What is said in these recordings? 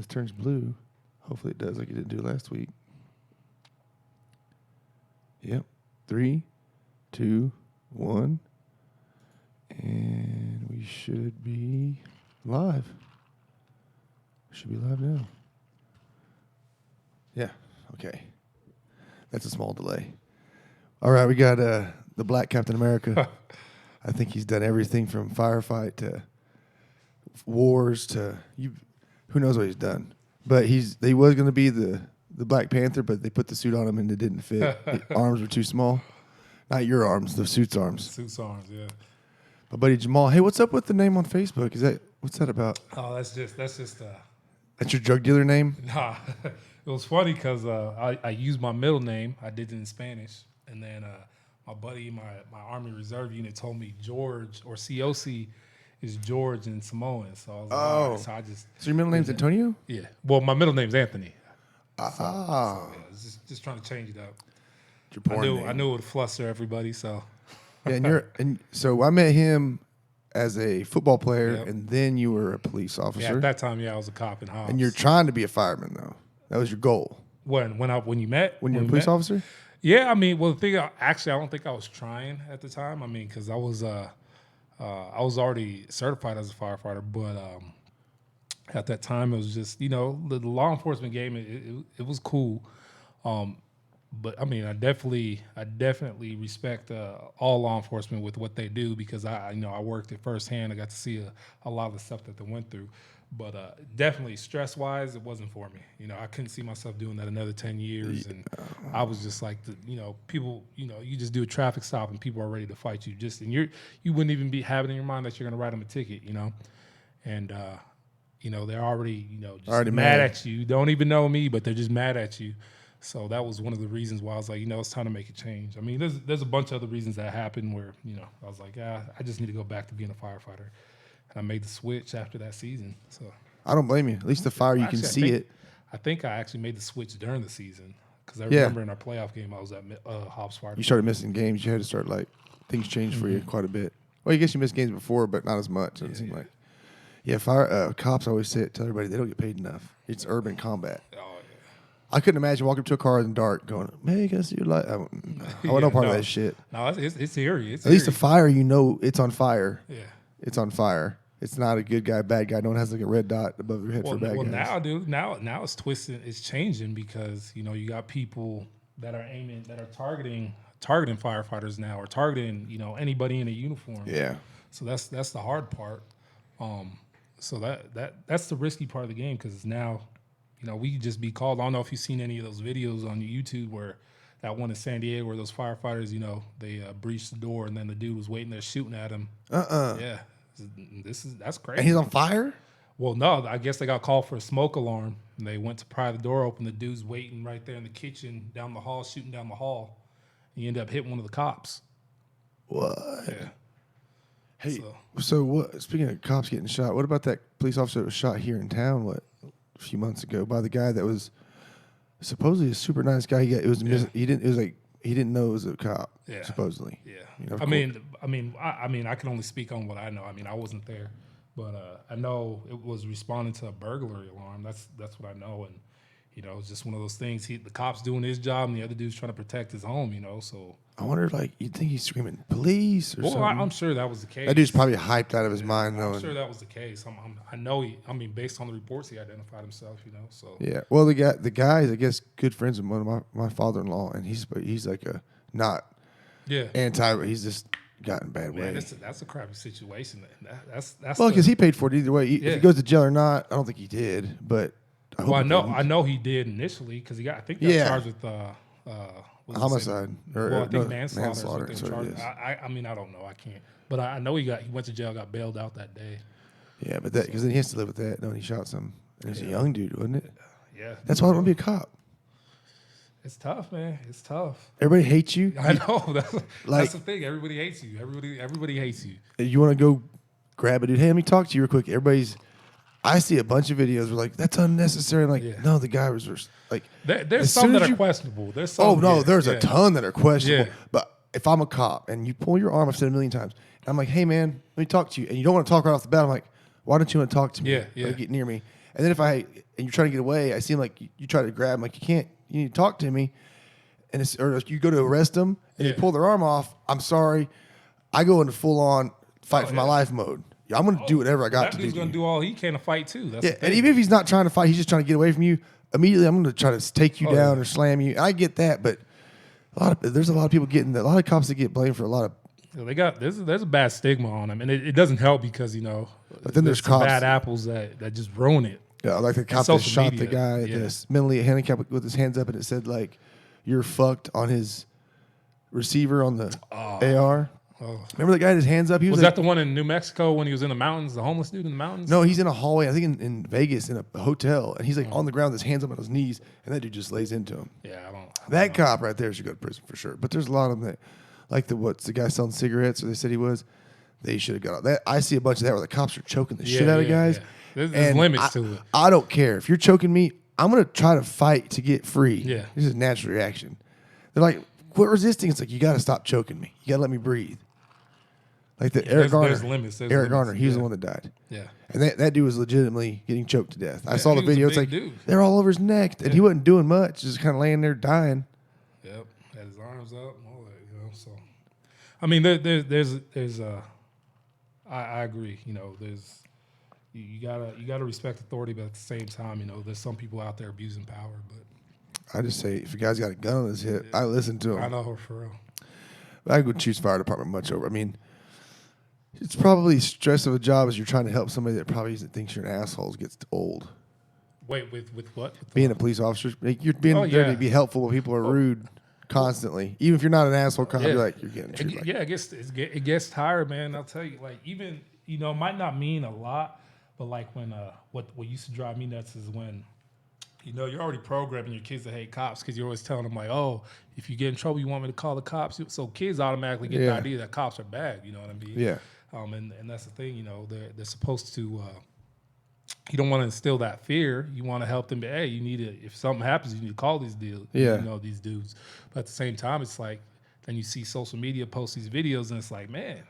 this turns blue. Hopefully it does like it didn't do last week. Yep. 3, 2, 1. And we should be live. Should be live now. Yeah. Okay. That's a small delay. All right. We got the Black Captain America. I think he's done everything from firefight to wars to who knows what he's done. But he was going to be the Black Panther, but they put the suit on him and it didn't fit. The arms were too small. Not your arms, the suit's arms. Suit's arms, yeah. My buddy Jamal. Hey, what's up with the name on Facebook? What's that about? Oh, that's just. That's your drug dealer name? Nah, it was funny because I used my middle name. I did it in Spanish, and then my buddy, my Army Reserve unit, told me George or COC is George and Samoan. So I was like, all right, so I just. So your middle name's Antonio? Yeah. Well, my middle name's Anthony. Ah. So, yeah, just trying to change it up. Your porn name. I knew it would fluster everybody. So. Yeah, and so I met him as a football player, and then you were a police officer. Yeah, at that time, I was a cop in Hobbs. And you're trying to be a fireman, though. That was your goal. When you met? When you're a police officer? Yeah, I mean, well, the thing, actually, I don't think I was trying at the time. I mean, because I was already certified as a firefighter, but at that time, it was just, the law enforcement game, it was cool. But I mean, I definitely respect all law enforcement with what they do because I worked it firsthand. I got to see a lot of the stuff that they went through. But definitely stress wise, it wasn't for me. I couldn't see myself doing that another 10 years. And I was just like, people, you just do a traffic stop and people are ready to fight you. And you wouldn't even be having in your mind that you're going to write them a ticket, And they're already, just mad at you. Don't even know me, but they're just mad at you. So that was one of the reasons why I was like, it's time to make a change. I mean, there's a bunch of other reasons that happened where, I was like, I just need to go back to being a firefighter. And I made the switch after that season. So I don't blame you. At least the fire, you can see it. I think I actually made the switch during the season because I remember in our playoff game I was at Hobbs Fire. You started missing games. You had to start, things changed for you quite a bit. Well, I guess you missed games before, but not as much, it seemed like. Yeah, fire cops always tell everybody they don't get paid enough. It's urban combat. Oh, I couldn't imagine walking up to a car in the dark going, man, can I see your light? I wasn't part of that shit. No, it's eerie. At least the fire, it's on fire. Yeah. It's on fire. It's not a good guy, bad guy. No one has a red dot above their head for bad guys. Well, now, dude, now it's twisting. It's changing because, you got people that are targeting firefighters now or targeting, anybody in a uniform. Yeah. So that's the hard part. So that's the risky part of the game because it's now – we could just be called. I don't know if you've seen any of those videos on YouTube where that one in San Diego where those firefighters, they breached the door and then the dude was waiting there shooting at him. Yeah. That's crazy. And he's on fire? Well, no, I guess they got called for a smoke alarm. And they went to pry the door open. The dude's waiting right there in the kitchen down the hall, shooting down the hall. He ended up hitting one of the cops. What? Yeah. Hey, so what? Speaking of cops getting shot, what about that police officer that was shot here in town, a few months ago by the guy that was supposedly a super nice guy. He didn't know it was a cop. Yeah. Supposedly. Yeah. I mean, I can only speak on what I know. I mean, I wasn't there, but I know it was responding to a burglary alarm. That's what I know, and it's just one of those things. The cop's doing his job, and the other dude's trying to protect his home. So I wonder, you'd think he's screaming police or something. I'm sure that was the case. That dude's probably hyped out of his mind, though. I'm sure that was the case. I know based on the reports, he identified himself. So yeah. Well, the guy is, I guess, good friends with one of my father-in-law, and he's like a not anti. He's just gotten bad way. That's a crappy situation. That's well, because he paid for it either way. If he goes to jail or not, I don't think he did, but. I know he did initially because he got charged with homicide I think manslaughter. I mean, I don't know. I can't. But I know he went to jail, got bailed out that day. Yeah, but because then he has to live with that. No, he shot some. And he's a young dude, wasn't it? Yeah. That's why I want to be a cop. It's tough, man. It's tough. Everybody hates you. I know. That's the thing. Everybody hates you. Everybody hates you. You want to go grab a dude? Hey, let me talk to you real quick. I see a bunch of videos where that's unnecessary. No, the guy was there's some that are questionable. There's some. There's a ton that are questionable. Yeah. But if I'm a cop and you pull your arm, I've said it a million times, and I'm like, hey man, let me talk to you, and you don't want to talk right off the bat. I'm like, why don't you want to talk to me? Yeah. Get near me. And then and you're trying to get away, I see him like you try to grab him, like you can't. You need to talk to me, or you go to arrest them and they pull their arm off. I'm sorry, I go into full on fight for my life mode. I'm going to do whatever I got to do. That dude's going to do all he can to fight too. That's and even if he's not trying to fight, he's just trying to get away from you. Immediately, I'm going to try to take you down or slam you. I get that, but there's a lot of people a lot of cops that get blamed for a lot of. There's a bad stigma on them, and it doesn't help because But then there's some cops bad apples that just ruin it. Yeah, like the cop that shot the guy that's mentally handicapped with his hands up, and it said like, "You're fucked" on his receiver on the AR. Oh. Remember the guy had his hands up? Was that the one in New Mexico when he was in the mountains, the homeless dude in the mountains? No, he's in a hallway, I think in Vegas, in a hotel, and he's like on the ground with his hands up on his knees, and that dude just lays into him. Yeah, I don't That cop right there should go to prison for sure. But there's a lot of them that, like the guy selling cigarettes, or they said he was, they should have got out. That I see a bunch of that where the cops are choking the shit out of guys. Yeah. There's limits to it. I don't care. If you're choking me, I'm going to try to fight to get free. Yeah. This is a natural reaction. They're like, quit resisting. It's like, you got to stop choking me. You got to let me breathe. Like Eric Garner. There's limits. Eric Garner, he was the one that died. Yeah. And that dude was legitimately getting choked to death. I saw the video. It's like, dude. they're all over his neck. And he wasn't doing much, just kind of laying there dying. Yep. Had his arms up and all that, So, I mean, there's I agree. You gotta respect authority, but at the same time, there's some people out there abusing power. But I just say, if a guy's got a gun on his hip, I listen to him. I know, for real. I would choose fire department much over. I mean, it's probably stress of a job as you're trying to help somebody that probably thinks you're an asshole gets old. Wait, with what? With being a police officer, you're being there to be helpful when people are rude constantly. Even if you're not an asshole cop, you're like, you're getting treated. It gets tired, man. I'll tell you, like, even it might not mean a lot, but like when what used to drive me nuts is when you're already programming your kids to hate cops because you're always telling them like, oh, if you get in trouble, you want me to call the cops. So kids automatically get the idea that cops are bad. You know what I mean? Yeah. And that's the thing. They're supposed to. You don't want to instill that fear. You want to help them. Hey, you need to. If something happens, you need to call these dudes. Yeah. These dudes. But at the same time, it's like then you see social media post these videos, and it's like, man,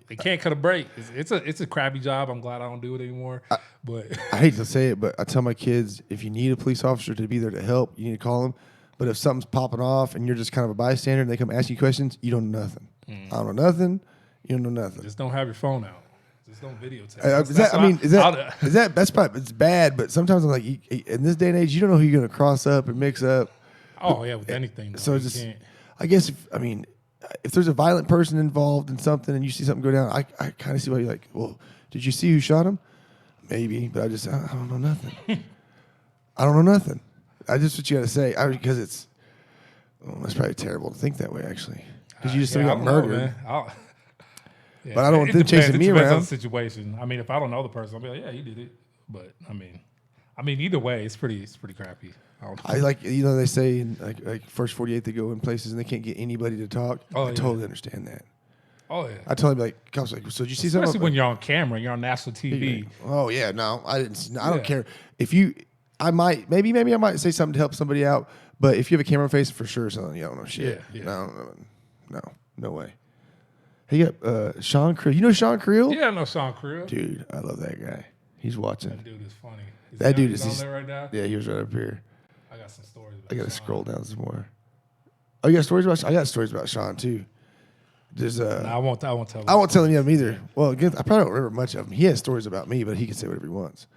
they can't cut a break. It's a crappy job. I'm glad I don't do it anymore. But I hate to say it, but I tell my kids, if you need a police officer to be there to help, you need to call them. But if something's popping off and you're just kind of a bystander and they come ask you questions, you don't know nothing. I don't know nothing. You don't know nothing. Just don't have your phone out. Just don't videotape. That's probably, it's bad, but sometimes I'm like, in this day and age, you don't know who you're going to cross up and mix up. Oh, yeah, with anything. So I guess, if there's a violent person involved in something and you see something go down, I kind of see why you're like, well, did you see who shot him? Maybe, but I don't know nothing. I don't know nothing. I just what you got to say. Because it's, that's probably terrible to think that way, actually. Because you just got murdered. Yeah, but I don't want them chasing me around. On the situation. I mean, if I don't know the person, I'll be like, yeah, he did it. But I mean, either way, it's pretty crappy. I like, they say in like First 48 they go in places and they can't get anybody to talk. I totally understand that. Oh yeah. I totally be like, cops like, so did you see something? Especially when you're on camera, you're on national TV. Oh yeah, no, I didn't. I don't care if you. I might maybe I might say something to help somebody out, but if you have a camera face, for sure, something you don't know shit. Yeah. No way. Hey, you got Sean Creel. You know Sean Creel? Yeah, I know Sean Creel. Dude, I love that guy. He's watching. That dude is funny. That dude is on there right now? Yeah, he was right up here. I got some stories about I got to scroll down some more. Oh, you got stories about Sean? I got stories about Sean, too. There's I won't tell him. I won't tell him either. Well, again, I probably don't remember much of him. He has stories about me, but he can say whatever he wants.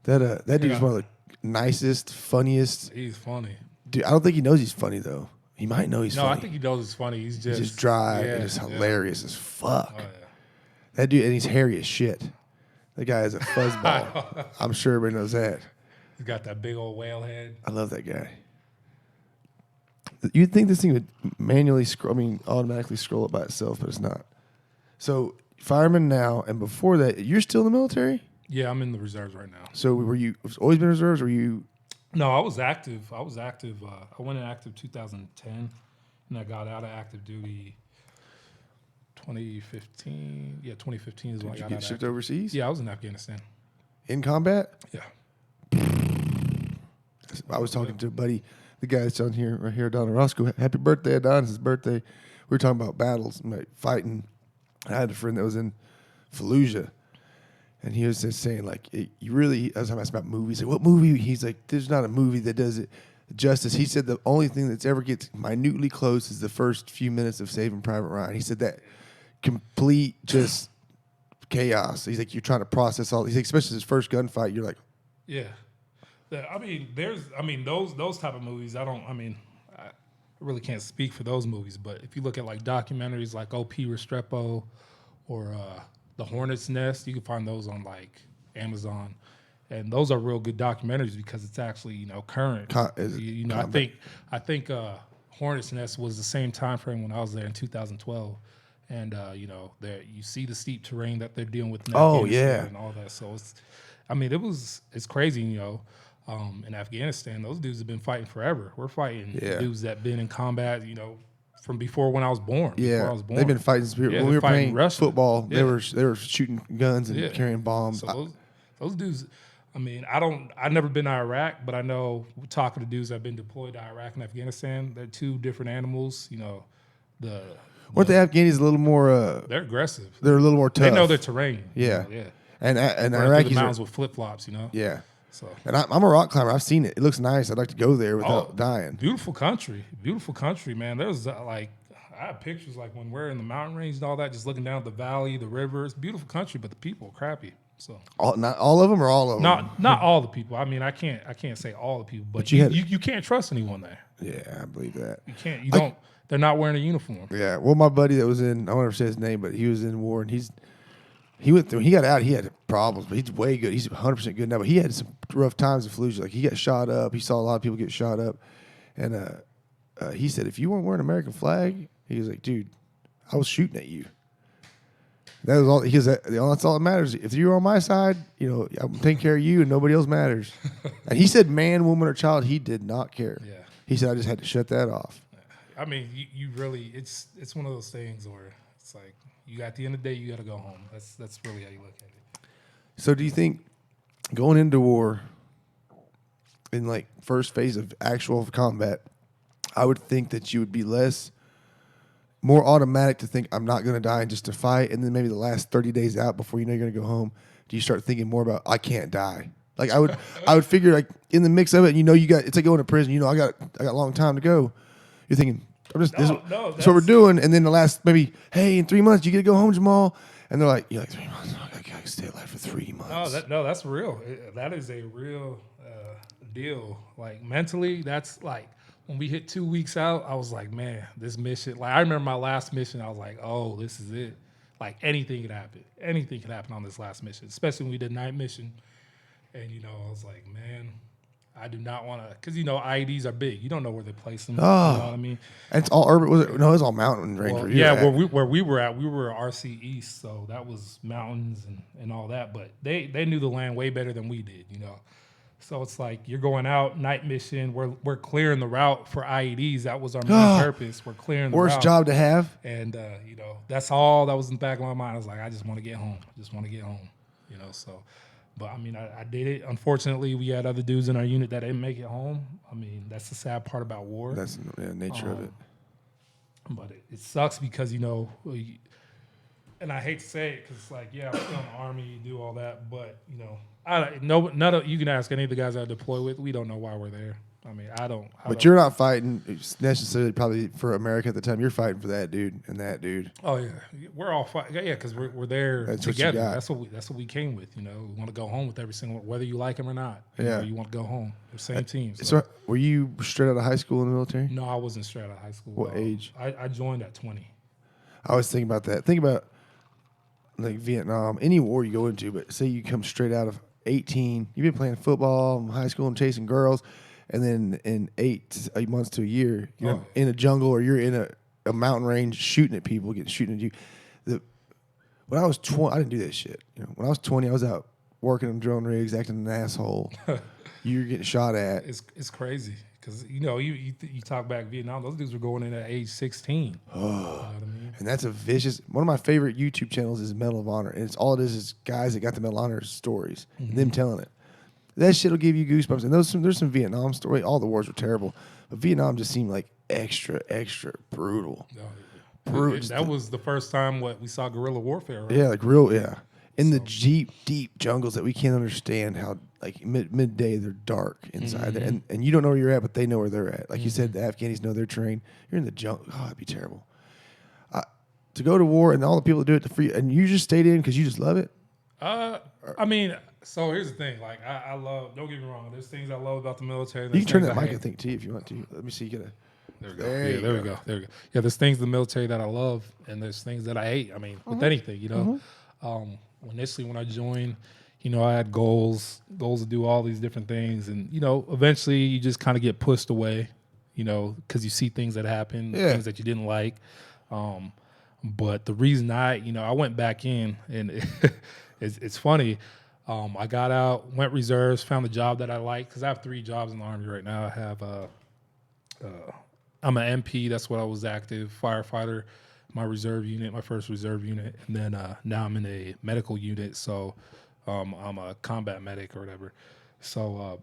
That dude's one of the nicest, funniest. He's funny. Dude, I don't think he knows he's funny, though. He might know he's funny. No, I think he knows he's funny. He's just dry and just hilarious as fuck. Oh, yeah. That dude, and he's hairy as shit. That guy is a fuzzball. I'm sure everybody knows that. He's got that big old whale head. I love that guy. You'd think this thing would automatically scroll up by itself, but it's not. So, fireman now, and before that, you're still in the military? Yeah, I'm in the reserves right now. So, were you always been reserves, or were you? No, I was active. I went in active 2010, and I got out of active duty 2015. Yeah, 2015 is when I got out. Did you get shipped overseas? Yeah, I was in Afghanistan. In combat? Yeah. I was talking to a buddy, the guy that's on here, right here, Don Roscoe. Happy birthday, Don. It's his birthday. We were talking about battles, like fighting. I had a friend that was in Fallujah. And he was just saying, like, you really, I was talking about movies. Like, what movie? He's like, there's not a movie that does it justice. He said the only thing that's ever gets minutely close is the first few minutes of Saving Private Ryan. He said that complete just chaos. He's like, you're trying to process all. He's like, especially his first gunfight, you're like, Yeah. I mean, those type of movies. I really can't speak for those movies, but if you look at like documentaries like O.P. Restrepo or The Hornet's Nest, you can find those on like Amazon, and those are real good documentaries because it's actually current. I think Hornet's Nest was the same time frame when I was there in 2012, and there you see the steep terrain that they're dealing with. In Afghanistan and all that. So it's crazy, in Afghanistan, those dudes have been fighting forever. We're fighting dudes that been in combat, from before when I was born. Yeah, they've been fighting. When we were playing Russia. Football, they were shooting guns and carrying bombs. So those dudes. I mean, I've never been to Iraq, but I know talking to dudes that have been deployed to Iraq and Afghanistan, they're two different animals. Weren't the Afghanis a little more? They're aggressive. They're a little more tough. They know their terrain. Yeah, and Iraqis the mountains with flip flops. Yeah. So, and I'm a rock climber. I've seen it. It looks nice. I'd like to go there without dying. Beautiful country, man. There's I have pictures like when we're in the mountain range and all that, just looking down at the valley, the river. It's a beautiful country, but the people are crappy. So not all of them, or all of them? Not all the people. I mean, I can't say all the people, but you can't trust anyone there. Yeah, I believe that. You can't. You don't. They're not wearing a uniform. Yeah. Well, my buddy that was in, I won't ever say his name, but he was in war, and he went through. He got out. He had problems, but he's way good. He's 100% good now. But he had some rough times in Fallujah. Like he got shot up. He saw a lot of people get shot up, and he said, "If you weren't wearing an American flag," he was like, "Dude, I was shooting at you." That was all. That's all that matters. If you're on my side, I'm taking care of you, and nobody else matters. And he said, "Man, woman, or child," he did not care. Yeah. He said, "I just had to shut that off." I mean, you really, it's one of those things where it's like. At the end of the day, you got to go home. That's really how you look at it. So, do you think going into war in like first phase of actual combat, I would think that you would be more automatic to think I'm not going to die and just to fight, and then maybe the last 30 days out before you know you're going to go home, do you start thinking more about I can't die? Like I would figure like in the mix of it, it's like going to prison. I got a long time to go. You're thinking. That's what we're doing, and then the last maybe, hey, in 3 months you get to go home, Jamal, and they're like, you're like 3 months, I gotta stay alive for 3 months. That's real. That is a real deal. Like mentally, that's like when we hit 2 weeks out, I was like, man, this mission. Like I remember my last mission, I was like, oh, this is it. Like anything could happen. Anything could happen on this last mission, especially when we did night mission, and I was like, man. I do not want to, because IEDs are big. You don't know where they place them. Oh, you know what I mean? And it's all urban. It was all mountain range. Where we were at, we were RC East, so that was mountains and all that. But they knew the land way better than we did. So it's like you're going out night mission. We're clearing the route for IEDs. That was our main purpose. We're clearing the worst route. job to have. And that's all that was in the back of my mind. I was like, I just want to get home. So. But, I mean, I did it. Unfortunately, we had other dudes in our unit that didn't make it home. I mean, that's the sad part about war. That's the nature of it. But it sucks because, and I hate to say it because it's like, yeah, I'm still in the Army, you do all that. But, you can ask any of the guys I deploy with, we don't know why we're there. I mean, I don't. But you're not fighting necessarily probably for America at the time. You're fighting for that dude and that dude. Oh yeah, we're all fighting. Yeah, because we're there together. That's what we came with. We want to go home with every single, whether you like him or not. You want to go home. We're same team. So were you straight out of high school in the military? No, I wasn't straight out of high school. What age? I joined at 20. I was thinking about that. Think about like Vietnam, any war you go into, but say you come straight out of 18. You've been playing football in high school and chasing girls. And then in 8 months to a year, you're in a jungle or you're in a mountain range shooting at people, shooting at you. When I was 20, I didn't do that shit. When I was 20, I was out working on drone rigs, acting an asshole. You're getting shot at. It's crazy because you talk back Vietnam, those dudes were going in at age 16. Oh, you know what I mean? And that's a vicious. One of my favorite YouTube channels is Medal of Honor, and it's all it is guys that got the Medal of Honor stories, and them telling it. That shit will give you goosebumps. And there's some Vietnam story. All the wars were terrible, but Vietnam just seemed like extra brutal. Brutal. That was the first time we saw guerrilla warfare. Right? Yeah, like real. Yeah, in the deep jungles that we can't understand how like midday they're dark inside there, and you don't know where you're at, but they know where they're at. Like you said, the Afghanis know their terrain. You're in the jungle. Oh, it'd be terrible. To go to war and all the people that do it to free, and you just stayed in because you just love it. I mean, so here's the thing. Like, I love. Don't get me wrong. There's things I love about the military. You can turn that mic, I hate. think, too, if you want to. Let me see. You gotta. There we go. There we go. There we go. Yeah, there's things in the military that I love, and there's things that I hate. I mean, with anything, you know. Initially, when I joined, you know, I had goals to do all these different things, and you know, eventually, you just kind of get pushed away, you know, because you see things that happen, things that you didn't like. But the reason I went back in, and it's funny. I got out, went reserves, found the job that I like because I have 3 jobs in the Army right now. I have I'm an MP. That's what I was active firefighter, my reserve unit, my first reserve unit, and then now I'm in a medical unit. So I'm a combat medic or whatever. So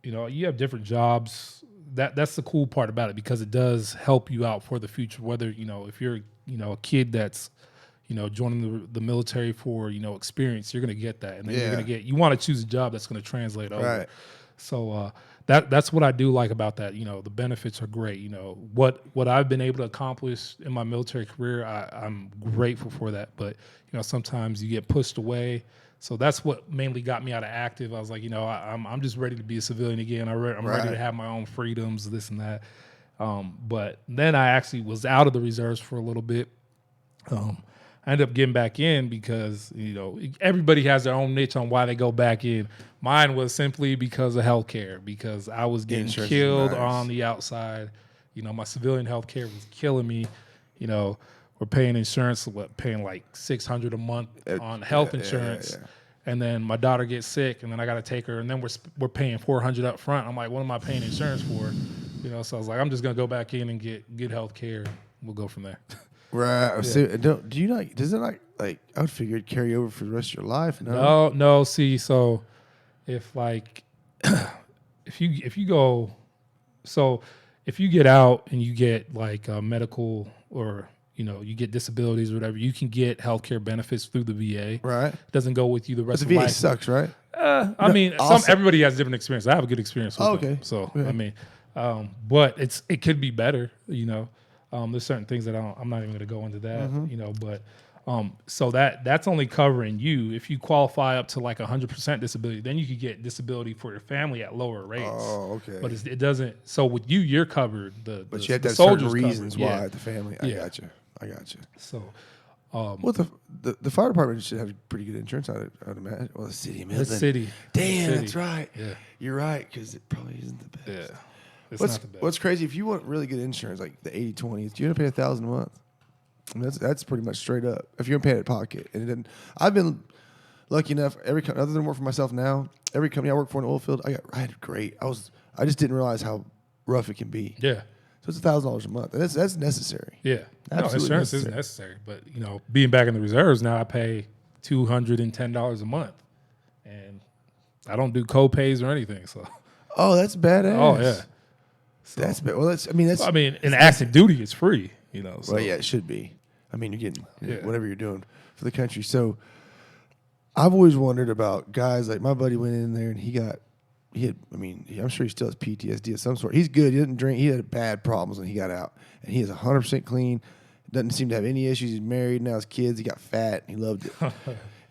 you know, you have different jobs. That's the cool part about it because it does help you out for the future. Whether you know if you're a kid that's joining the military for experience, you're gonna get that, and then you're gonna get. You want to choose a job that's gonna translate over. Right. So that's what I do like about that. You know, the benefits are great. You know what I've been able to accomplish in my military career, I'm grateful for that. But sometimes you get pushed away. So that's what mainly got me out of active. I was like, I'm just ready to be a civilian again. I'm ready to have my own freedoms, this and that. But then I actually was out of the reserves for a little bit. I ended up getting back in because, everybody has their own niche on why they go back in. Mine was simply because of healthcare, because I was getting killed on the outside. My civilian healthcare was killing me. We're paying insurance, paying like $600 a month on health insurance. And then my daughter gets sick, and then I got to take her, and then we're paying $400 up front. I'm like, what am I paying insurance for? So I was like, I'm just gonna go back in and get health care. We'll go from there. Right. Yeah. So do you not? Does it not like? I would figure it'd carry over for the rest of your life. No. See, so if like, if you go, so if you get out and you get like medical or you get disabilities or whatever, you can get healthcare benefits through the VA. Right. It doesn't go with you the rest of the VA life. Sucks, right? I mean, everybody has different experience. I have a good experience with them. So I mean, but it could be better. There's certain things that I'm not even going to go into that. But so that's only covering you. If you qualify up to like 100% disability, then you could get disability for your family at lower rates. Oh, okay. But it doesn't. So with you're covered. But you have to have certain reasons why the family. I got you. So, well, the fire department should have pretty good insurance. I'd imagine. Well, the city, Midland. The city. Damn, that's right. Yeah, you're right because it probably isn't the best. Yeah, it's not the best. What's crazy if you want really good insurance, like the 80/20, you're gonna pay $1,000 a month. I mean, that's pretty much straight up. If you're gonna pay it out of pocket, and it didn't. I've been lucky enough. Other than work for myself now, every company I work for in the oil field, I had great. I just didn't realize how rough it can be. Yeah. So it's $1,000 a month, and that's necessary. Yeah, insurance is necessary. But being back in the reserves now, I pay $210 a month, and I don't do co-pays or anything. So, that's badass. Oh yeah, so, that's bad. Well, I mean, in active duty, it's free. So. Well, yeah, it should be. I mean, you're getting whatever you're doing for the country. So, I've always wondered about guys like my buddy went in there and I'm sure he still has PTSD of some sort. He's good. He didn't drink. He had bad problems when he got out. And he is 100% clean. Doesn't seem to have any issues. He's married. Now his kids. He got fat. And he loved it.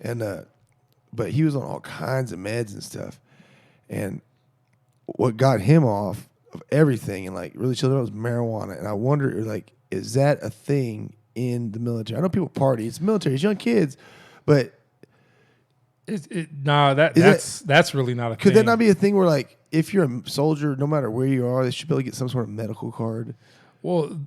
And but he was on all kinds of meds and stuff. And what got him off of everything and like really chilled out was marijuana. And I wonder, like, is that a thing in the military? I know people party. It's military. It's young kids. But that's really not a thing. Could that not be a thing where, like, if you're a soldier, no matter where you are, they should be able to get some sort of medical card? Well,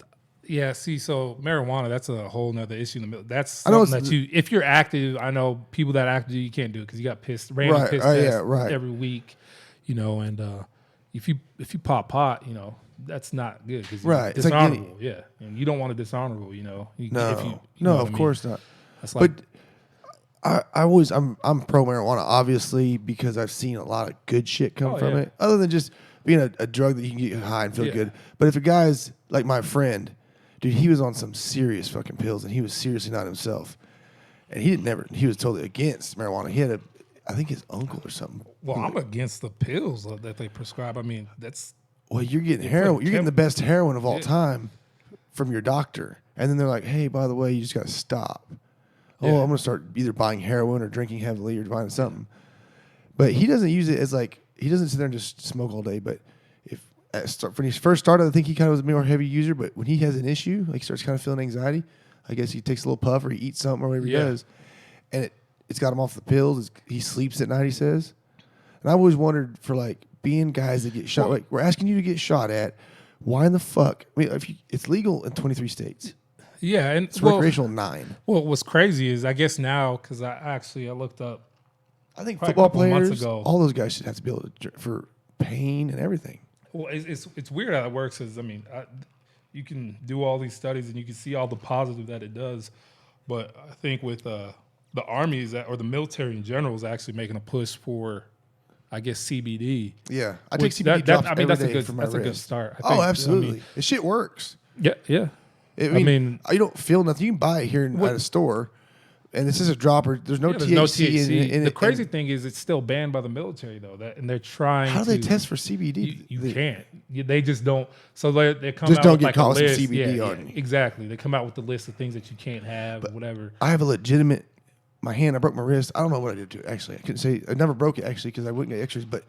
yeah. See, so marijuana, that's a whole nother issue. That's something that if you're active, I know people that active, you can't do it because you got random piss tests every week, and if you pop pot, that's not good because it's dishonorable. And you don't want to dishonorable. No, of course not. That's like. But I'm pro marijuana, obviously, because I've seen a lot of good shit come from it. Other than just being a drug that you can get high and feel good. But if a guy's like my friend, dude, he was on some serious fucking pills and he was seriously not himself. and he was totally against marijuana. He had I think his uncle or something. Well, I'm against the pills that they prescribe. I mean, that's Well, you're getting heroin. You're getting the best heroin of all time from your doctor, and then they're like, "Hey, by the way, you just got to stop." Oh, I'm gonna start either buying heroin or drinking heavily or buying something. But he doesn't use it as like he doesn't sit there and just smoke all day. But when he first started, I think he kind of was a more heavy user. But when he has an issue, like he starts kind of feeling anxiety, I guess he takes a little puff or he eats something or whatever he does, and it's got him off the pills. He sleeps at night, he says. And I've always wondered for like being guys that get shot. Like we're asking you to get shot at. Why in the fuck? I mean, it's legal in 23 states. Yeah, and It's recreational 9. Well, what's crazy is I guess now because I looked up. I think probably football a couple months players, ago. all those guys should have to be able to for pain and everything. Well, it's weird how it works. Is I mean, you can do all these studies and you can see all the positive that it does, but I think with the army or the military in general is actually making a push for, I guess, CBD. Yeah, I take CBD drops every day for my wrist. A good start. Oh, absolutely. The shit works. Yeah. I mean, you don't feel nothing. You can buy it here at a store, and this is a dropper. There's no THC. In the it. crazy thing is it's still banned by the military, though. And they're trying How do they test for CBD? You can't. They just don't. So they come just out don't with get like caught a with list. some CBD Yeah, on you. exactly. They come out with the list of things that you can't have, whatever. I have a legitimate. My hand, I broke my wrist. I don't know what I did to it, actually. I couldn't say. I never broke it, actually, because I wouldn't get x-rays. But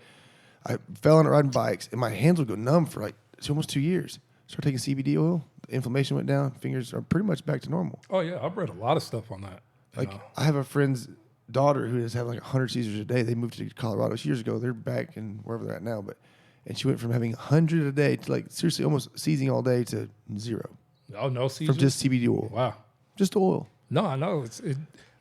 I fell on it riding bikes, and my hands would go numb for like almost 2 years. Started taking CBD oil. The inflammation went down. Fingers are pretty much back to normal. Oh, yeah. I've read a lot of stuff on that. Like, I have a friend's daughter who has had like 100 seizures a day. They moved to Colorado years ago. They're back in wherever they're at now. And she went from having 100 a day to like seriously almost seizing all day to 0. Oh, no seizures? From just CBD oil. Wow. Just oil. No, I know.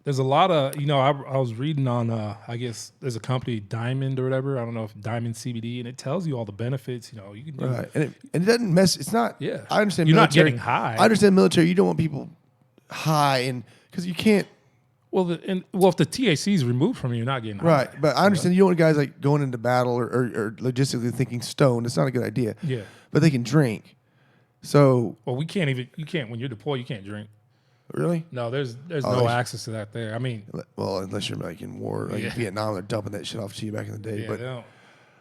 There's a lot of, I was reading on, I guess there's a company, Diamond or whatever. I don't know if Diamond CBD, and it tells you all the benefits. You can do. Right. And it doesn't mess. It's not. Yeah. I understand You're military. not getting high. I understand military. You don't want people high, and because you can't. Well, if the THC is removed from you, you're not getting high. Right. But I understand you don't want guys like going into battle or logistically thinking stoned. It's not a good idea. Yeah. But they can drink. So. Well, you can't, when you're deployed, you can't drink. Really? No, there's no access to that there. I mean. Well, unless you're like in war, like Vietnam, they're dumping that shit off to you back in the day. Yeah, but they don't.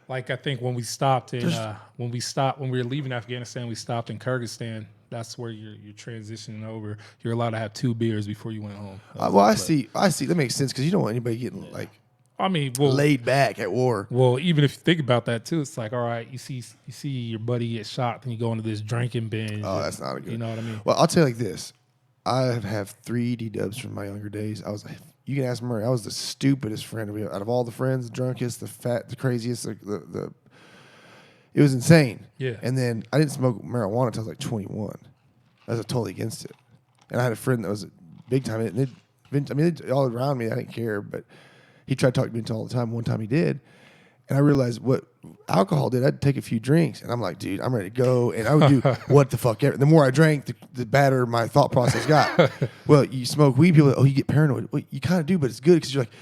Like I think when we stopped in when we were leaving Afghanistan, we stopped in Kyrgyzstan. That's where you're transitioning over. You're allowed to have 2 beers before you went home. I see. That makes sense because you don't want anybody getting like. I mean, laid back at war. Well, even if you think about that too, it's like, all right, you see your buddy get shot, then you go into this drinking binge. Oh, that's not a good. You know what I mean? Well, I'll tell you like this. I have 3 D-dubs from my younger days. You can ask Murray. I was the stupidest friend out of all the friends, the drunkest, the fat, the craziest. The it was insane. Yeah. And then I didn't smoke marijuana until I was like 21. I was totally against it. And I had a friend that was big time. They'd all around me. I didn't care, but he tried to talk to me into all the time. One time he did. And I realized what alcohol did. I'd take a few drinks, and I'm like, dude, I'm ready to go. And I would do what the fuck ever. The more I drank, the better my thought process got. Well, you smoke weed, people, you get paranoid. Well, you kind of do, but it's good because you're like,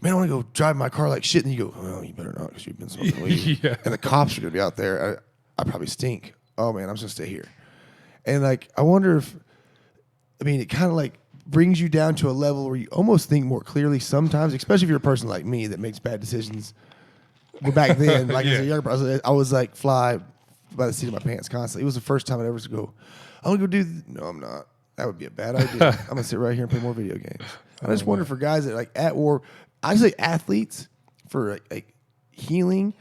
man, I want to go drive my car like shit. And you go, well, you better not because you've been smoking weed. Yeah. And the cops are going to be out there. I probably stink. Oh, man, I'm just going to stay here. And, like, I wonder if, it kind of, like, brings you down to a level where you almost think more clearly sometimes, especially if you're a person like me that makes bad decisions. But back then, like as a younger person, I was like fly by the seat of my pants constantly. It was the first time I'd ever go, I'm going to go do, no, I'm not. That would be a bad idea. I'm going to sit right here and play more video games. I just wonder for guys that like at war, I say athletes for like healing,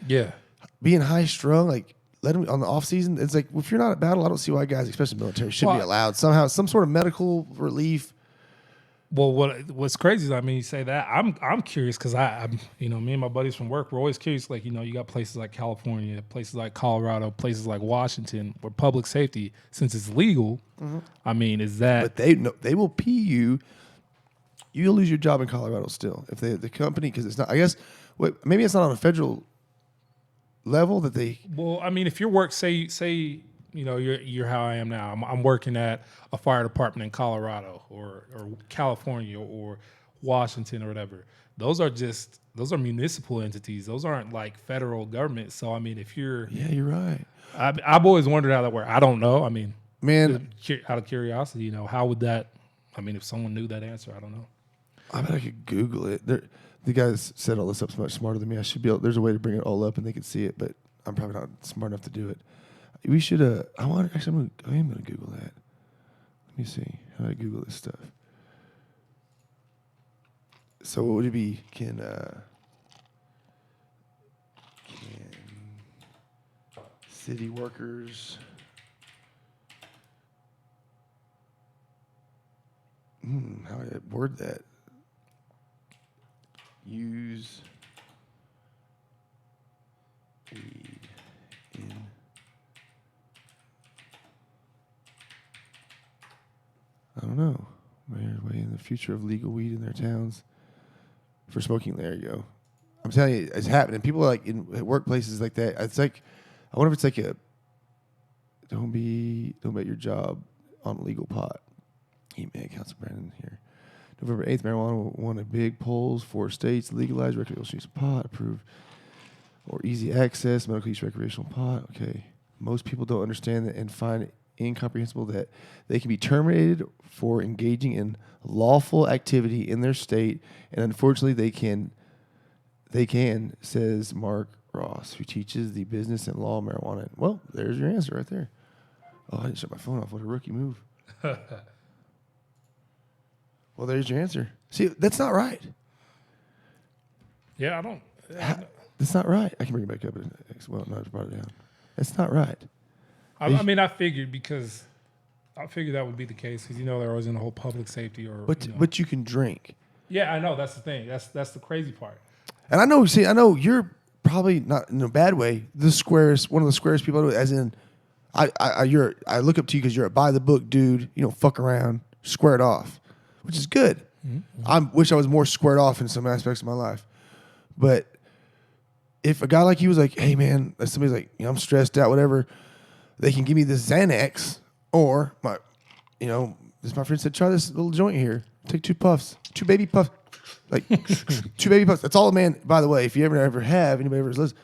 being high strung, like let them on the off season. It's like, if you're not at battle, I don't see why guys, especially military, should be allowed somehow, some sort of medical relief. Well, what's crazy is, you say that I'm curious because I'm me and my buddies from work, we're always curious. Like, you got places like California, places like Colorado, places like Washington, where public safety, since it's legal, is that? But they will pee you. You'll lose your job in Colorado still if the company, because it's not. I guess maybe it's not on a federal level that they. Well, if your work say. You're how I am now. I'm working at a fire department in Colorado or California or Washington or whatever. Those are municipal entities. Those aren't like federal government. So if you're you're right. I've always wondered how that works. I don't know. Man, out of curiosity, how would that? If someone knew that answer, I don't know. I bet I could Google it. The guys set all this up so much smarter than me. I should be able. There's a way to bring it all up and they can see it, but I'm probably not smart enough to do it. We should. I want. Actually, I am gonna Google that. Let me see how I Google this stuff. So what would it be? Can city workers how would I word that? Use weed in I don't know. Mayor's way in the future of legal weed in their towns for smoking. There you go. I'm telling you, it's happening. People are like in workplaces like that. It's like, I wonder if it's like a don't bet your job on illegal pot. Email Council Brandon here. November 8th, marijuana won a big polls. 4 states legalized recreational use of pot, approved or easy access, medical use recreational pot. Okay. Most people don't understand that and find it incomprehensible that they can be terminated for engaging in lawful activity in their state, and unfortunately they can, says Mark Ross, who teaches the business and law of marijuana. Well, there's your answer right there. Oh, I didn't shut my phone off. What a rookie move. Well, there's your answer. See, that's not right. Yeah, I don't. That's not right. I can bring it back up. Well, no, I just brought it down. That's not right. I mean, I figured that would be the case because they're always in the whole public safety or. But you can drink. Yeah, I know. That's the thing. That's the crazy part. And I know you're probably not in a bad way. One of the squarest people. As in, I look up to you because you're a by the book dude. You don't fuck around, square it off, which is good. Mm-hmm. I wish I was more squared off in some aspects of my life, but if a guy like you was like, hey man, somebody's like, I'm stressed out, whatever, they can give me this Xanax or my friend said, try this little joint here. Take 2 puffs, 2 baby puffs, like 2 baby puffs. That's all a man, by the way, if you ever have, anybody ever listen,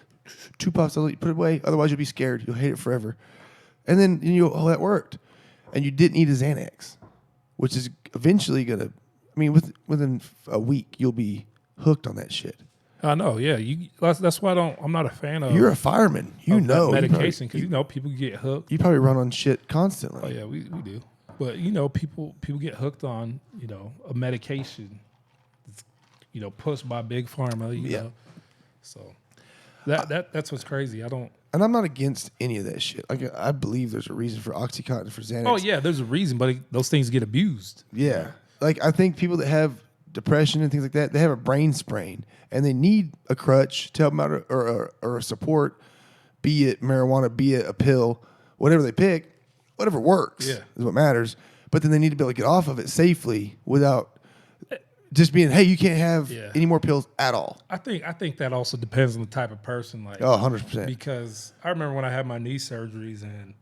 2 puffs, I'll let you put it away. Otherwise you'll be scared. You'll hate it forever. And then that worked. And you didn't eat a Xanax, which is eventually within a week, you'll be hooked on that shit. I know, yeah. That's why I'm not a fan of. You're a fireman, medication because people get hooked. You probably run on shit constantly. Oh yeah, we do. But people get hooked on a medication, that's, pushed by big pharma. You know, so that's what's crazy. I don't. And I'm not against any of that shit. Like I believe there's a reason for OxyContin, for Xanax. Oh yeah, there's a reason, but those things get abused. Yeah, like I think people that have depression and things like that, they have a brain sprain and they need a crutch to help them out or a support, be it marijuana, be it a pill, whatever they pick, whatever works is what matters. But then they need to be able to get off of it safely without just being, hey, you can't have any more pills at all. I think that also depends on the type of person. Like, 100%. Because I remember when I had my knee surgeries and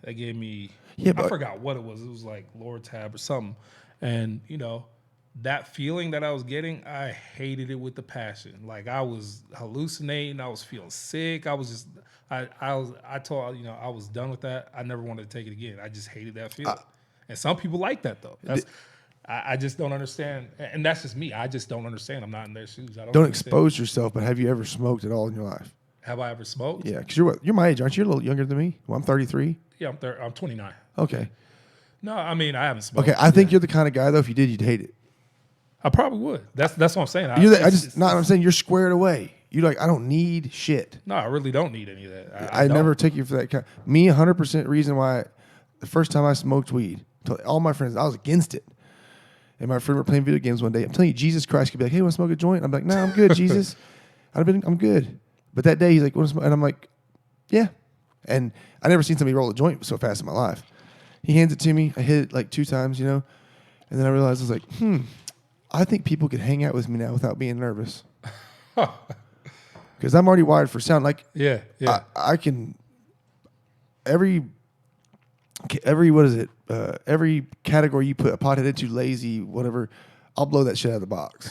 they gave me, I forgot what it was. It was like Lortab or something. And, that feeling that I was getting, I hated it with the passion. Like I was hallucinating. I was feeling sick. I was just, I told, I was done with that. I never wanted to take it again. I just hated that feeling. And some people like that though. I just don't understand. And that's just me. I just don't understand. I'm not in their shoes. Don't expose yourself, but have you ever smoked at all in your life? Have I ever smoked? Yeah, because you're my age, aren't you? You're a little younger than me. Well, I'm 33. Yeah, I'm 29. Okay. No, I mean, I haven't smoked. Okay, I think you're the kind of guy, though, if you did, you'd hate it. I probably would. That's what I'm saying. I'm saying you're squared away. You're like, I don't need shit. No, I really don't need any of that. I never take you for that kind. Me, 100% reason why the first time I smoked weed, told all my friends, I was against it. And my friend were playing video games one day. I'm telling you, Jesus Christ could be like, hey, want to smoke a joint? I'm like, nah, I'm good, Jesus. I'm good. But that day, he's like, want to smoke? And I'm like, yeah. And I never seen somebody roll a joint so fast in my life. He hands it to me. I hit it like 2 times, And then I realized, I was like, I think people could hang out with me now without being nervous. Because I'm already wired for sound. Like, I can, every every category you put a pothead into, lazy, whatever, I'll blow that shit out of the box.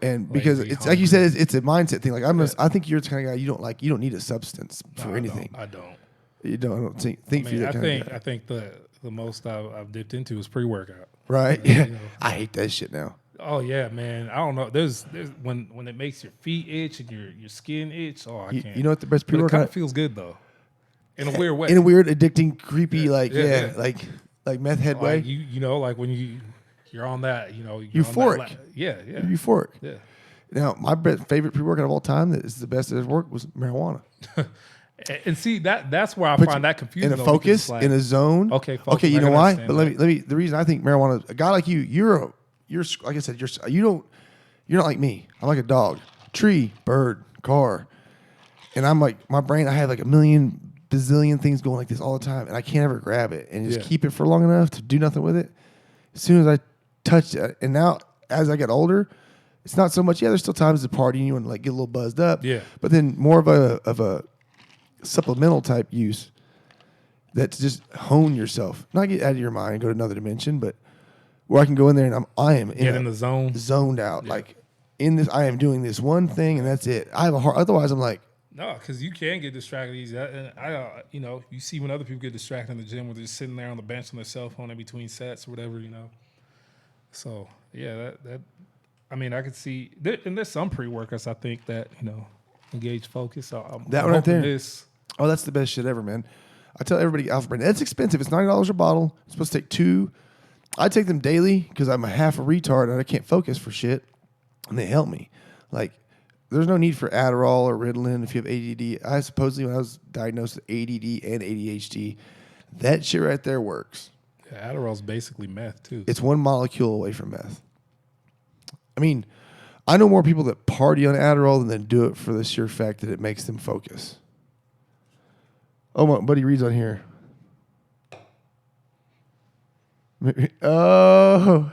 And because it's like you said, it's a mindset thing. Like I think you're the kind of guy you don't need a substance for anything. I don't. You don't. I don't think you're that kind of guy. I think the most I've dipped into is pre-workout. Right? Yeah. I hate that shit now. Oh yeah, man. I don't know. There's when it makes your feet itch and your skin itch. Oh, I can't. You know what the best But it kind pre-workout of feels good though, in a weird way. in a weird, addicting, creepy, Yeah. like meth head way. Like you know, like when you're on that, you're Euphoric. On that, yeah. You're euphoric. Yeah. Now, my favorite pre-workout of all time that is the best that has worked was marijuana. And see that's where I Put find you that confusing. in a though, because focus, it's like, in a zone. Okay, focus, okay. You I know can why? understand But let me. The reason I think marijuana, a guy like you, you're like I said, you're not like me. I'm like a dog, tree, bird, car, and I'm like my brain. I have like a million bazillion things going like this all the time, and I can't ever grab it and just Yeah. keep it for long enough to do nothing with it. As soon as I touch it, and now as I get older, it's not so much. Yeah, there's still times to party and you want to like get a little buzzed up. Yeah. But then more of a supplemental type use that's just hone yourself, not get out of your mind and go to another dimension, but where I can go in there and I am get in the zone. zoned out. Like in this, I am doing this one thing and that's it. I have a heart. Otherwise, I'm like, No, because you can get distracted easy. You see when other people get distracted in the gym, where they're just sitting there on the bench on their cell phone in between sets or whatever, So yeah, that I mean, I could see, and there's some pre-workouts I think that engage focus. So That I'm right hoping there. This, oh, that's the best shit ever, man. I tell everybody, Alpha Brain, it's expensive. It's $90 a bottle. I'm supposed to take 2. I take them daily because I'm a half a retard and I can't focus for shit, and they help me. Like, there's no need for Adderall or Ritalin if you have ADD. I supposedly, when I was diagnosed with ADD and ADHD, that shit right there works. yeah, Adderall's basically meth too. It's one molecule away from meth. I mean, I know more people that party on Adderall than do it for the sheer fact that it makes them focus. Oh, my buddy reads on here. Oh.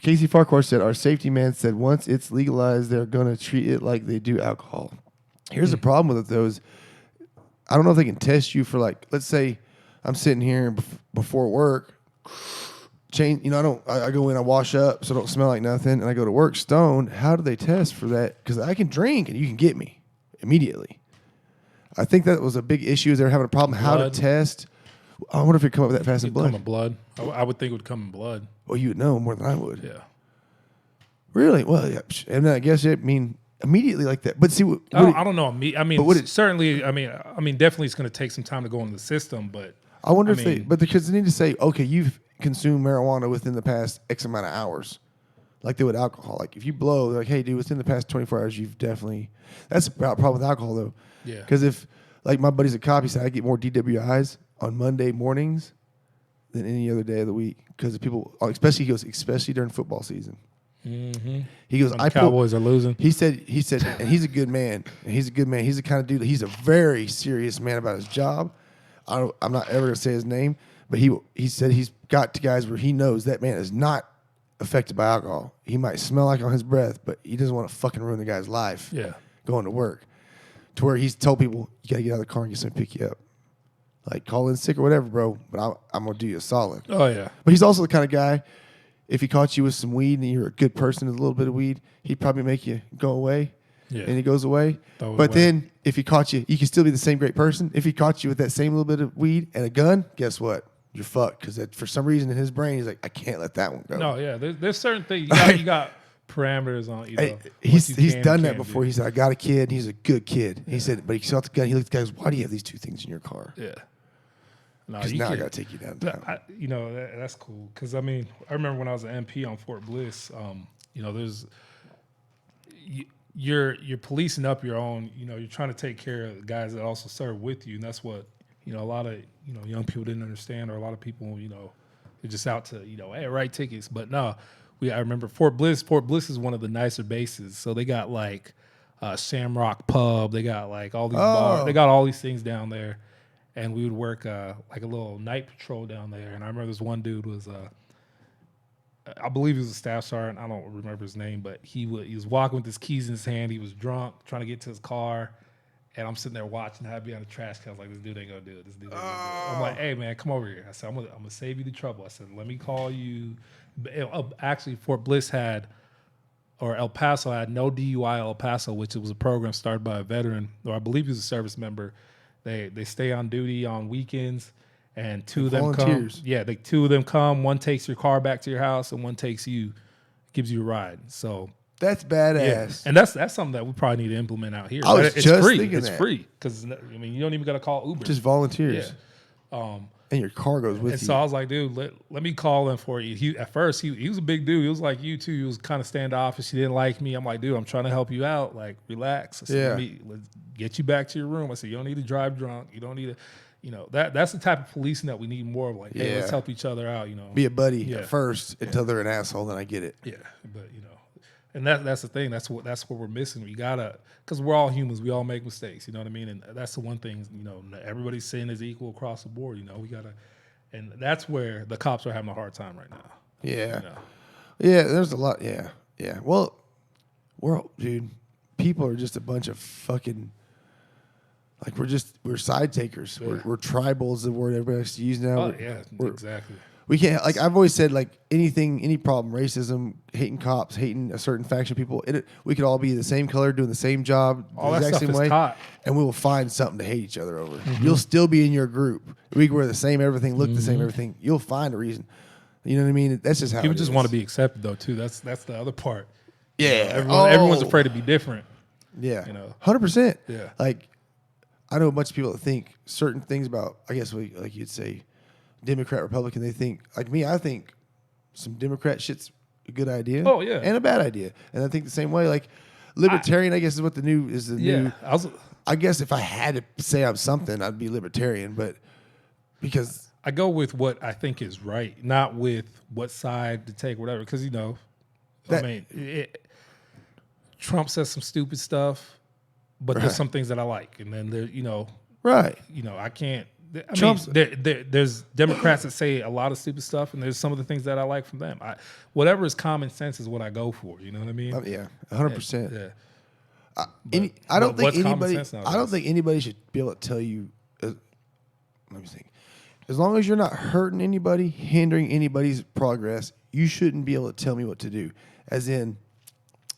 Casey Farquhar said, our safety man said once it's legalized, they're going to treat it like they do alcohol. Here's the problem with it, though, is I don't know if they can test you for, like, let's say I'm sitting here before work, I go in, I wash up so I don't smell like nothing, and I go to work stoned. How do they test for that? Because I can drink and you can get me immediately. I think that was a big issue. Is they're having a problem how to test. I wonder if it come up with that fast in Come in blood. blood. I would think it would come in blood. Well, you would know more than I would. Yeah. Really? Well, yeah. And then I guess it mean immediately like that. But see, I don't know. I mean, would certainly. I mean, definitely, it's going to take some time to go into the system. But I wonder because they need to say, okay, you've consumed marijuana within the past X amount of hours, like they would alcohol. Like if you blow, they're like, hey, dude, within the past 24 hours, you've definitely. That's a problem with alcohol, though. Yeah. Because if, like my buddy's a cop, he said I get more DWIs on Monday mornings than any other day of the week because people, especially during football season. Mm-hmm. He goes, When the Cowboys are losing. He said, and he's a good man. And he's a good man. He's the kind of dude. He's a very serious man about his job. I'm not ever gonna say his name, but he said he's got to guys where he knows that man is not affected by alcohol. He might smell like on his breath, but he doesn't want to fucking ruin the guy's life. Yeah. Going to work, to where he's told people you gotta get out of the car and get somebody to pick you up, like call in sick or whatever, bro. But I'm gonna do you a solid. Oh yeah. But he's also the kind of guy. If he caught you with some weed and you're a good person with a little bit of weed, he'd probably make you go away. Yeah. And he goes away. Throw it But away. then if he caught you, you can still be the same great person. If he caught you with that same little bit of weed and a gun, guess what? You're fucked. Because for some reason in his brain, he's like, I can't let that one go. No, yeah. There's certain things you got parameters on. Hey, What he's you can done and that can't before. do. He said, I got a kid. He's a good kid. He said, but he saw the gun. He looked at the guy. Goes, why do you have these 2 things in your car? Yeah. No, Because you now I can't- got to take you downtown. That's cool. Because I remember when I was an MP on Fort Bliss. There's you're policing up your own. You're trying to take care of the guys that also serve with you, and that's what a lot of young people didn't understand, or a lot of people they're just out to hey, write tickets. But no, I remember Fort Bliss. Fort Bliss is one of the nicer bases, so they got like Shamrock Pub. They got like all these bars. They got all these things down there. And we would work like a little night patrol down there. And I remember this one dude was, I believe he was a staff sergeant. I don't remember his name, but he was walking with his keys in his hand. He was drunk, trying to get to his car. And I'm sitting there watching how I'd be on the trash can. I was like, this dude ain't gonna do it. This dude ain't gonna do it. I'm like, hey man, come over here. I said, I'm gonna save you the trouble. I said, let me call you. Actually, Fort Bliss or El Paso had no DUI El Paso, which was a program started by a veteran, or I believe he was a service member. They stay on duty on weekends, and two of them come. Volunteers. Yeah, the two of them come. One takes your car back to your house, and one takes you, gives you a ride. So That's yeah, badass. and that's something that we probably need to implement out here. I was It's just free. thinking It's that. free because I mean you don't even got to call Uber. Just volunteers. Yeah. And your car goes with And you. so I was like, dude, let me call him for you. At first, he was a big dude. He was like you too. He was kind of standoffish. He didn't like me. I'm like, dude, I'm trying to help you out. Like, relax. I said, Yeah. let's get you back to your room. I said, you don't need to drive drunk. You don't need to, that's the type of policing that we need more of. Like, hey, let's Yeah. help each other out. Be a buddy Yeah. at first until they're an asshole. Then I get it. Yeah, but and that's the thing. That's what we're missing. We gotta, because we're all humans. We all make mistakes. You know what I mean? And that's the one thing. Everybody's sin is equal across the board. We gotta, and that's where the cops are having a hard time right now. Yeah. You know? Yeah. There's a lot. Yeah. Yeah. Well, dude, people are just a bunch of fucking. Like we're side takers. Yeah. We're tribals. The word everybody likes to use now. Oh yeah, exactly. We can't, like I've always said, like anything, any problem, racism, hating cops, hating a certain faction of people, we could all be the same color, doing the same job, All the that exact stuff same is way, taught. and we will find something to hate each other over. You'll still be in your group. We wear the same everything, look the same everything. You'll find a reason. You know what I mean? That's just how People it just is. want to be accepted though too. That's the other part. Yeah. Everyone's afraid to be different. Yeah. 100%. 100%. Yeah. Like, I know a bunch of people that think certain things about, I guess, like you'd say, Democrat, Republican. They think, like me, I think some Democrat shit's a good idea. Oh, yeah. And a bad idea. And I think the same way, like, libertarian, I guess, is what the new. Yeah, I guess if I had to say I'm something, I'd be libertarian, but because. I go with what I think is right, not with what side to take, whatever. Because Trump says some stupid stuff, but there's some things that I like, and then there, Right. I can't. Trump's- There's Democrats that say a lot of stupid stuff, and there's some of the things that I like from them. Whatever is common sense is what I go for. You know what I mean? Yeah, 100%. Yeah. I don't think what's common anybody. sense nowadays? I don't think anybody should be able to tell you. Let me think. As long as you're not hurting anybody, hindering anybody's progress, you shouldn't be able to tell me what to do. As in,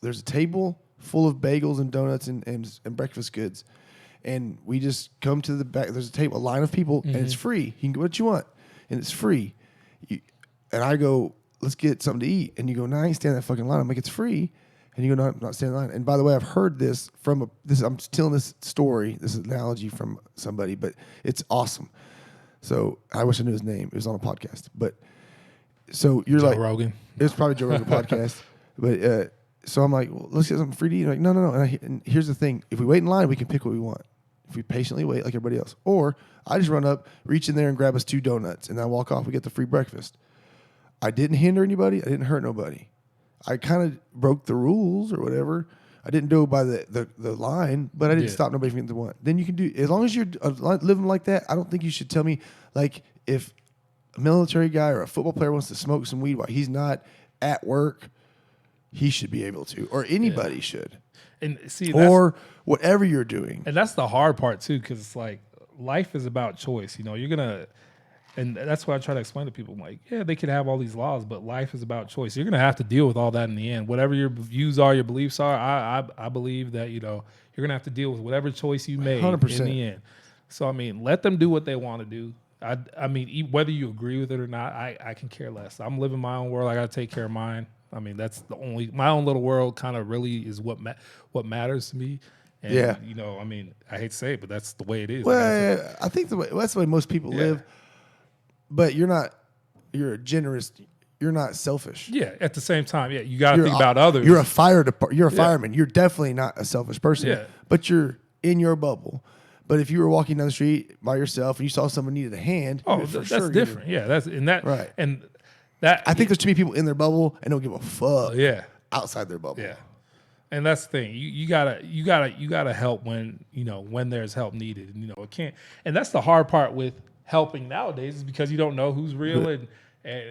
there's a table full of bagels and donuts and breakfast goods, and we just come to the back. There's a line of people, and it's free. You can get what you want, and it's free. And I go, let's get something to eat, and you go, no, I ain't standing in that fucking line. I'm like, it's free. And you go, no, I'm not standing in line. And by the way, I've heard this from I'm telling this story, this analogy from somebody, but it's awesome. So I wish I knew his name. It was on a podcast. But so you're Joe like, Rogan. it was probably Joe Rogan podcast. But so I'm like, well, let's get something free to eat. Like, no. And here's the thing: if we wait in line, we can pick what we want. If we patiently wait like everybody else, or I just run up, reach in there, and grab us 2 donuts, and then I walk off. We get the free breakfast. I didn't hinder anybody. I didn't hurt nobody. I kind of broke the rules or whatever. I didn't do it by the line, but I didn't stop nobody from getting the one. Then you can do, as long as you're living like that, I don't think you should tell me, like, if a military guy or a football player wants to smoke some weed while he's not at work, he should be able to, or anybody should. And see, or whatever you're doing. And that's the hard part too, because it's like life is about choice. You're gonna, and that's what I try to explain to people. I'm like, yeah, they could have all these laws, but life is about choice. You're gonna have to deal with all that in the end. Whatever your views are, your beliefs are, I believe that you're gonna have to deal with whatever choice you made 100%. in the end. So I mean, let them do what they want to do. I mean, whether you agree with it or not, I can care less. I'm living my own world. I got to take care of mine. I mean, that's my own little world kind of really is what matters to me. And, Yeah. I mean, I hate to say it, but that's the way it is. Well, I think that's the way most people live. But you're a generous. You're not selfish. Yeah. At the same time, yeah, you got to think about others. You're a fireman. You're definitely not a selfish person. Yeah. But you're in your bubble. But if you were walking down the street by yourself and you saw someone needed a hand, that's different. Yeah, right. And that I think there's too many people in their bubble and don't give a fuck. Yeah. Outside their bubble. Yeah. And that's the thing. You gotta help when there's help needed. And it can't. And that's the hard part with helping nowadays is because you don't know who's real and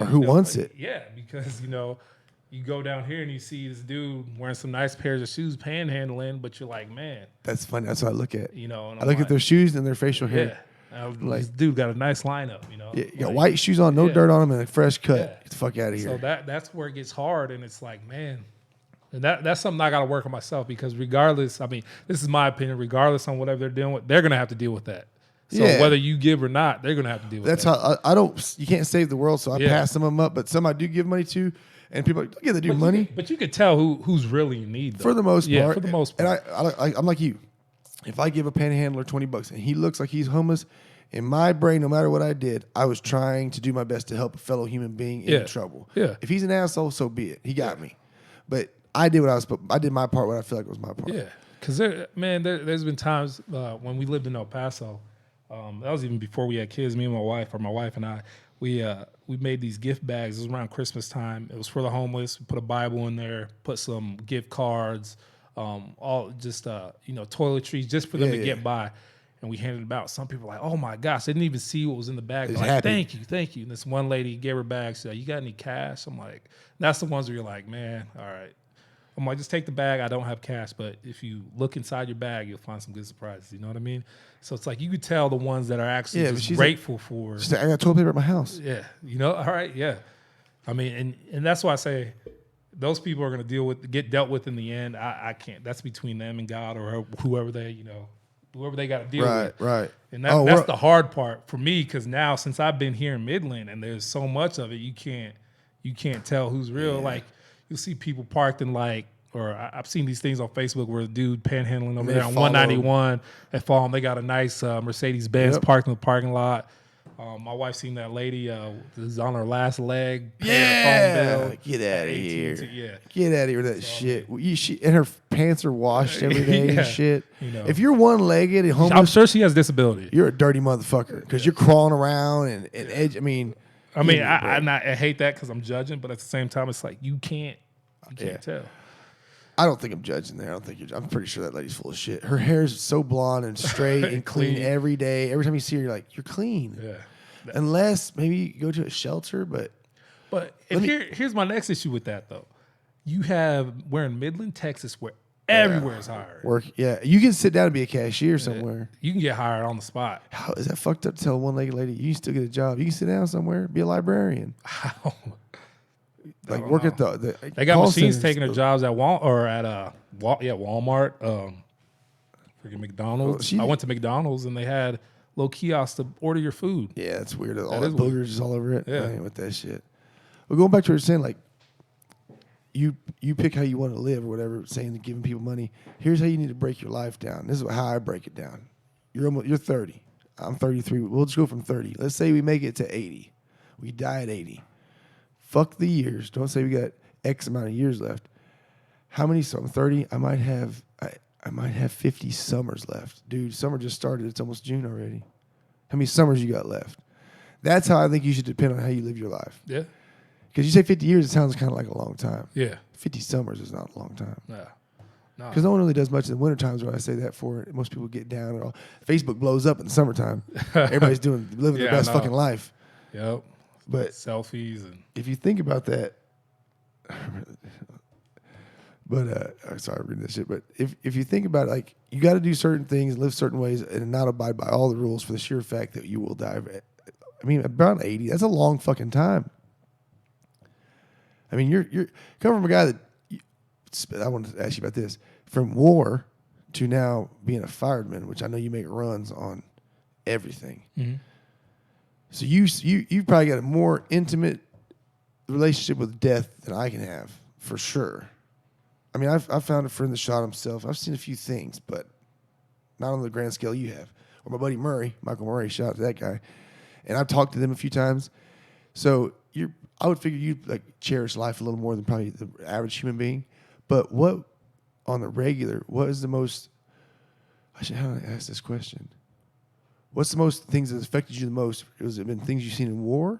or who wants it. Yeah, because you go down here and you see this dude wearing some nice pairs of shoes, panhandling, but you're like, man, that's funny. That's what I look at. And I look at their shoes and their facial hair. Yeah, this dude got a nice lineup. Yeah, you got white shoes on, no dirt on them, and a fresh cut. Yeah. Get the fuck out of here. So that's where it gets hard, and it's like, man. And that's something I got to work on myself because regardless, I mean, this is my opinion, regardless on whatever they're dealing with, they're going to have to deal with that. So Yeah. whether you give or not, they're gonna have to deal with That's that. how I don't. You can't save the world, so I Yeah. pass some of them up. But some I do give money to, and people are like, yeah, they do But money but you could tell who's really in need though. for the most Yeah, part. for the most part. And I'm like you. If I give a panhandler $20 and he looks like he's homeless, in my brain, no matter what I did, I was trying to do my best to help a fellow human being in Yeah. trouble. Yeah. If he's an asshole, so be it. He got me. But I did I did my part. What I feel like was my part. Yeah, because there's been times when we lived in El Paso. That was even before we had kids. Me and my wife, or my wife and I, we made these gift bags. It was around Christmas time. It was for the homeless. We put a Bible in there, put some gift cards, all just toiletries just for them to get by. And we handed them out. Some people were like, "Oh my gosh!" They didn't even see what was in the bag. They're like, happy. thank you. And this one lady gave her bag. She's like, "You got any cash?" I'm like, "That's the ones where you're like, man, all right." I'm like, just take the bag. I don't have cash, but if you look inside your bag, you'll find some good surprises. You know what I mean? So it's like you could tell the ones that are actually Yeah, but just she's grateful for. She's like, I got toilet paper at my house. Yeah, all right, yeah. I mean, and that's why I say those people are going to get dealt with in the end. I can't. That's between them and God or whoever they got to deal with. Right. And that's the hard part for me because now since I've been here in Midland and there's so much of it, you can't tell who's real. Yeah. Like you'll see people parked in I've seen these things on Facebook where a dude panhandling over there on 191 at Fallen. They got a nice Mercedes Benz parked in the parking lot. My wife seen that lady is on her last leg. Yeah, get out of AT&T, here. yeah. Get out of here with that shit. And her pants are washed every day Yeah, and shit. you know. If you're one-legged and homeless, I'm sure she has disability. you're a dirty motherfucker because you're crawling around and edge. I mean, I hate that because I'm judging, but at the same time, it's like you can't tell. I don't think I'm judging there. I'm pretty sure that lady's full of shit. Her hair's so blonde and straight and clean Clean. every day. Every time you see her, you're like, you're clean. Yeah. Unless maybe you go to a shelter, but Here's my next issue with that though. We're in Midland, Texas, where everywhere is hired. you can sit down and be a cashier somewhere. You can get hired on the spot. How is that fucked up to tell a one-legged lady you can still get a job? You can sit down somewhere, be a librarian. How? Like work at the They got call machines centers. taking their jobs at Walmart. Freaking McDonald's. I went to McDonald's and they had little kiosks to order your food. Yeah, it's weird. All That that is boogers weird. is all over it. Yeah. I ain't with that shit. Well, going back to what you're saying, like you pick how you want to live or whatever, saying that giving people money. Here's how you need to break your life down. This is how I break it down. You're 30. I'm 33. We'll just go from 30. Let's say we make it to 80. We die at 80. Fuck the years. Don't say we got X amount of years left. How many? So I'm 30. I might have 50 summers left. Dude, summer just started. It's almost June already. How many summers you got left? That's how I think you should depend on how you live your life. Yeah. Because you say 50 years, it sounds kind of like a long time. Yeah. 50 summers is not a long time. No. Because no one really does much in the winter times where I say that for. Most people get down and all. Facebook blows up in the summertime. Everybody's living their best fucking life. Yep. But selfies and if you think about that, I'm sorry reading this shit, but if you think about it, like you got to do certain things, live certain ways, and not abide by all the rules for the sheer fact that you will die. I mean, about 80, that's a long fucking time. I mean, you're coming from a guy that I wanted to ask you about this. From war to now being a fireman, which I know you make runs on everything. Mm-hmm. So you probably got a more intimate relationship with death than I can have, for sure. I mean, I've found a friend that shot himself. I've seen a few things, but not on the grand scale you have. Or my buddy Michael Murray, shout out to that guy. And I've talked to them a few times. So I would figure you'd like cherish life a little more than probably the average human being. But what, on the regular, what is the most, how do I ask this question? What's the most things that affected you the most? Has it been things you've seen in war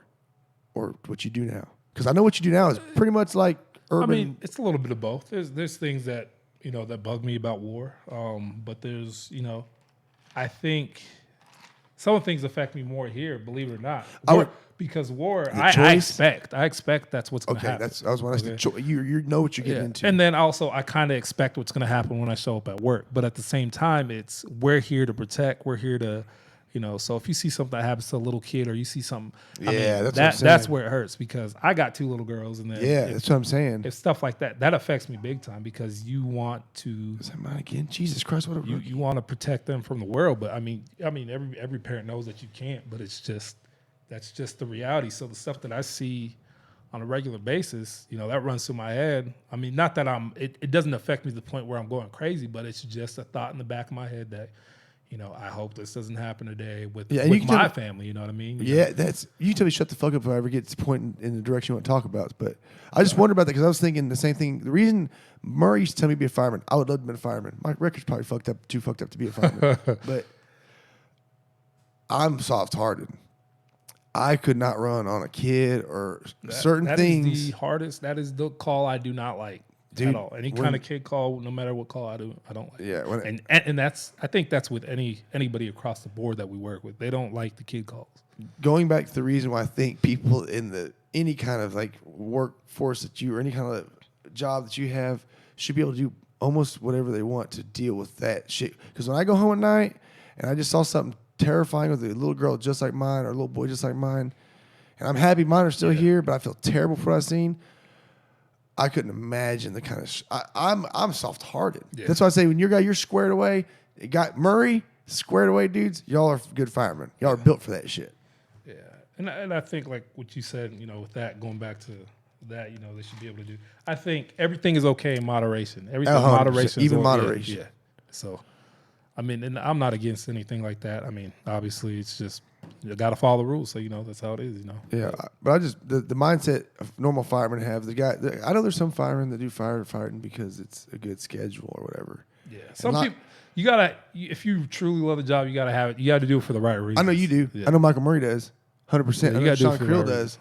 or what you do now? Because I know what you do now is pretty much like urban. I mean, it's a little bit of both. There's things that, that bug me about war. But there's, I think some of the things affect me more here, believe it or not. Because war, I expect that's what's going to happen. I was when you know what you're getting into. And then also I kind of expect what's going to happen when I show up at work. But at the same time, we're here to protect. We're here to You know, so if you see something that happens to a little kid or you see something, I mean, Yeah, that's what I'm that's saying. where it hurts because I got 2 little girls, and then Yeah, that's what I'm saying. if stuff like that affects me big time because you want to Is that mine again? Jesus Christ, what a rookie. you want to protect them from the world, but I mean every parent knows that you can't, but that's just the reality. So the stuff that I see on a regular basis, you know, that runs through my head. I mean, not that it doesn't affect me to the point where I'm going crazy, but it's just a thought in the back of my head that, you know, I hope this doesn't happen today with Yeah, and you can tell my me- family. You know what I mean? Yeah, you tell me shut the fuck up if I ever get to the point in the direction you want to talk about. But I just wonder about that because I was thinking the same thing. The reason Murray used to tell me to be a fireman, I would love to be a fireman. My record's probably too fucked up to be a fireman. But I'm soft-hearted. I could not run on a kid or certain that things. is the hardest. That is the call I do not like Dude, at all. Any when- kind of kid call, no matter what call I don't like. Yeah, when- and that's I think that's with anybody across the board that we work with. They don't like the kid calls. Going back to the reason why I think people in any kind of like workforce that you or any kind of job that you have should be able to do almost whatever they want to deal with that shit. Because when I go home at night and I just saw something terrifying with a little girl just like mine or a little boy just like mine, and I'm happy mine are still here, but I feel terrible for what I've seen. I couldn't imagine the kind of I'm soft-hearted. Yeah. That's why I say when you're squared away, it got Murray squared away, dudes. Y'all are good firemen. Y'all are built for that shit. Yeah, and I think like what you said, you know, with that going back to that, you know, they should be able to do. I think everything is okay in moderation. Everything in 100%, moderation, even is moderation. Yeah. So, I mean, and I'm not against anything like that. I mean, obviously, it's just you got to follow the rules. So you know that's how it is. You know. Yeah, but I just the mindset of normal firemen have I know there's some firemen that do firefighting because it's a good schedule or whatever. Yeah. Some people you gotta if you truly love the job, you gotta have it. You got to do it for the right reason. I know you do. Yeah. I know Michael Murray does, 100%. Yeah, I you know gotta do it Sean for the Creel right does,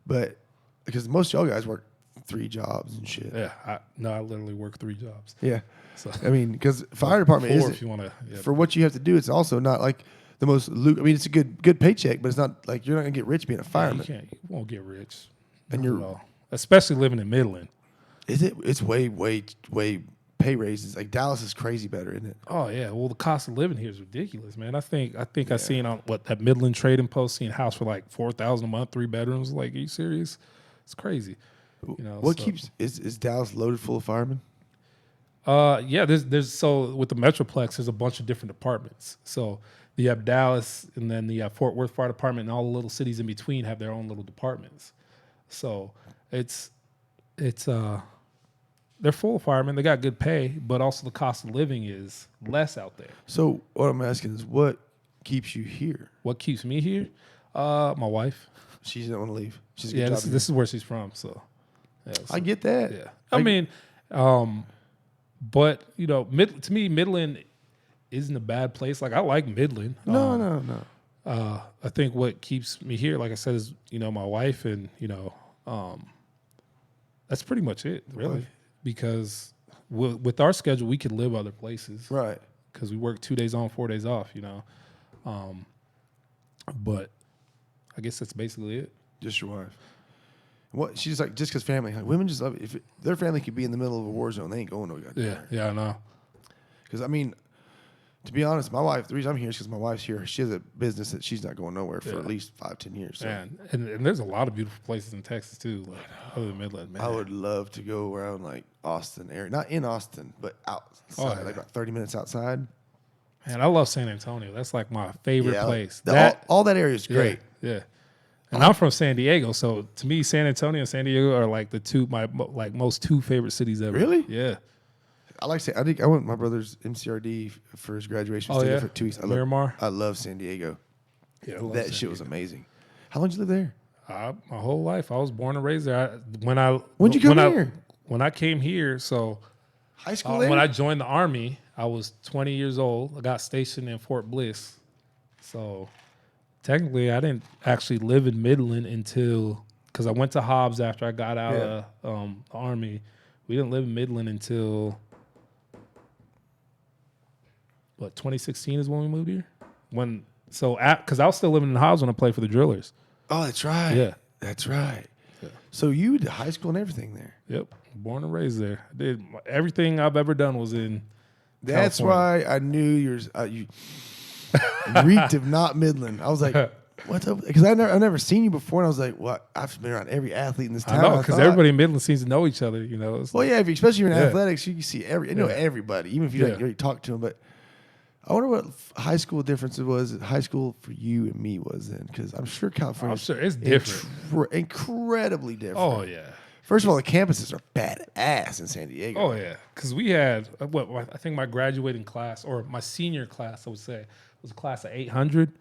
but because most of y'all guys work 3 jobs and shit. Yeah. I literally work 3 jobs. Yeah. So I mean, because fire department 4 isn't if you want to. Yeah. for what you have to do. It's also not like the most. I mean, it's a good paycheck, but it's not like you're not gonna get rich being a You fireman. can't. You won't get rich. And Not you're- at all. Especially living in Midland. Is it? It's way pay raises. Like Dallas is crazy better, isn't it? Oh yeah, well the cost of living here is ridiculous, man. I think I seen on that Midland Trading Post seeing a house for like $4,000 a month, 3 bedrooms. Like, are you serious? It's crazy. You know What so- keeps is Dallas loaded full of firemen? Yeah, there's so with the Metroplex, there's a bunch of different departments. So you have Dallas, and then the Fort Worth Fire Department, and all the little cities in between have their own little departments. So it's they're full of firemen. They got good pay, but also the cost of living is less out there. So what I'm asking is, what keeps you here? What keeps me here? My wife. She doesn't want to leave. She's a good Yeah, job this here. is where she's from. So, yeah, so I get that. yeah. I mean, but you know, to me, Midland isn't a bad place. Like I like Midland. No. I think what keeps me here, like I said, is you know my wife, and you know, that's pretty much it, really. Wife. Because with our schedule, we could live other places, Right. because we work 2 days on, 4 days off. You know, but I guess that's basically it. Just your wife. What she's like, just because family. Like, women just love it. If their family could be in the middle of a war zone, they ain't going nowhere. Yeah, I know. Because I mean, to be honest, my wife. The reason I'm here is because my wife's here. She has a business that she's not going nowhere for Yeah. at least 5-10 years. So And there's a lot of beautiful places in Texas too, like other than Midland. Man. I would love to go around like Austin area, not in Austin, but outside, yeah. like about 30 minutes outside. Man, I love San Antonio. That's like my favorite place. All that area is great. Yeah. And I'm from San Diego, so to me, San Antonio and San Diego are like my most 2 favorite cities ever. Really? Yeah. I like. I think I went to my brother's MCRD for his graduation. Oh, Stayed there yeah? for 2 weeks. Miramar? I love San Diego. Yeah, I love That San shit was Diego. amazing. How long did you live there? My whole life, I was born and raised there. When'd you come here? When I came here, so High school there? when I joined the Army, I was 20 years old. I got stationed in Fort Bliss. So technically, I didn't actually live in Midland until, because I went to Hobbs after I got out of the Army. We didn't live in Midland until, 2016 is when we moved here? Because I was still living in Hobbs when I played for the Drillers. Oh, that's right. Yeah. That's right. So you did high school and everything there. Yep, born and raised there. I did everything I've ever done was in. That's California. why I knew you reeked of not Midland. I was like, what's up? Because I've never seen you before, and I was like, what? I've been around every athlete in this town. I know, because everybody in Midland seems to know each other. You know. Well, yeah, especially if you're in Yeah. athletics, you can see everybody, even if you don't really talk to them. But I wonder what high school difference it was. High school for you and me was then, because I'm sure California. I'm sure it's different. Incredibly different. Oh yeah. First of all, the campuses are badass in San Diego. Oh yeah, because we had I think my graduating class or my senior class, I would say, was a class of 800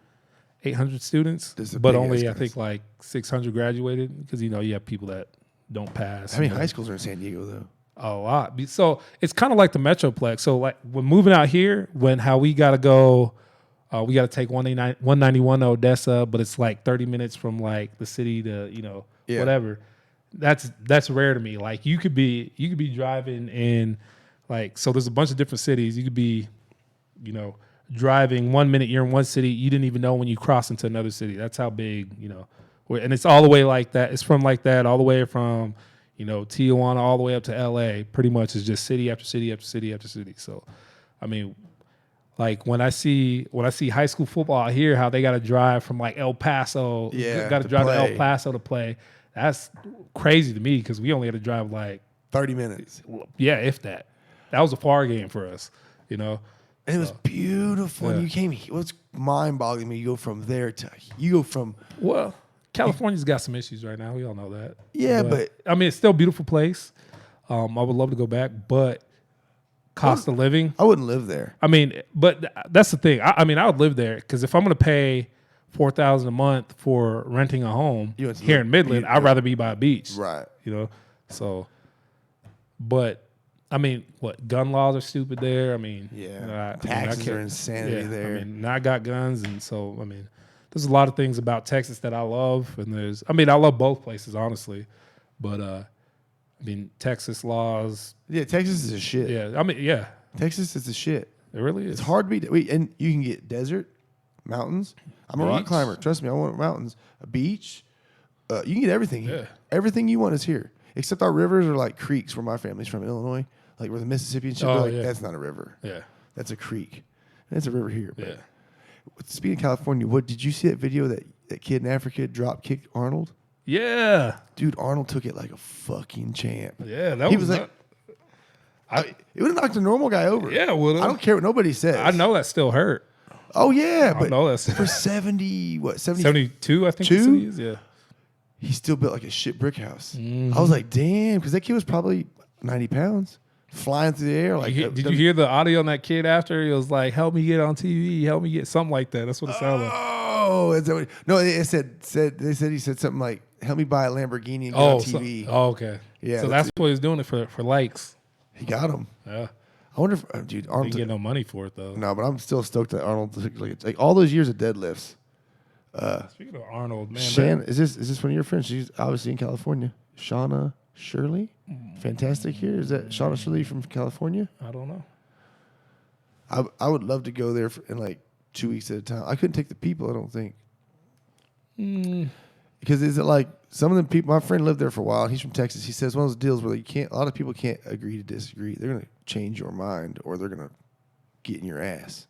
students, but only I think like 600 graduated because you have people that don't pass. How many high schools are in San Diego though? A lot. So it's kind of like the Metroplex. So like when moving out here, how we got to go, we got to take 191 to Odessa, but it's like 30 minutes from like the city to whatever. That's rare to me. Like you could be driving in like, so there's a bunch of different cities. You could be, driving 1 minute you're in one city, you didn't even know when you cross into another city. That's how big, and it's all the way like that. It's from like that all the way from, Tijuana all the way up to LA. Pretty much is just city after city after city after city. So, I mean, like when I see high school football out here, how they got to drive from like El Paso, got to drive to El Paso to play. That's crazy to me because we only had to drive like 30 minutes. Yeah, if that. That was a far game for us, And it was beautiful. And you came here. What's mind-boggling me, you go from Well, California's got some issues right now. We all know that. Yeah, but I mean, it's still a beautiful place. I would love to go back, but cost of living. I wouldn't live there. I mean, but that's the thing. I mean, I would live there because if I'm going to pay $4,000 a month for renting a home here in Midland, I'd rather be by a beach. Right. So, but I mean, gun laws are stupid there. I mean, taxes are insanity there. I mean, I got guns, and so I mean, there's a lot of things about Texas that I love, and I love both places honestly, but I mean, Texas laws. Yeah, Texas is a shit. Yeah, I mean, yeah, Texas is the shit. It really is. It's hard to be, and you can get desert, mountains. I'm a rock climber. Trust me, I want mountains, a beach. You can get everything here. Everything you want is here, except our rivers are like creeks. Where my family's from, Illinois, like where the Mississippi and shit. That's not a river. Yeah, that's a creek. And it's a river here. Yeah. Speaking of California, did you see that video that kid in Africa drop kicked Arnold? Yeah, dude, Arnold took it like a fucking champ. Yeah, he was like. It would have knocked a normal guy over. Yeah, it would have. I don't care what nobody says. I know that still hurt. Oh yeah, but I know that's for 72, I think the city is, yeah. He still built like a shit brick house. Mm-hmm. I was like, damn, because that kid was probably 90 pounds, flying through the air. Like, did you hear the audio on that kid after? He was like, "Help me get on TV, help me get," something like that. That's what it sounded like. Oh, no, they said he said something like, "Help me buy a Lamborghini and get on TV." Okay, yeah. So that's what he was doing it for likes. He got him. Yeah. I wonder if, dude, Arnold didn't get no money for it though. No, but I'm still stoked that Arnold took like all those years of deadlifts. Speaking of Arnold, man, Shan, is this one of your friends? She's obviously in California. Shauna Shirley, fantastic here. Is that Shauna Shirley from California? I don't know. I would love to go there in like 2 weeks at a time. I couldn't take the people. I don't think. Because is it like some of the people? My friend lived there for a while. He's from Texas. He says one of those deals where a lot of people can't agree to disagree. They're gonna change your mind, or they're gonna get in your ass.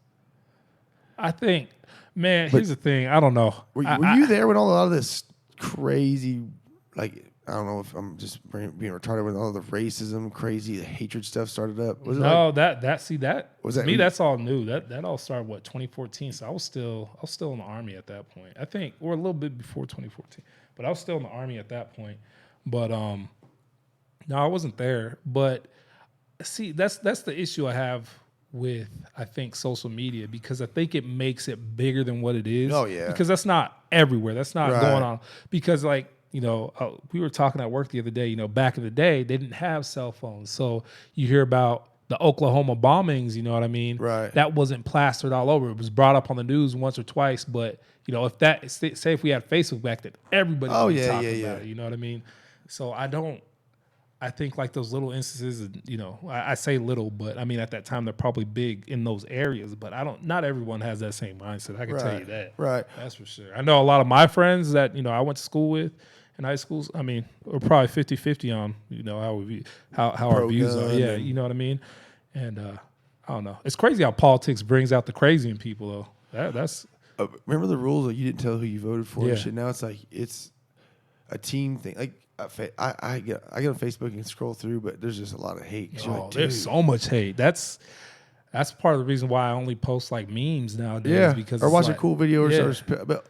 I think, man. Here's the thing. I don't know. Were you there when a lot of this crazy, like, I don't know if I'm just being retarded when all the racism, crazy hatred stuff started up? Was no, it was that me? That's all new. That all started 2014. So I was still in the Army at that point. I think, or a little bit before 2014. But I was still in the Army at that point. But no, I wasn't there. But see, that's the issue I have with, I think, social media, because I think it makes it bigger than what it is. Oh yeah. Because that's not everywhere. That's not going on. Because like, we were talking at work the other day, back in the day, they didn't have cell phones. So you hear about the Oklahoma bombings, you know what I mean? Right. That wasn't plastered all over. It was brought up on the news once or twice. But, if we had Facebook back then, everybody would be talking about it. You know what I mean? So I think like those little instances, I say little, but I mean, at that time, they're probably big in those areas. But not everyone has that same mindset. I can tell you that. Right. That's for sure. I know a lot of my friends that, I went to school with in high schools, I mean, we're probably 50-50 on, how our views are. Yeah, you know what I mean? And I don't know. It's crazy how politics brings out the crazy in people, though. That's Remember the rules? Like you didn't tell who you voted for Yeah. and shit. Now it's like it's a team thing. Like I get on Facebook and scroll through, but there's just a lot of hate. 'Cause you're like, there's dude. so much hate. That's part of the reason why I only post like memes nowadays. Yeah, because or it's watch a like- cool video or yeah. something. But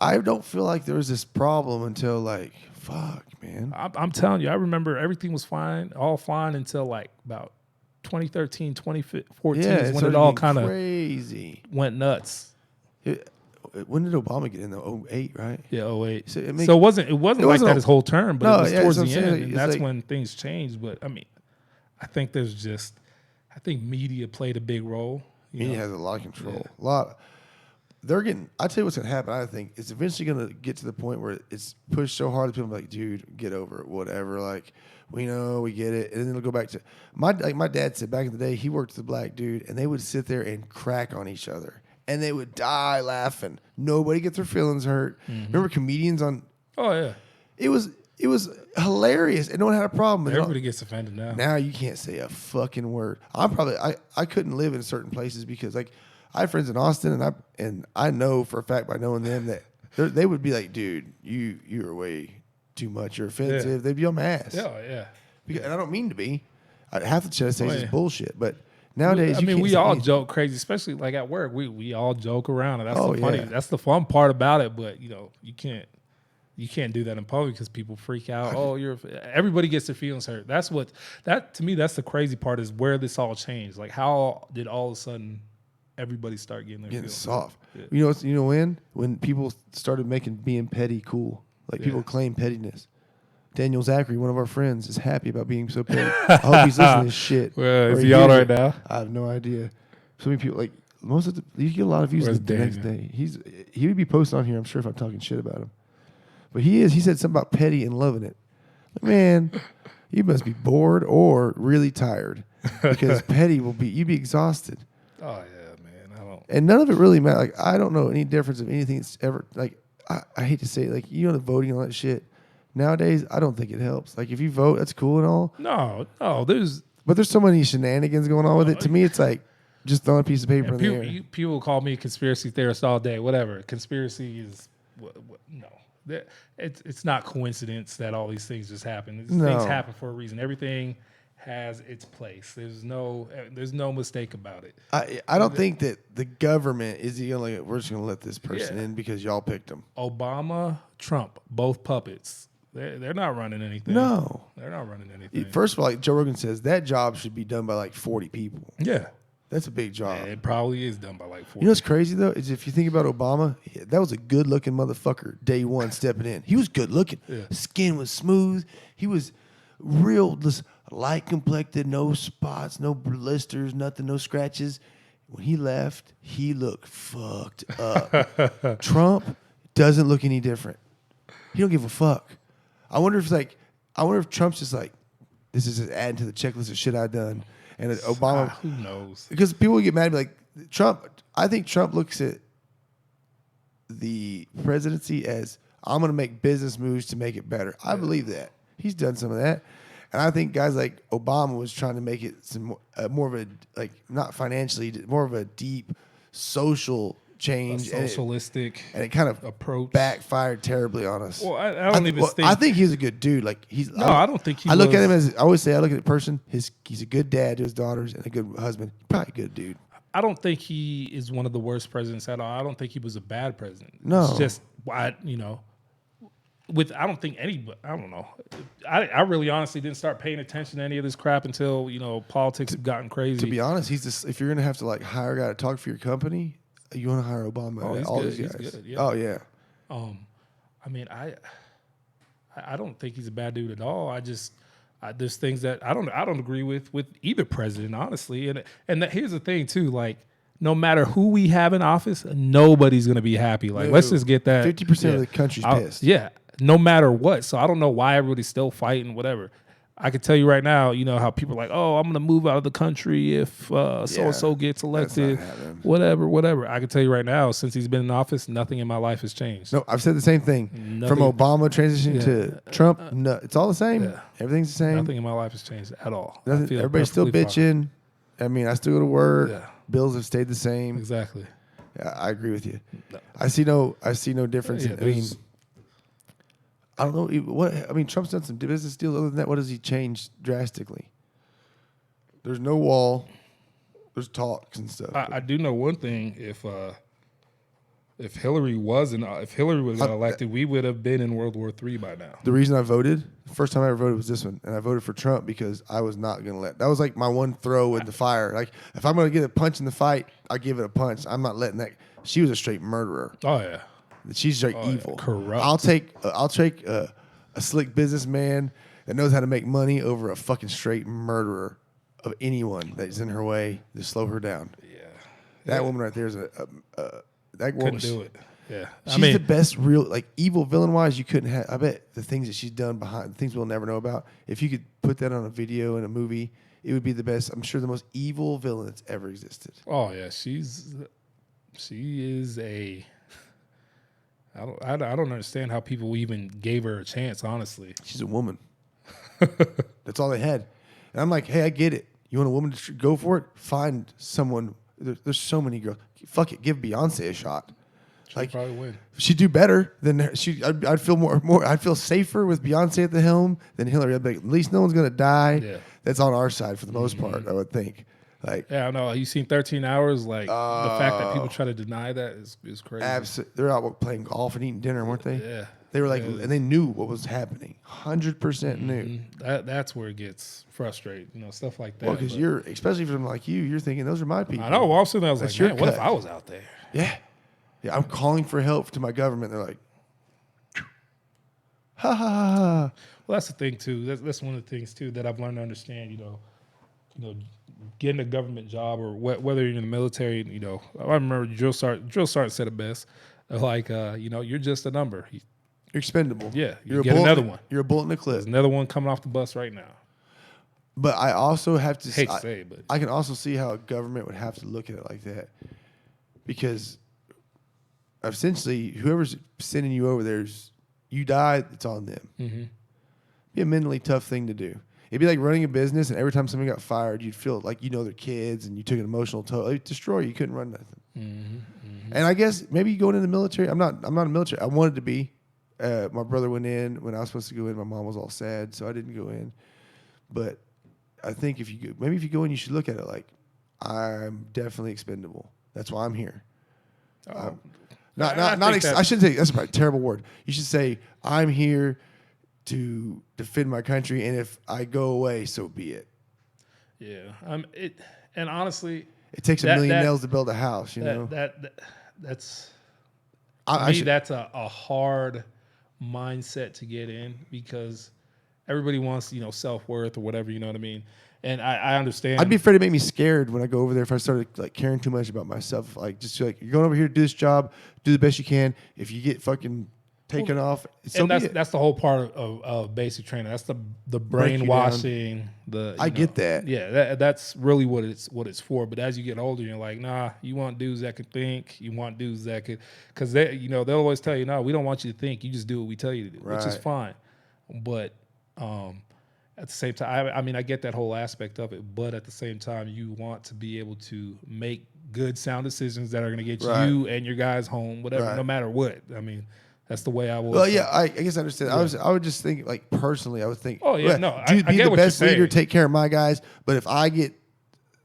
I don't feel like there was this problem until like, fuck, man. I'm telling you, I remember everything was fine, all fine until like about 2013, 2014 Yeah, is it when started it all getting kind of crazy. went nuts. When did Obama get in though? 08, right? Yeah, 08. So So, it make- it wasn't like wasn't that a- his whole term, but No, it was yeah, towards that's the what I'm saying. end, and It's that's like- when things changed. But I mean, I think I think media played a big role. You Media know? has a lot of control. A lot. They're getting. I tell you what's gonna happen. I think it's eventually gonna get to the point where it's pushed so hard that people are like, dude, get over it, whatever. Like, we know, we get it, and then it'll go back to my dad said back in the day. He worked with a black dude, and they would sit there and crack on each other, and they would die laughing. Nobody get their feelings hurt. Remember comedians on? Oh yeah, It was hilarious, and no one had a problem. And everybody gets offended now. now you can't say a fucking word. I couldn't live in certain places because like I have friends in Austin and I know for a fact by knowing them that they would be like, dude, you're way too much. You're offensive. Yeah. They'd be on my ass. Yeah. And I don't mean to be. Half the shit I say is Oh, just yeah. bullshit. But nowadays, I you mean, can't we say all anything. joke crazy, especially like at work. We all joke around, and that's Oh, the funny. yeah. That's the fun part about it. But you can't do that in public because people freak out. Oh, everybody gets their feelings hurt. That to me, that's the crazy part is where this all changed. Like, how did all of a sudden everybody start getting their Getting feelings soft. Yeah. You know when people started making being petty cool. Like people Yeah. claim pettiness. Daniel Zachary, one of our friends, is happy about being so petty. I hope he's listening to this shit. Well, Or is he all hears right it. now? I have no idea. So many people like most of you get a lot of views Where's the next Daniel? day. He would be posting on here. I'm sure if I'm talking shit about him, but he said something about petty and loving it. Like, man, you must be bored or really tired because petty you'd be exhausted. Oh yeah, man. I don't. And none of it really matters. Like I don't know any difference of anything that's ever like. I hate to say it, like the voting and all that shit. Nowadays, I don't think it helps. Like if you vote, that's cool and all, No. but there's so many shenanigans going on with it. To me, it's like just throwing a piece of paper in the air. People call me a conspiracy theorist all day. Whatever. Conspiracy is no. It's not coincidence that all these things just happen. These No. things happen for a reason. Everything has its place. There's no mistake about it. I don't think that the government is like we're just gonna let this person Yeah. in because y'all picked him. Obama, Trump, both puppets. They're not running anything. No. They're not running anything. First of all, like Joe Rogan says, that job should be done by like 40 people. Yeah. That's a big job. It probably is done by like 40. You know what's crazy though is if you think about Obama, that was a good looking motherfucker day one stepping in. He was good looking. Yeah. Skin was smooth. He was real, just light complected, no spots, no blisters, nothing, no scratches. When he left, he looked fucked up. Trump doesn't look any different. He don't give a fuck. I wonder if Trump's just like, this is just adding to the checklist of shit I've done. And Obama, Who knows? because people get mad and be like, Trump, I think Trump looks at the presidency as, I'm going to make business moves to make it better. I believe that. He's done some of that. And I think guys like Obama was trying to make it some more of a, like, not financially, more of a deep social change. Socialistic And it kind of approach. backfired terribly on us. Well, I don't even think. I think he's a good dude. Like he's. No, I don't think he I look was- at him as I always say. I look at the person. He's a good dad to his daughters and a good husband. Probably a good dude. I don't think he is one of the worst presidents at all. I don't think he was a bad president. No. It's just I don't think anybody. I don't know. I really honestly didn't start paying attention to any of this crap until politics have gotten crazy. To be honest, he's just. If you're gonna have to like hire a guy to talk for your company, you want to hire Obama. Oh, he's all good. these He's guys. good, yeah. Oh yeah. I mean, I don't think he's a bad dude at all. There's things that I don't agree with either president, honestly. And here's the thing too, like no matter who we have in office, nobody's gonna be happy. Like let's just get that 50% of the country's pissed. Yeah, no matter what. So I don't know why everybody's still fighting, whatever. I can tell you right now, how people are like, oh, I'm going to move out of the country if so-and-so gets elected, happening. whatever. I can tell you right now, since he's been in office, nothing in my life has changed. No, I've said the same thing. Nothing- From Obama transitioning to Trump, no, it's all the same. Yeah. Everything's the same. Nothing in my life has changed at all. I Nothing, feel everybody's still perfectly fine. bitching. I mean, I still go to work. Yeah. Bills have stayed the same. Exactly. I agree with you. No. I see no difference. Yeah, I mean, there's- I don't know what. I mean, Trump's done some business deals. Other than that, what has he changed drastically? There's no wall. There's talks and stuff. I do know one thing: if Hillary wasn't, if Hillary would have got elected, we would have been in World War III by now. The reason I voted, the first time I ever voted was this one, and I voted for Trump because I was not going to let. That was like my one throw in the fire. Like if I'm going to get a punch in the fight, I give it a punch. I'm not letting that. She was a straight murderer. Oh yeah, She's straight yeah, evil. corrupt. I'll take a slick businessman that knows how to make money over a fucking straight murderer of anyone that's in her way to slow her down. yeah. That woman right there is that woman. Couldn't do it. Yeah, She's the best real like evil villain wise. You couldn't have. I bet the things that she's done behind things we'll never know about. If you could put that on a video in a movie, it would be the best. I'm sure the most evil villain that's ever existed. Oh yeah, she is a. I don't understand how people even gave her a chance. Honestly, She's a woman. That's all they had. And I'm like, hey, I get it. You want a woman to go for it? Find someone. There's so many girls. Fuck it. Give Beyonce a shot. she'd probably win. She'd do better than her. I'd feel more. I'd feel safer with Beyonce at the helm than Hillary. I'd be like, at least no one's gonna die. Yeah. That's on our side for the most part. I would think. Like, Yeah, I know. You seen 13 Hours? Like the fact that people try to deny that is crazy. they're out playing golf and eating dinner, weren't they? Yeah. They were like, Yeah. and they knew what was happening. 100% knew. That's where it gets frustrating. Stuff like that. Well, because but- you're, especially from like you're thinking those are my people. I know. Well, I'm sitting there, I was That's like, your man, what if cut. I was out there? Yeah. Yeah, I'm calling for help to my government. They're like, ha ha ha ha. Well, that's the thing too. That's one of the things too that I've learned to understand. Getting a government job or whether you're in the military. I remember drill sergeant said it best. Like, you're just a number. You're expendable. Yeah, you You're a get bullet, another one. You're a bullet in the clip. There's another one coming off the bus right now. But I also have to Hate to say it, but I can also see how a government would have to look at it like that. Because essentially, whoever's sending you over there's you die, it's on them. mm-hmm. Be a mentally tough thing to do. It'd be like running a business, and every time someone got fired, you'd feel like their kids, and you took an emotional toll. It'd destroy you. You couldn't run nothing. Mm-hmm. And I guess maybe going in the military. I'm not a military. I wanted to be. My brother went in when I was supposed to go in. My mom was all sad, so I didn't go in. But I think if you go in, you should look at it like I'm definitely expendable. That's why I'm here. I I shouldn't say that's a terrible word. You should say I'm here to defend my country, and if I go away, so be it. Yeah. And honestly, It takes a million nails to build a house, that's I should, that's a hard mindset to get in because everybody wants self-worth or whatever, you know what I mean. And I understand. I'd be afraid it make me scared when I go over there if I started like caring too much about myself. Like just like you're going over here to do this job, do the best you can. If you get fucking taken off, so and be it. that's the whole part of basic training. That's the Break you down. brainwashing. I get that. Yeah, that's really what it's for. But as you get older, you're like, nah. You want dudes that can think. You want dudes that could, because they'll always tell you, no, we don't want you to think. You just do what we tell you to do, which is Right. fine. But at the same time, I mean, I get that whole aspect of it. But at the same time, you want to be able to make good, sound decisions that are going to get Right. you and your guys home, whatever, Right. no matter what. I mean, that's the way I will. Well, yeah, I guess I understand. I would just think like personally, I would think, Oh, yeah, no, dude, I be get the what you're best leader, saying. take care of my guys. But if I get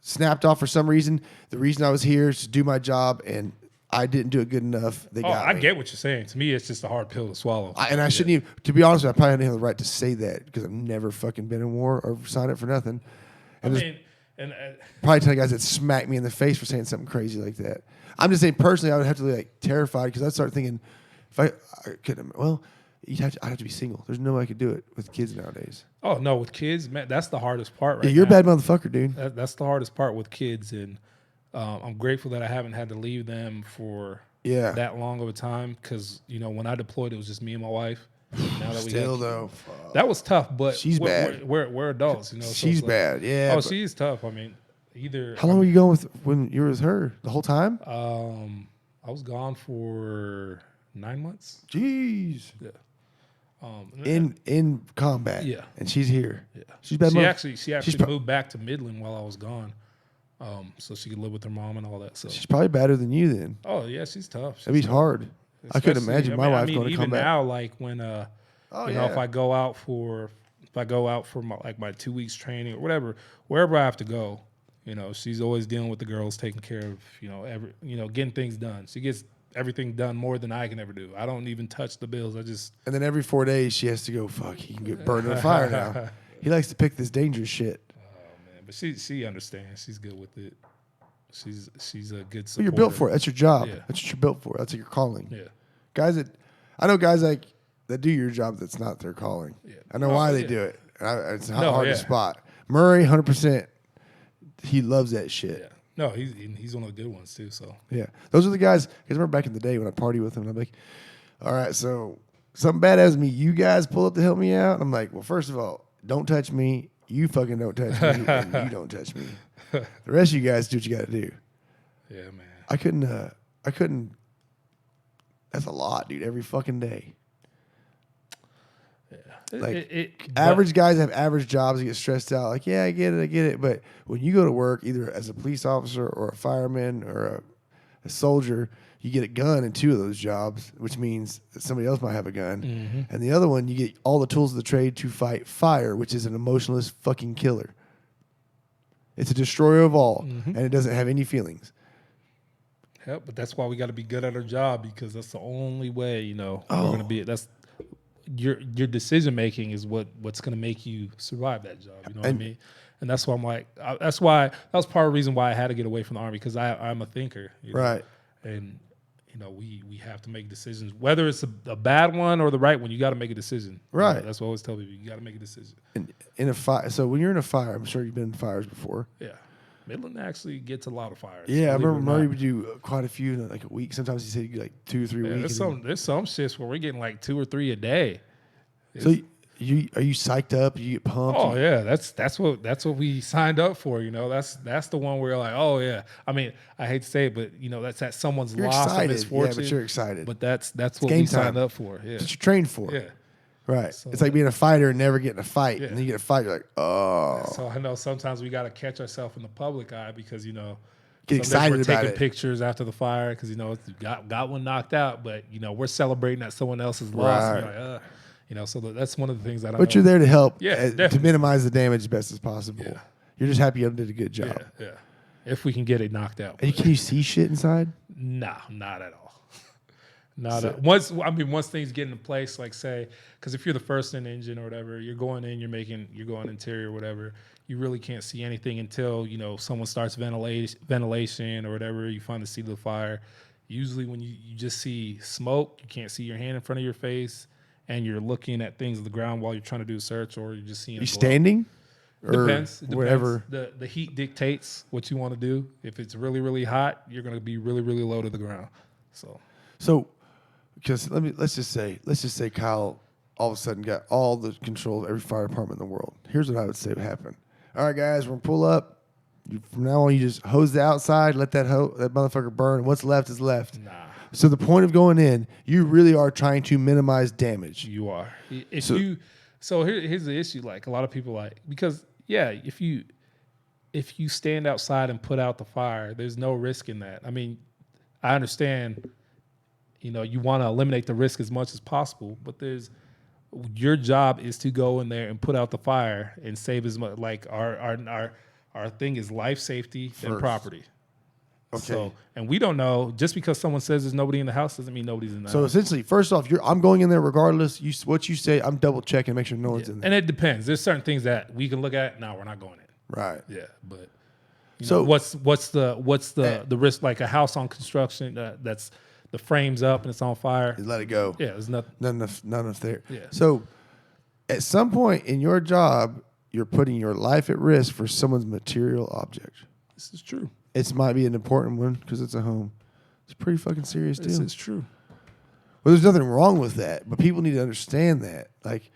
snapped off for some reason, the reason I was here is to do my job, and I didn't do it good enough. They got I me. get what you're saying. To me, it's just a hard pill to swallow. I shouldn't even. To be honest, I probably didn't have the right to say that because I've never fucking been in war or signed up for nothing. I And mean, and probably tell guys that smack me in the face for saying something crazy like that. I'm just saying personally, I would have to be like terrified because I'd start thinking, if I couldn't, well, I'd have to be single. There's no way I could do it with kids nowadays. oh no, with kids, man, that's the hardest part. Right Yeah, you're now. a bad motherfucker, dude. That's the hardest part with kids, and I'm grateful that I haven't had to leave them for Yeah. that long of a time. Because when I deployed, it was just me and my wife. Now that Still we got, though, that was tough. But She's bad. We're adults, so she's it's like, bad. Yeah. Oh, but she's tough. I mean, either. how long were you going with when you were with her? The whole time? I was gone for 9 months. Jeez. Yeah. In combat. Yeah. And she's here. Yeah. She's bad. She actually prob- moved back to Midland while I was gone. so she could live with her mom and all that. So, She's probably better than you then. oh yeah, she's tough. That'd be hard. I couldn't Especially- imagine my wife going to even combat. now, like when Oh, you know, yeah. if I go out for my 2 weeks training or whatever, wherever I have to go, you know, she's always dealing with the girls, taking care of, you know, getting things done. She gets everything done more than I can ever do. I don't even touch the bills. I just And then every 4 days she has to go, fuck, he can get burned in the fire now. He likes to pick this dangerous shit. man, but she understands. She's good with it. She's a good Well, supporter. you're built for it. That's your job. Yeah. That's what you're built for. That's what your calling. Yeah. I know guys like that do your job that's not their calling. Yeah. I know Oh, why they yeah. do it. It's No, hard yeah. to spot. Murray, 100%. He loves that shit. Yeah. No, he's one of the good ones too. So Yeah. Those are the guys. Because remember back in the day when I party with them, and I'm like, all right, so something bad as me, you guys pull up to help me out. I'm like, well, first of all, don't touch me. You fucking don't touch me. And you don't touch me. The rest of you guys do what you got to do. yeah, man. I couldn't. That's a lot, dude. Every fucking day. Like, Average guys have average jobs. They get stressed out. Like, yeah, I get it. But when you go to work, either as a police officer or a fireman or a soldier, you get a gun in 2 of those jobs, which means that somebody else might have a gun. Mm-hmm. And the other one, you get all the tools of the trade to fight fire, which is an emotionless fucking killer. It's a destroyer of all, and it doesn't have any feelings. Yeah, but that's why we got to be good at our job, because that's the only way, you know, Oh. we're gonna be. That's your decision making is what's gonna make you survive that job. You know what I And- mean? And that's why I'm like, that's why that was part of the reason why I had to get away from the Army, because I'm a thinker, you know? Right. And you know, we have to make decisions, whether it's a bad one or the right one. You got to make a decision, You know, Right. that's what I always tell people. You got to make a decision. In a fire, so when you're in a fire, I'm sure you've been in fires before. Yeah, Midland actually gets a lot of fires. Yeah, I believe it remember or Murray not. would do quite a few in like a week. Sometimes he said he'd do like 2 or 3 Yeah, weeks. there's some shifts where we're getting like 2 or 3 a day. So you are you psyched up? You get pumped? Oh yeah, that's what we signed up for. You know, that's the one where you're like, oh yeah. I mean, I hate to say it, but you know, that's at someone's You're loss or excited. misfortune. Yeah, but you're excited. But that's what game we signed time. up for. Yeah, That's what you trained for. yeah. Right. So it's like being a fighter and never getting a fight. Yeah. And then you get a fight, you're like, oh. So I know sometimes we got to catch ourselves in the public eye, because you know, Get some days excited we're about taking it. pictures after the fire because you know it's got one knocked out, but you know we're celebrating that someone else's loss. And Right. you're like, you know, so that's one of the things that I. But know. you're there to help, Yeah, to definitely. minimize the damage as best as possible. Yeah. You're just happy you did a good job. Yeah, yeah. If we can get it knocked out. And can you see shit inside? No, not at all. Once things get into place, like say, because if you're the first in the engine or whatever, you're going interior or whatever, you really can't see anything until you know someone starts ventilation or whatever. You finally see the fire. Usually, when you just see smoke, you can't see your hand in front of your face, and you're looking at things on the ground while you're trying to do a search, or you're just seeing. You a glow. standing? Or Depends. It depends. whatever. The heat dictates what you want to do. If it's really, really hot, you're going to be really, really low to the ground. So, because let's just say Kyle all of a sudden got all the control of every fire department in the world. Here's what I would say would happen. All right, guys, we're gonna pull up. From now on, you just hose the outside, let that motherfucker burn. What's left is left. Nah, So the point of going in, you really are trying to minimize damage. you are. So- Here's the issue. Like a lot of people because if you stand outside and put out the fire, there's no risk in that. I mean, I understand. You know, you want to eliminate the risk as much as possible, but your job is to go in there and put out the fire and save as much. Like our thing is life safety and First. property. Okay. So, and we don't know, just because someone says there's nobody in the house doesn't mean nobody's in the So house. essentially, first off, I'm going in there regardless. What you say, I'm double checking, make sure no one's in there. And it depends. There's certain things that we can look at. No, we're not going in. Right. Yeah, but So- what's the risk? Like a house on construction that's the frame's up and it's on fire. Let it go. Yeah, there's nothing. None enough there. Yeah. So at some point in your job, you're putting your life at risk for someone's material object. This is true. It might be an important one because it's a home. It's a pretty fucking serious This deal. is true. Well, there's nothing wrong with that, but people need to understand that. Like,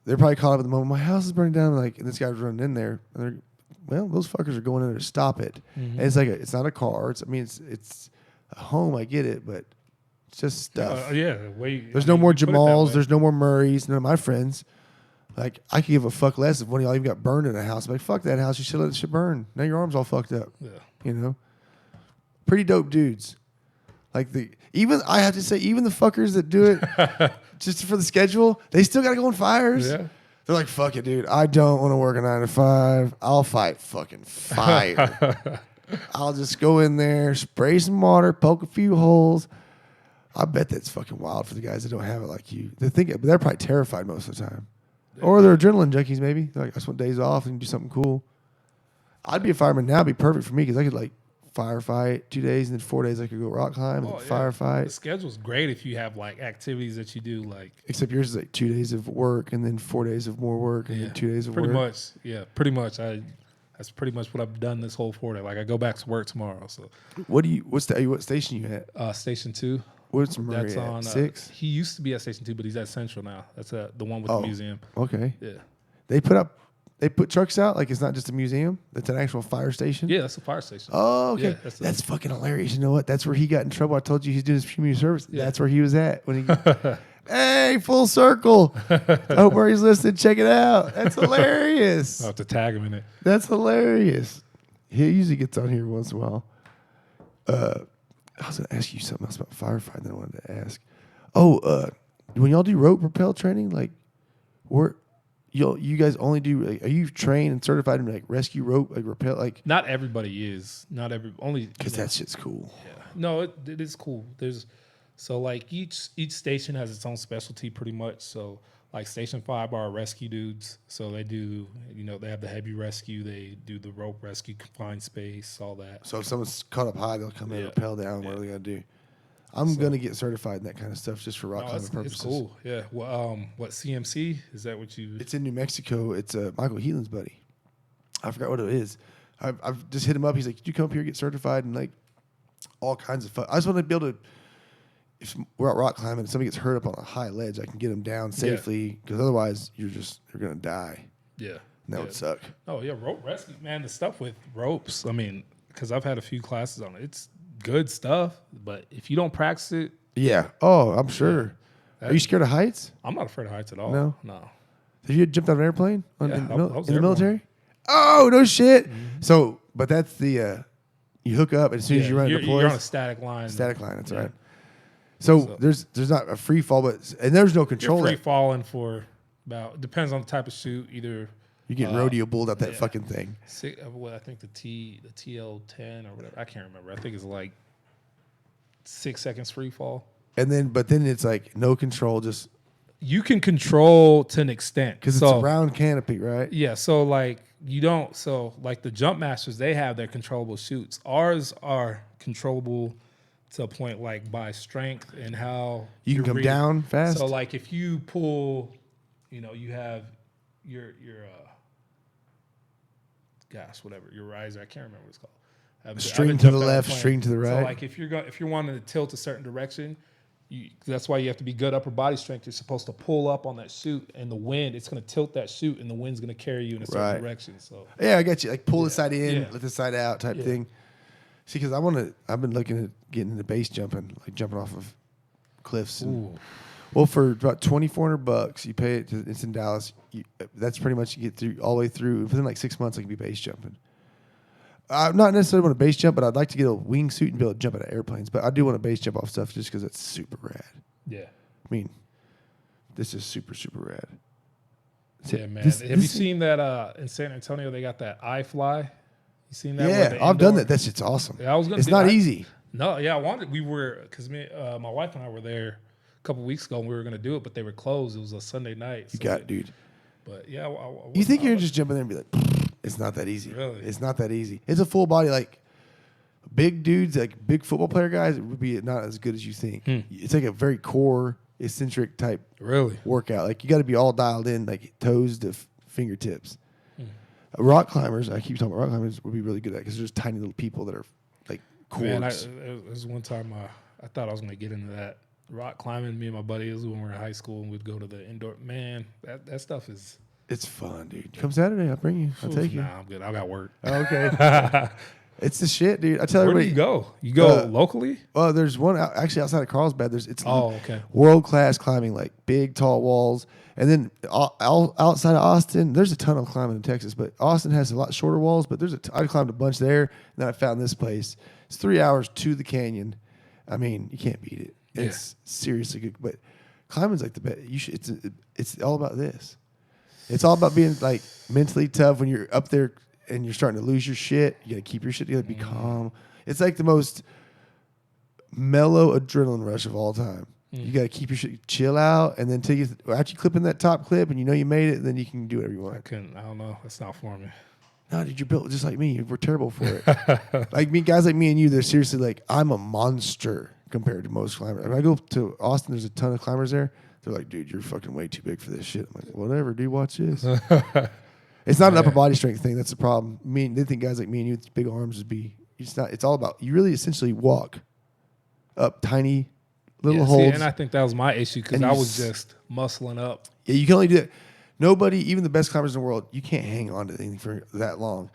they're probably caught up at the moment. My house is burning down. Like, and this guy's running in there. And they're, well, those fuckers are going in there to stop it. Mm-hmm. And it's like it's not a car. It's a home. I get it, but it's just stuff. Yeah. There's no more Jamals. There's no more Murrays. None of my friends. Like, I could give a fuck less if one of y'all even got burned in a house. I'm like, fuck that house. You should let that shit burn. Now your arm's all fucked up. Yeah. You know? Pretty dope dudes. Like, I have to say, even the fuckers that do it just for the schedule, they still got to go on fires. Yeah. They're like, fuck it, dude. I don't want to work a 9 to 5. I'll fight fucking fire. I'll just go in there, spray some water, poke a few holes. I bet that's fucking wild for the guys that don't have it like you. They're probably terrified most of the time. Or they're adrenaline junkies, maybe. They're like, I just want days off and do something cool. I'd be a fireman now. It'd be perfect for me because I could, like, firefight 2 days and then 4 days I could go rock climb and firefight. The schedule's great if you have, like, activities that you do, like... Except yours is, like, 2 days of work and then 4 days of more work and then 2 days of pretty work. Much. Yeah, pretty much. That's pretty much what I've done this whole 4 day. Like, I go back to work tomorrow, so... What station you at? Station 2. What's Murray That's at? on 6? He used to be at Station 2, but he's at Central now. That's the one with the museum. Okay. Yeah. They put trucks out like it's not just a museum. That's an actual fire station. Yeah, that's a fire station. Oh, okay. Yeah, that's fucking hilarious. You know what? That's where he got in trouble. I told you he's doing his community service. Yeah. That's where he was at when he. Hey, full circle. I hope where he's listening. Check it out. That's hilarious. I'll have to tag him in it. That's hilarious. He usually gets on here once in a while. I was going to ask you something else about firefighting that I wanted to ask. When y'all do rope rappel training, like, you guys only do, like, are you trained and certified in, like, rescue rope, like, rappel, like? Not everybody is. Only. Because that shit's cool. Yeah. No, it is cool. Like, each station has its own specialty pretty much. So, like, Station 5 are rescue dudes. So they do, they have the heavy rescue. They do the rope rescue, confined space, all that. So if someone's caught up high, they'll come in and rappel down. What are they going to do? I'm going to get certified in that kind of stuff just for rock climbing purposes. It's cool, yeah. Well, what, CMC? Is that what you... It's in New Mexico. It's Michael Heaton's buddy. I forgot what it is. I've just hit him up. He's like, could you come up here and get certified? And, like, all kinds of fun. I just want to be able to... If we're out rock climbing and somebody gets hurt up on a high ledge, I can get them down safely because otherwise you're going to die. Yeah. And that would suck. Oh, yeah, rope rescue. Man, the stuff with ropes, I mean, because I've had a few classes on it. It's good stuff, but if you don't practice it... Yeah. Oh, I'm sure. Are you scared of heights? I'm not afraid of heights at all. No? No. Have you jumped out of an airplane in I was the military? Oh, no shit. Mm-hmm. So, but that's the... you hook up, and as soon as you run into deploys... You're on a static line. Static line, that's right. So there's not a free fall, and there's no control. You're free falling for about, depends on the type of shoot. Either you get rodeo bulled out that fucking thing. I think the TL10 or whatever. I can't remember. I think it's like 6 seconds free fall. But then it's like no control, just you can control to an extent because it's a round canopy, right? Yeah. So like you don't. So like the jump masters, they have their controllable shoots. Ours are controllable to a point like by strength and how you can come down fast. So like if you pull, you have your your riser. I can't remember what it's called. String to the left, string to the right. So like if you're wanting to tilt a certain direction, that's why you have to be good upper body strength. You're supposed to pull up on that chute, and the wind, it's going to tilt that chute, and the wind's going to carry you in a certain direction. So yeah, I get you. Like pull the side in, let the side out type thing. See, because I've been looking at getting into base jumping, like jumping off of cliffs. Well, for about $2,400, you pay it. It's in Dallas. That's pretty much you get through all the way through. Within like 6 months, I can be base jumping. I'm not necessarily want to base jump, but I'd like to get a wingsuit and be able to jump out of airplanes. But I do want to base jump off stuff just because it's super rad. Yeah. I mean, this is super, super rad. Yeah, man. Have you seen that in San Antonio? They got that iFly. You seen that? Yeah, I've done that. That shit's awesome. Yeah, it's not easy. No, yeah, because my wife and I were there a couple weeks ago and we were going to do it, but they were closed. It was a Sunday night. Dude. But yeah. You think you're just jumping there and be like, it's not that easy. Really? It's not that easy. It's a full body, like big dudes, like big football player guys, it would be not as good as you think. It's like a very core eccentric type workout. Like you got to be all dialed in, like toes to fingertips. Rock climbers, I keep talking about rock climbers, would be really good at because there's tiny little people that are like cords. Man, there was one time I thought I was going to get into that rock climbing. Me and my buddies when we were in high school and we'd go to the indoor. Man, that stuff is... It's fun, dude. Come Saturday, I'll bring you. I'll take you. Nah, I'm good. I got work. Okay. It's the shit, dude. I tell Where do everybody. you go? You go locally? Well, there's one actually outside of Carlsbad. It's Okay. world class climbing, like big tall walls. And then outside of Austin, there's a ton of climbing in Texas, but Austin has a lot shorter walls. But I climbed a bunch there, and then I found this place. It's 3 hours to the canyon. I mean, you can't beat it. It's seriously good. But climbing's like the best. It's all about this. It's all about being like mentally tough when you're up there and you're starting to lose your shit. You gotta keep your shit together, be calm. It's like the most mellow adrenaline rush of all time. You got to keep your shit, chill out, and then after you clip in that top clip and you know you made it, then you can do whatever you want. I don't know. That's not for me. No, dude, you're built just like me. We're terrible for it. Guys like me and you, they're seriously like, I'm a monster compared to most climbers. When I go to Austin, there's a ton of climbers there. They're like, dude, you're fucking way too big for this shit. I'm like, whatever, dude, watch this. It's not an upper body strength thing. That's the problem. They think guys like me and you with big arms would be. It's not. It's all about you. Really, essentially, walk up tiny little holds. And I think that was my issue because I was just muscling up. Yeah, you can only do that. Nobody, even the best climbers in the world, you can't hang on to anything for that long.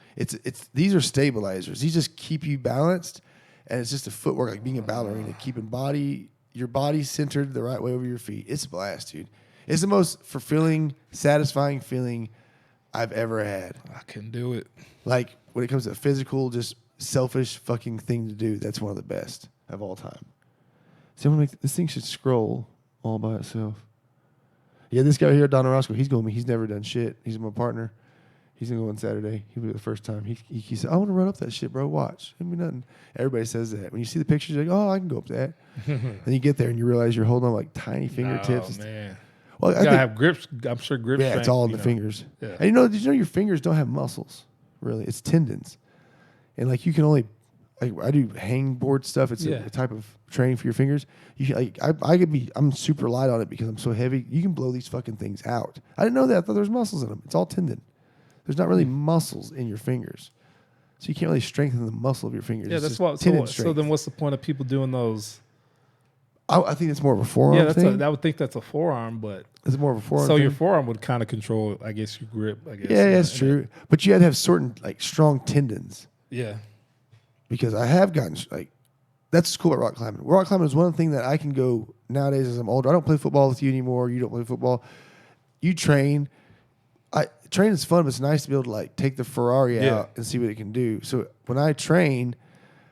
These are stabilizers. These just keep you balanced, and it's just a footwork like being a ballerina, keeping your body centered the right way over your feet. It's a blast, dude. It's the most fulfilling, satisfying feeling I've ever had. I couldn't do it. Like when it comes to a physical, just selfish fucking thing to do, that's one of the best of all time. So this thing should scroll all by itself. Yeah, this guy here, Don Orozco, he's going. He's never done shit. He's my partner. He's gonna go on Saturday. He'll be the first time. He said, "I want to run up that shit, bro. Watch. It'll be nothing." Everybody says that. When you see the pictures, you're like, "Oh, I can go up that." Then you get there and you realize you're holding on like tiny fingertips. Oh man. Well, You gotta have grips. I'm sure grip. Yeah, strength, it's all in the fingers. Yeah. And did you know your fingers don't have muscles? Really, it's tendons. And like you can only, like I do hangboard stuff. It's a type of training for your fingers. I'm super light on it because I'm so heavy. You can blow these fucking things out. I didn't know that. I thought there was muscles in them. It's all tendon. There's not really muscles in your fingers, so you can't really strengthen the muscle of your fingers. Yeah, it's that's what. So then, what's the point of people doing those? I think it's more of a forearm thing. I would think that's a forearm, but it's more of a forearm. So thing. your forearm would kind of control, I guess, your grip. I guess. Yeah, that's true. But you had to have certain like strong tendons. Yeah. Because I have gotten like, that's cool about rock climbing. Rock climbing is one thing that I can go nowadays as I'm older. I don't play football with you anymore. You don't play football. You train. Train is fun, but it's nice to be able to like take the Ferrari out and see what it can do. So when I train,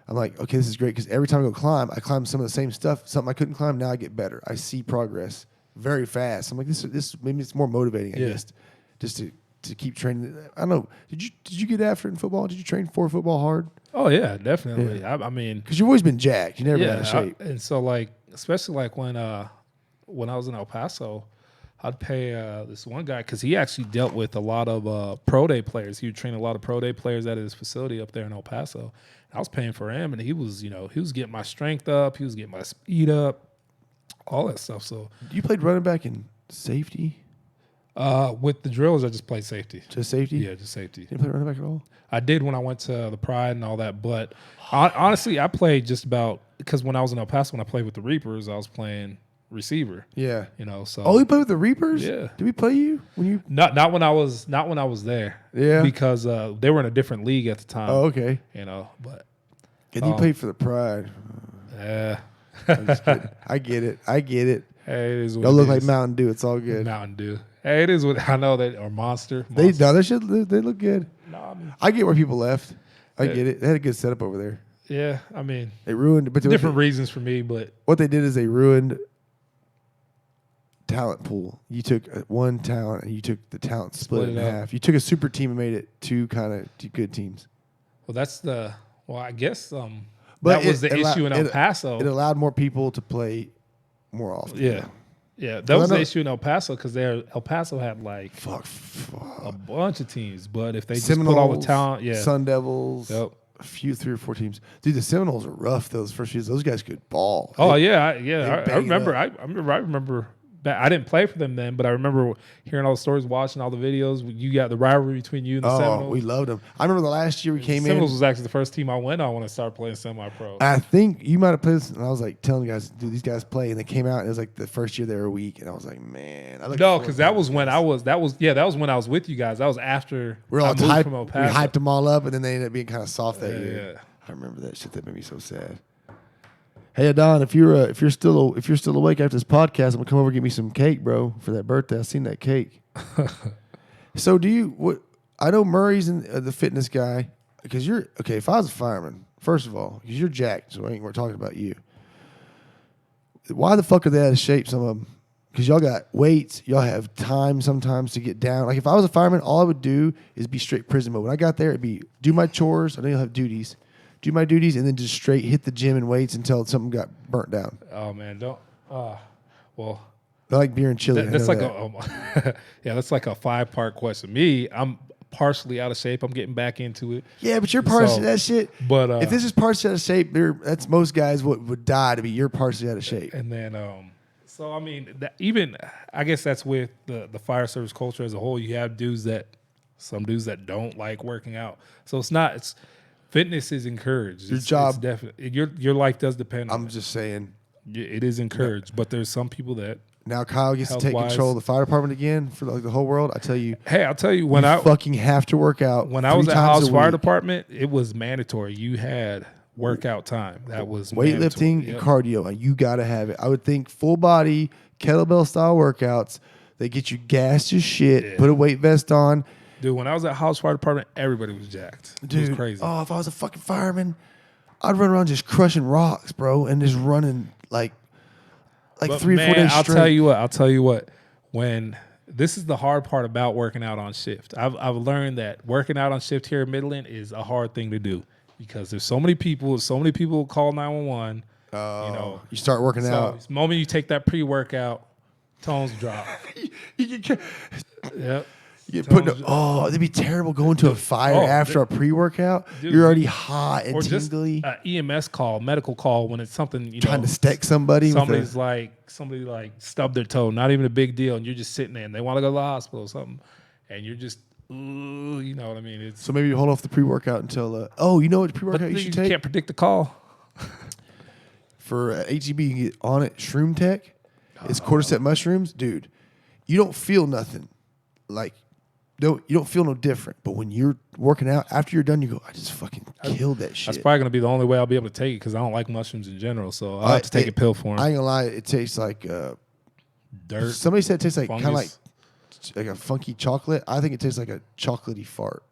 I'm like, okay, this is great because every time I go climb, I climb some of the same stuff. Something I couldn't climb, now I get better. I see progress very fast. I'm like, this maybe it's more motivating, I guess, just to keep training. I don't know. Did you get after it in football? Did you train for football hard? Oh yeah, definitely. Yeah. I mean, because you've always been jacked. You never been out of shape. And so like, especially like when I was in El Paso, I'd pay this one guy because he actually dealt with a lot of pro day players. He would train a lot of pro day players at his facility up there in El Paso. I was paying for him, and he was getting my strength up, he was getting my speed up, all that stuff. So you played running back and safety. With the drills, I just played safety. Just safety? Yeah, just safety. You didn't play running back at all? I did when I went to the Pride and all that, but honestly, I played just about because when I was in El Paso, when I played with the Reapers, I was playing receiver. Yeah. So you played with the Reapers? Yeah. Did we play you when you? Not when I was there. Yeah. Because they were in a different league at the time. Oh, okay. But. And you played for the Pride. Yeah. I'm just kidding. I get it. Hey, it is what Y'all look like Mountain Dew. It's all good. Mountain Dew. Hey, it is what I know that or Monster. They look good. No, I get where people left. I get it. They had a good setup over there. Yeah, I mean, they ruined, but different reasons for me. But what they did is they ruined talent pool. You took one talent and you took the talent, split it in half. You took a super team and made it two good teams. Well, I guess but that was the issue in El Paso. It allowed more people to play more often. Yeah. Yeah, that was the issue in El Paso because El Paso had like a bunch of teams, but if they Seminoles, just put all the talent, Sun Devils, yep. a few 3 or 4 teams. Dude, the Seminoles are rough those first years. Those guys could ball. Oh I remember I didn't play for them then, but I remember hearing all the stories, watching all the videos. You got the rivalry between you and the Oh, Seminoles. we loved them. I remember the last year we came Seminoles in. was actually the first team I went on when I started playing semi-pro. I think you might have played this, and I was like telling the guys, dude, these guys play, and they came out, and it was like the first year they were weak, and I was like, man. No, because that was when I was when I was with you guys. That was after we were all I moved hyped. from El We Paso. hyped them all up, and then they ended up being kind of soft that year. Yeah. I remember that shit. That made me so sad. Hey, Adon, if you're still awake after this podcast, I'm gonna come over and get me some cake, bro, for that birthday. I seen that cake. So I know Murray's the fitness guy because you're okay. If I was a fireman, first of all, because you're jacked, so we're talking about you. Why the fuck are they out of shape? Some of them, because y'all got weights, y'all have time sometimes to get down. Like if I was a fireman, all I would do is be straight prison mode. When I got there, it'd be do my chores. I know you'll have duties. Do my duties and then just straight hit the gym and weights until something got burnt down. Oh man, don't. Well, I like beer and chili. that's like that's like a 5-part question. Me, I'm partially out of shape. I'm getting back into it. Yeah, but you're partially So, that shit. but, if this is partially out of shape, that's most guys would die to be you're partially out of shape. And then, so I mean, even I guess that's with the fire service culture as a whole. You have some dudes that don't like working out. So it's fitness is encouraged. Your job, it's definitely your life does depend on I'm just saying. It is encouraged, but there's some people that Now Kyle gets to take Health-wise. control of the fire department again for like the whole world. I tell you, hey, I'll tell you when I fucking have to work out. when I 3 was at times House a Fire week. Department, it was mandatory. You had workout time. That was Weightlifting mandatory. and cardio, and you got to have it. I would think full body kettlebell style workouts. They get you gassed as shit. Yeah. Put a weight vest on, Dude, when I was at House Fire Department, everybody was jacked. It dude. was crazy. Oh, if I was a fucking fireman, I'd run around just crushing rocks, bro, and just running like But 3 or 4 man, days I'll straight. tell you what. When this is the hard part about working out on shift. I've learned that working out on shift here in Midland is a hard thing to do because there's so many people. Call 911. You start working So out. the moment you take that pre-workout, tones drop. You get Yep. put. It'd be terrible going to a fire after a pre-workout. Dude, You're already hot and Or just tingly. EMS call, medical call when it's something Trying to stick somebody. somebody like stubbed their toe, not even a big deal, and you're just sitting there and they want to go to the hospital or something, and you're just, you know what I mean? It's So maybe you hold off the pre-workout until. You know what pre-workout you you should take can't predict the call. for HEB. You can get on it. Shroom Tech. It's cordyceps mushrooms, dude. You don't feel nothing. Like, no, you don't feel no different. But when you're working out, after you're done, you go, I just fucking killed that shit. That's probably gonna be the only way I'll be able to take it because I don't like mushrooms in general. So I'll have to take a pill for I them. ain't gonna lie, it tastes like Dirt. somebody said it tastes like kind of fungus. like a funky chocolate. I think it tastes like a chocolatey fart.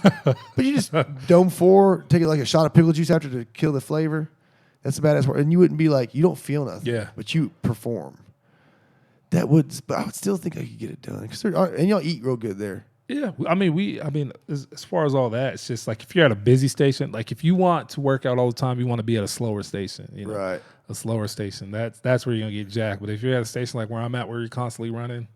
But you just dome 4, take it like a shot of pickle juice after to kill the flavor. That's a badass part. And you wouldn't be like, you don't feel nothing. Yeah. But you perform. But I would still think I could get it done. And y'all eat real good there. Yeah, I mean, as far as all that, it's just like if you're at a busy station, like if you want to work out all the time, you want to be at a slower station, you know? Right. A slower station. That's where you're gonna get jacked. But if you're at a station like where I'm at, where you're constantly running,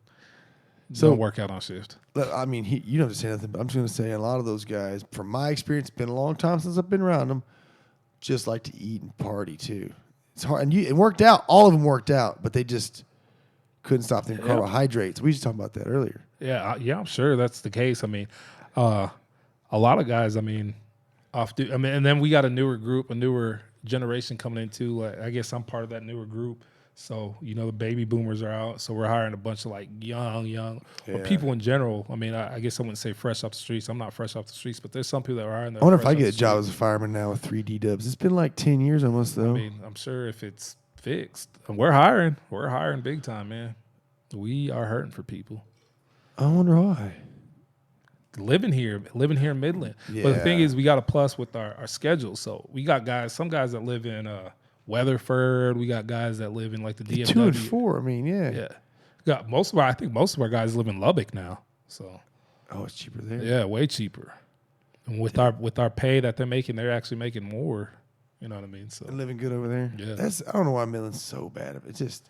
don't work out on shift. I mean, you don't have to say nothing, but I'm just going to say a lot of those guys, from my experience, it's been a long time since I've been around them, just like to eat and party too. It's hard. And it worked out. All of them worked out, but they just couldn't stop the carbohydrates. We just talked about that earlier. Yeah, I'm sure that's the case. I mean, a lot of guys. I mean, and then we got a newer group, a newer generation coming into. I guess I'm part of that newer group. So the baby boomers are out. So we're hiring a bunch of like young, or people in general. I mean, I guess I wouldn't say fresh off the streets. I'm not fresh off the streets, but there's some people that are hiring. I wonder if I get a job as a fireman now with 3D dubs. It's been like 10 years almost though. I mean, I'm sure if it's fixed, and we're hiring big time, man. We are hurting for people. I wonder why. Living here in Midland. Yeah. But the thing is, we got a plus with our schedule. So we got some guys that live in Weatherford. We got guys that live in like the DFW. 2 and 4. I mean, yeah. Yeah. I think most of our guys live in Lubbock now. So it's cheaper there. yeah, way cheaper. And with our pay that they're making, they're actually making more. You know what I mean? So And living good over there. Yeah. I don't know why Midland's so bad.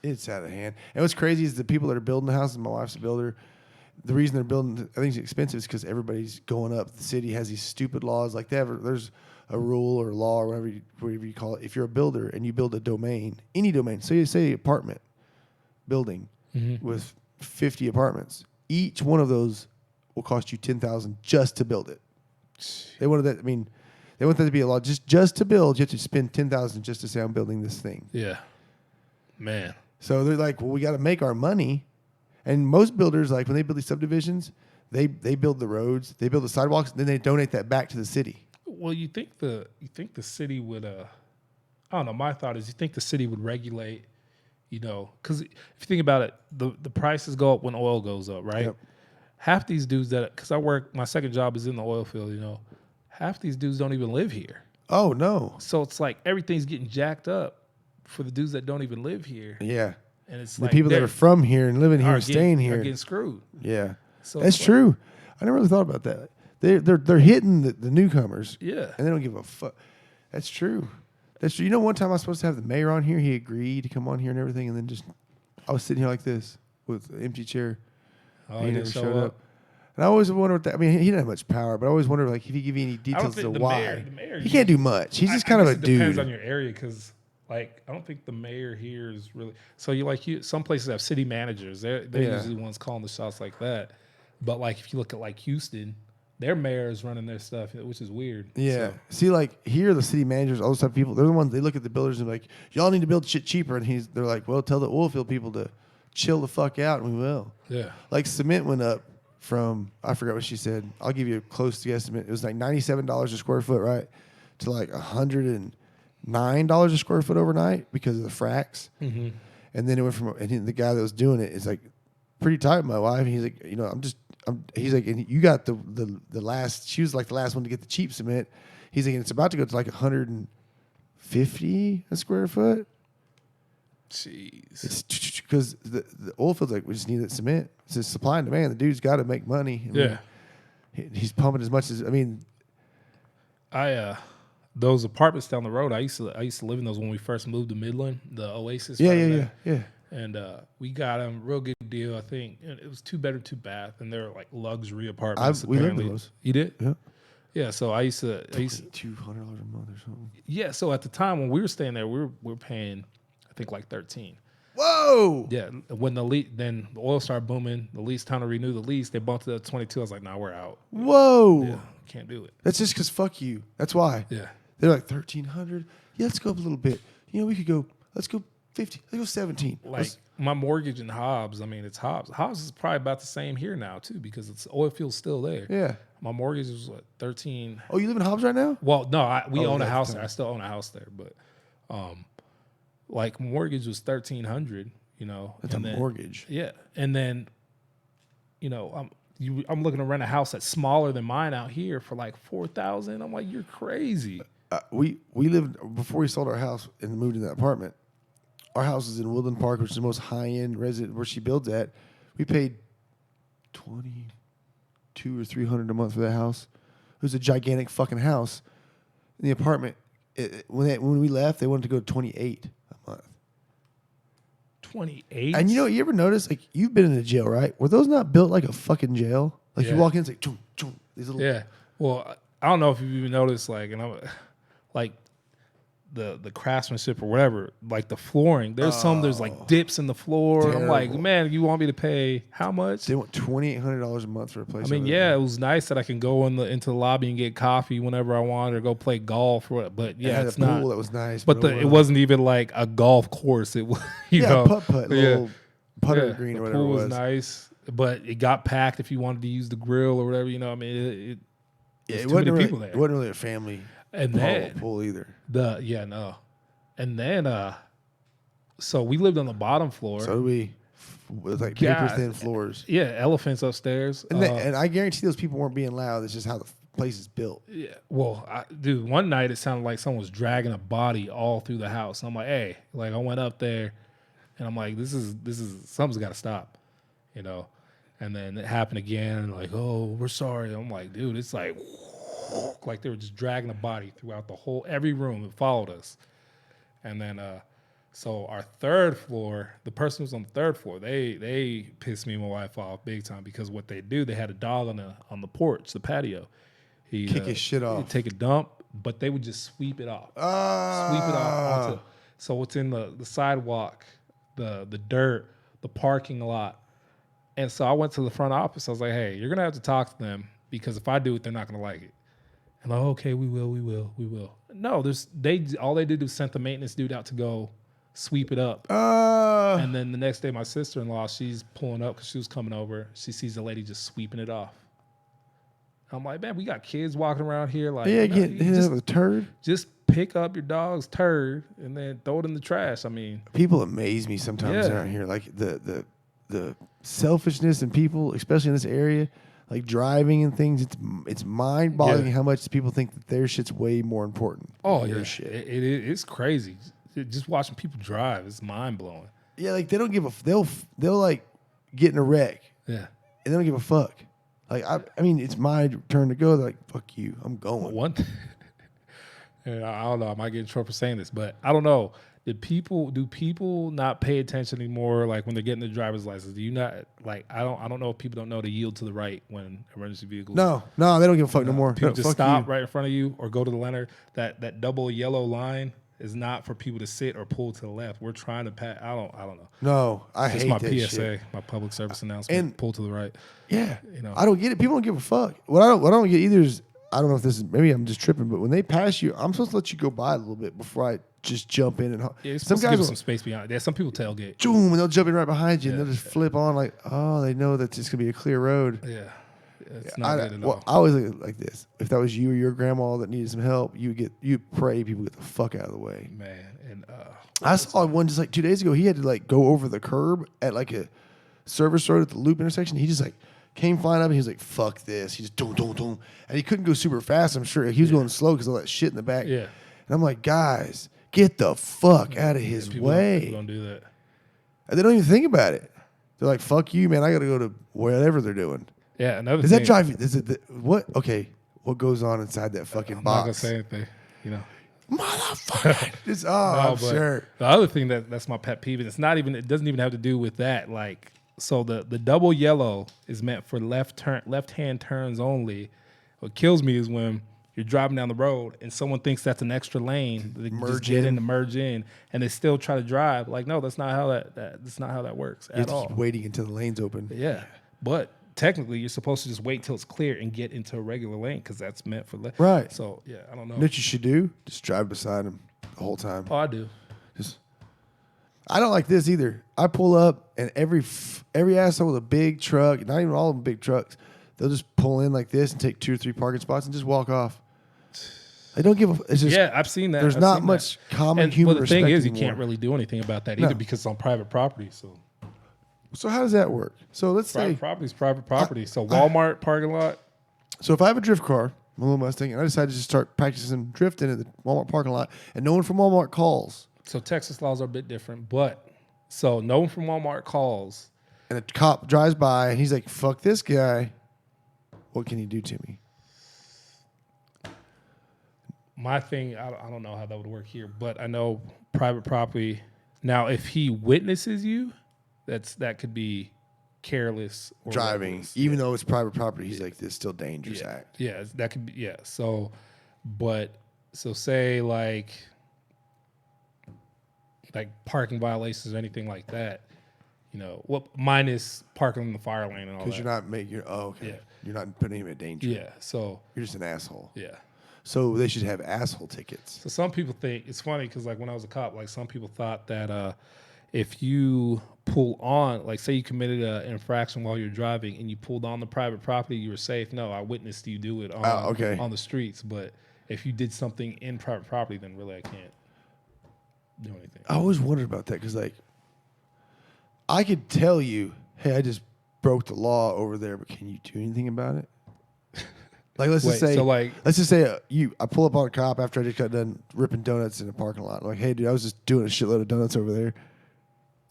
It's out of hand. And what's crazy is the people that are building the houses. My wife's a builder. The reason they're building, I think it's expensive, is because everybody's going up. The city has these stupid laws. Like there's a rule or law or whatever you call it. If you're a builder and you build a domain, any domain, so you say apartment building with 50 apartments. Each one of those will cost you $10,000 just to build it. They wanted that. I mean, they want that to be a lot. Just to build, you have to spend $10,000 just to say I'm building this thing. Yeah, man. So they're like, well, we got to make our money. And most builders, like when they build these subdivisions, they build the roads, they build the sidewalks, and then they donate that back to the city. Well, you think the city would I don't know. My thought is you think the city would regulate, because if you think about it, the prices go up when oil goes up, right? Yep. Half these dudes because my second job is in the oil field, half these dudes don't even live here. Oh, no. So it's like everything's getting jacked up for the dudes that don't even live here. Yeah. And it's The like people that are from here and living here and staying are here. getting screwed. Yeah. So That's it's like- true. I never really thought about that. They're hitting the newcomers. Yeah. And they don't give a fuck. That's true. That's true. You know, one time I was supposed to have the mayor on here. He agreed to come on here and everything. And then I was sitting here like this with an empty chair. Oh, And he he never didn't showed show up. And I always wonder what that. I mean, he didn't have much power, but I always wonder like if he give you any details as to think the why. mayor, He can't do much. He's just kind of a it depends dude. on your area because, like, I don't think the mayor here is really. So some places have city managers. They're Yeah. usually the ones calling the shots like that. But like if you look at like Houston, their mayor is running their stuff, which is weird. Yeah. So, See, like here, the city managers, all those type of people, they're the ones they look at the builders and be like, y'all need to build shit cheaper. And they're like, well, tell the oil field people to chill the fuck out, and we will. yeah. Like cement went up from, I forgot what she said. I'll give you a close guesstimate. It was like $97 a square foot, right? To like $109 a square foot overnight because of the fracks. Mm-hmm. And then it went from, the guy that was doing it is like pretty tight with my wife. And he's like, he's like, and you got the last, she was like the last one to get the cheap cement. He's like, and it's about to go to like 150 a square foot. Jeez. It's because the oil field's like, we just need that cement. It's just supply and demand. The dude's got to make money. I mean, he's pumping as much as, Those apartments down the road, I used to live in those when we first moved to Midland, the Oasis. yeah. And we got them real good deal. I think it was 2-bedroom, 2-bath, and they're like luxury apartments. We lived in apparently. those. You did? Yeah. Yeah. So I used to. $200 a month or something. Yeah. So at the time when we were staying there, we were paying, I think like 13. Whoa! Yeah. When then the oil started booming, the lease time to renew the lease, they bumped it to 22. I was like, nah, we're out. Whoa! Yeah, can't do it. That's just because fuck you. That's why. Yeah. They're like 1,300. Yeah, let's go up a little bit. We could go. Let's go 50. Let's go 17. Like my mortgage in Hobbs, I mean, it's Hobbs. Hobbs is probably about the same here now too because it's oil field's still there. Yeah. My mortgage was what, 13. Oh, you live in Hobbs right now? Well, no, we own a that's house fine. there. I still own a house there, but like mortgage was 1,300. That's and a then- mortgage. Yeah, and then I'm looking to rent a house that's smaller than mine out here for like 4,000. I'm like, you're crazy. We lived before we sold our house and moved in that apartment. Our house is in Woodland Park, which is the most high end resident where she builds at. We paid $2,200 or $300 a month for that house. It was a gigantic fucking house. In the apartment, when we left, they wanted to go to $28 a month. 28. And you ever notice like you've been in a jail, right? Were those not built like a fucking jail? Like you Yeah. walk in, it's like choo, choo, these little. Yeah. Well, I don't know if you've even noticed, like, like the craftsmanship or whatever, like the flooring. There's there's like dips in the floor. I'm like, Terrible. man, you want me to pay how much? They want $2,800 a month for a place. I mean, over yeah, there. it was nice that I can go into the lobby and get coffee whenever I wanted or go play golf or what. But It yeah, had it's a pool not. that was nice, But it wasn't even like a golf course. It was, you know, putt, little putter green or the whatever pool it was. was nice, but it got packed if you wanted to use the grill or whatever. I mean, Yeah, there's it too wasn't many really, people there. It wasn't really a family And then pool either. and then so we lived on the bottom floor. So we with like paper God. thin floors. Yeah, elephants upstairs. And I guarantee those people weren't being loud. It's just how the place is built. Yeah. Well, dude, one night it sounded like someone was dragging a body all through the house. And I'm like, hey, like I went up there and I'm like, this is something's got to stop, And then it happened again. And like, oh, we're sorry. I'm like, dude, it's like they were just dragging a body throughout every room. It followed us. And then, so our third floor, the person who's on the third floor, they pissed me and my wife off big time because what they do, they had a dog on the porch, the patio. He Kick his shit off. He'd take a dump, but they would just sweep it off. Sweep it off onto. So what's in the sidewalk, the dirt, the parking lot. And so I went to the front office. I was like, hey, you're going to have to talk to them because if I do it, they're not going to like it. And like, okay, we will. No, all they did was sent the maintenance dude out to go sweep it up. And then the next day, my sister-in-law, she's pulling up because she was coming over. She sees the lady just sweeping it off. I'm like, man, we got kids walking around here. Like, yeah, getting hit with a turd. Just pick up your dog's turd and then throw it in the trash. I mean, people amaze me sometimes around here. Like the selfishness in people, especially in this area, like driving and things. It's mind boggling how much people think that their shit's way more important. Oh than yeah, your shit. It's crazy. Just watching people drive is mind blowing. Yeah, like they don't give a. They'll like get in a wreck. Yeah, and they don't give a fuck. Like I mean, it's my turn to go. They're like, fuck you, I'm going. One thing, and I don't know. I might get in trouble for saying this, but I don't know. Do people not pay attention anymore? Like when they're getting their driver's license, do you not like? I don't know if people don't know to yield to the right when emergency vehicles. No, they don't give a fuck no more. People No, just fuck stop you. right in front of you or go to the lane. That double yellow line is not for people to sit or pull to the left. We're trying to pass. I don't know. No, I It's hate my that PSA, shit. my public service announcement. And- pull to the right. Yeah, You know. I don't get it. People don't give a fuck. What I don't get either is I don't know if this is maybe I'm just tripping, but when they pass you, I'm supposed to let you go by a little bit before I just jump in and Yeah, some some guys give will some space behind. Yeah, some people tailgate. boom and they'll jump in right behind you and Yeah, they'll just flip on like they know that it's gonna be a clear road. Yeah, it's not good at all. I always look at it like this: if that was you or your grandma that needed some help, you pray people get the fuck out of the way. Man, and I saw one just like 2 days ago. He had to like go over the curb at like a service road at the loop intersection. He just like came flying up and he was like, "Fuck this!" He just don't, and he couldn't go super fast. I'm sure he was going slow because all that shit in the back. Yeah. And I'm like, guys, get the fuck out of his people way. don't do that. And they don't even think about it. They're like, "Fuck you, man! I got to go to whatever they're doing." Yeah, another Does thing. that drive you? Is it what? Okay, what goes on inside that fucking I'm not gonna box? say anything. You know. Motherfucker! Just, No, I'm but sure. The other thing that's my pet peeve, and it doesn't even have to do with that. Like, so the double yellow is meant for left-hand turns only. What kills me is when you're driving down the road and someone thinks that's an extra lane. They just get in to merge in, and they still try to drive. Like, no, that's not how that's not how that works You have at to all. keep waiting until the lane's open. Yeah, but technically, you're supposed to just wait till it's clear and get into a regular lane because that's meant for Right. So yeah, I don't know. You know what you should do? Just drive beside him the whole time. Oh, I do. Just, I don't like this either. I pull up and every asshole with a big truck, not even all of them big trucks, they'll just pull in like this and take 2 or 3 parking spots and just walk off. They don't give a. It's just Yeah, I've seen that. there's I've not seen much that. common And human well, the thing respect is, you anymore. can't really do anything about that No. either because it's on private property. So how does that work? So let's say private property is private property. So Walmart parking lot. so if I have a drift car, my little Mustang, and I decide to just start practicing drifting at the Walmart parking lot, and no one from Walmart calls, So Texas laws are a bit different, but so no one from Walmart calls. and a cop drives by and he's like, "Fuck this guy," what can he do to me? My thing, I don't know how that would work here, but I know private property. Now, if he witnesses you, that could be careless or Driving, reckless. even though it's private property, he's like, "This is still dangerous Yeah, act." yeah, that could be So, but so say like parking violations or anything like that. You know, minus parking in the fire lane and all that. Because you're not making. Oh, okay. Yeah. You're not putting him at danger. Yeah. So You're just an asshole. yeah. So they should have asshole tickets. So some people think it's funny because like when I was a cop, like some people thought that if you pull on, like say you committed an infraction while you're driving and you pulled on the private property, you were safe. No, I witnessed you do it on the streets. But if you did something in private property, then really I can't do anything. I always wondered about that because, like, I could tell you, "Hey, I just broke the law over there," but can you do anything about it? Like, let's just say, I pull up on a cop after I just got done ripping donuts in a parking lot. Like, "Hey, dude, I was just doing a shitload of donuts over there."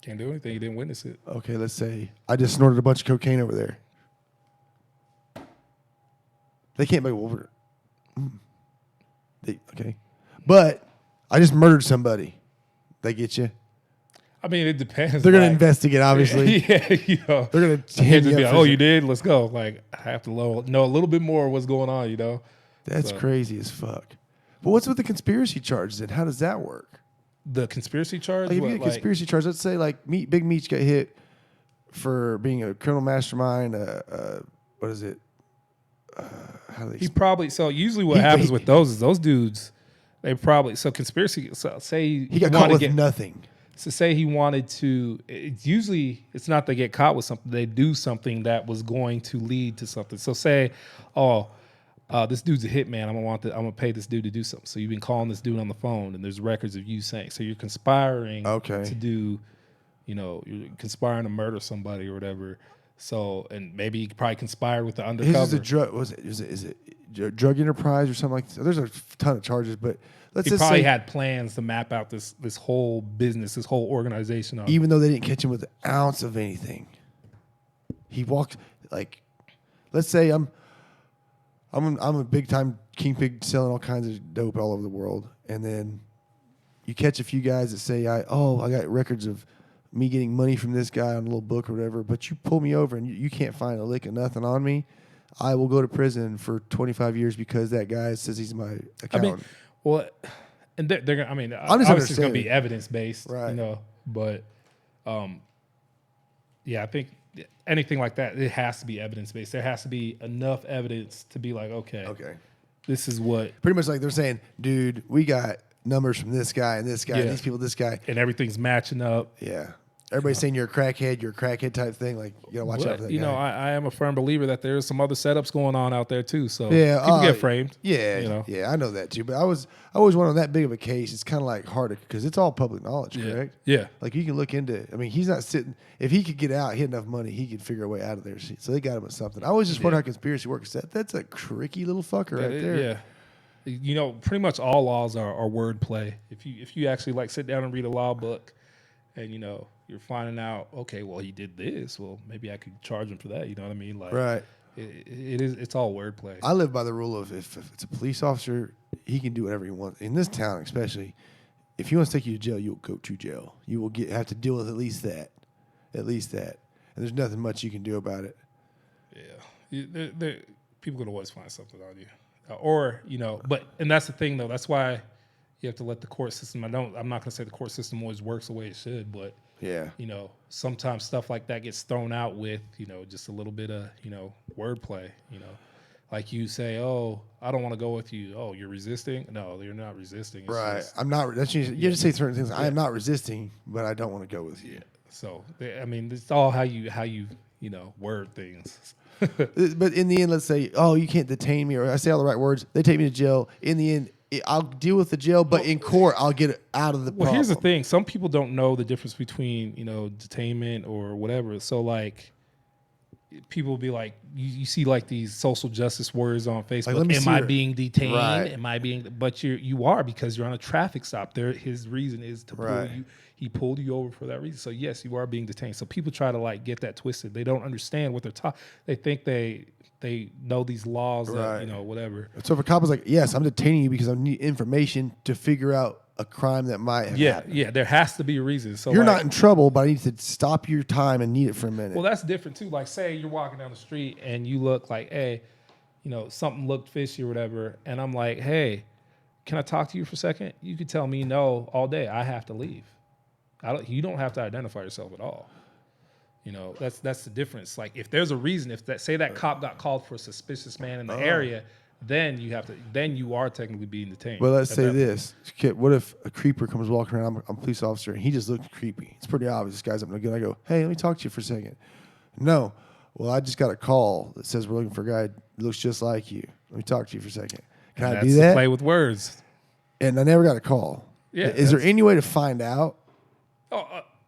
Can't do anything. You didn't witness it. Okay, let's say I just snorted a bunch of cocaine over there. They can't make over. Okay, but I just murdered somebody. They get you. I mean, it depends. They're gonna like- investigate, obviously. Yeah, you know. They're gonna I hit can't just you be up like, for oh, you did? Let's go. Like, I have to know a little bit more of what's going on, you know? That's So- crazy as fuck. But what's with the conspiracy charges? And how does that work? The conspiracy charge? Like, if you what, get a conspiracy charge, let's say like Big Meech got hit for being a criminal mastermind. What is it? How do they? He probably so usually what He- happens he- with those is those dudes. They probably so conspiracy. So say He got caught with nothing. So say he wanted to. It's usually it's not they get caught with something. They do something that was going to lead to something. So say, this dude's a hitman. I'm gonna pay this dude to do something. So you've been calling this dude on the phone, and there's records of you saying. So you're conspiring to do, you're conspiring to murder somebody or whatever. So and maybe you probably conspired with the undercover. His is a drug. Is it drug enterprise or something like that? There's a ton of charges, but let's He just probably say, had plans to map out this whole business, this whole organization. even though they didn't catch him with an ounce of anything, he walked like, let's say I'm a big time kingpin selling all kinds of dope all over the world, and then you catch a few guys that say, I got records of me getting money from this guy on a little book or whatever, but you pull me over and you can't find a lick of nothing on me. I will go to prison for 25 years because that guy says he's my accountant. And they're gonna. I mean, I'm just obviously it's gonna understanding. be evidence based, Right. But, I think anything like that, it has to be evidence based. There has to be enough evidence to be like, okay, this is what, Pretty much like they're saying, dude, we got numbers from this guy and this guy and Yeah. these people, this guy. and everything's matching up. Yeah. Everybody's saying you're a crackhead type thing. Like, you gotta watch out for But, that guy. I am a firm believer that there's some other setups going on out there too. So Yeah, people get framed. Yeah, yeah, I know that too. But I always went on that big of a case. It's kind of like hard because it's all public knowledge, correct? Yeah. Like you can look into. I mean, he's not sitting. If he could get out, he had enough money, he could figure a way out of there. So they got him at something. I always just wonder how conspiracy works. That's a tricky little fucker right there. Yeah. Pretty much all laws are wordplay. If you actually like sit down and read a law book, and you're finding out, okay, well he did this. Well, maybe I could charge him for that. You know what I mean? Like, Right. It's all wordplay. I live by the rule of if it's a police officer, he can do whatever he wants. In this town, especially, if he wants to take you to jail, you'll go to jail. You will have to deal with at least that. And there's nothing much you can do about it. Yeah, people could always find something on you, and that's the thing though. That's why you have to let the court system. I'm not going to say the court system always works the way it should, but Yeah. sometimes stuff like that gets thrown out with just a little bit of wordplay. Like you say, oh, I don't want to go with you. Oh, you're resisting? No, you're not resisting. It's Right. just- I'm not. That's usually, you just say certain things. I am not resisting, but I don't want to go with you. So I mean, it's all how you word things. But in the end, let's say, oh, you can't detain me, or I say all the right words. They take me to jail. In the end, I'll deal with the jail, but in court, I'll get it out of the Well, problem. here's the thing: some people don't know the difference between detainment or whatever. So like, people will be like, you see like these social justice words on Facebook. let me Am see I your- being detained? Right. Am I being? But you are, because you're on a traffic stop. There, his reason is to pull Right. you. He pulled you over for that reason. So yes, you are being detained. So people try to like get that twisted. They don't understand what they're talking. They think they know these laws. Right. That, whatever. So if a cop is like, yes, I'm detaining you because I need information to figure out a crime that might have happened. Yeah. There has to be a reason. So You're like, not in trouble, but I need to stop your time and need it for a minute. Well, that's different too. Like, say you're walking down the street and you look like, hey, something looked fishy or whatever, and I'm like, hey, can I talk to you for a second? You could tell me no all day. I have to leave. You don't have to identify yourself at all. That's the difference. Like, if there's a reason, say that cop got called for a suspicious man in the area, then you are technically being detained. Well, let's at say that this. Okay, what if a creeper comes walking around? I'm a police officer, and he just looks creepy. It's pretty obvious. This guy's up to no good. I go, hey, let me talk to you for a second. No. Well, I just got a call that says we're looking for a guy who looks just like you. Let me talk to you for a second. Can I That's do the that? play with words. And I never got a call. Yeah, Is there any way to find out?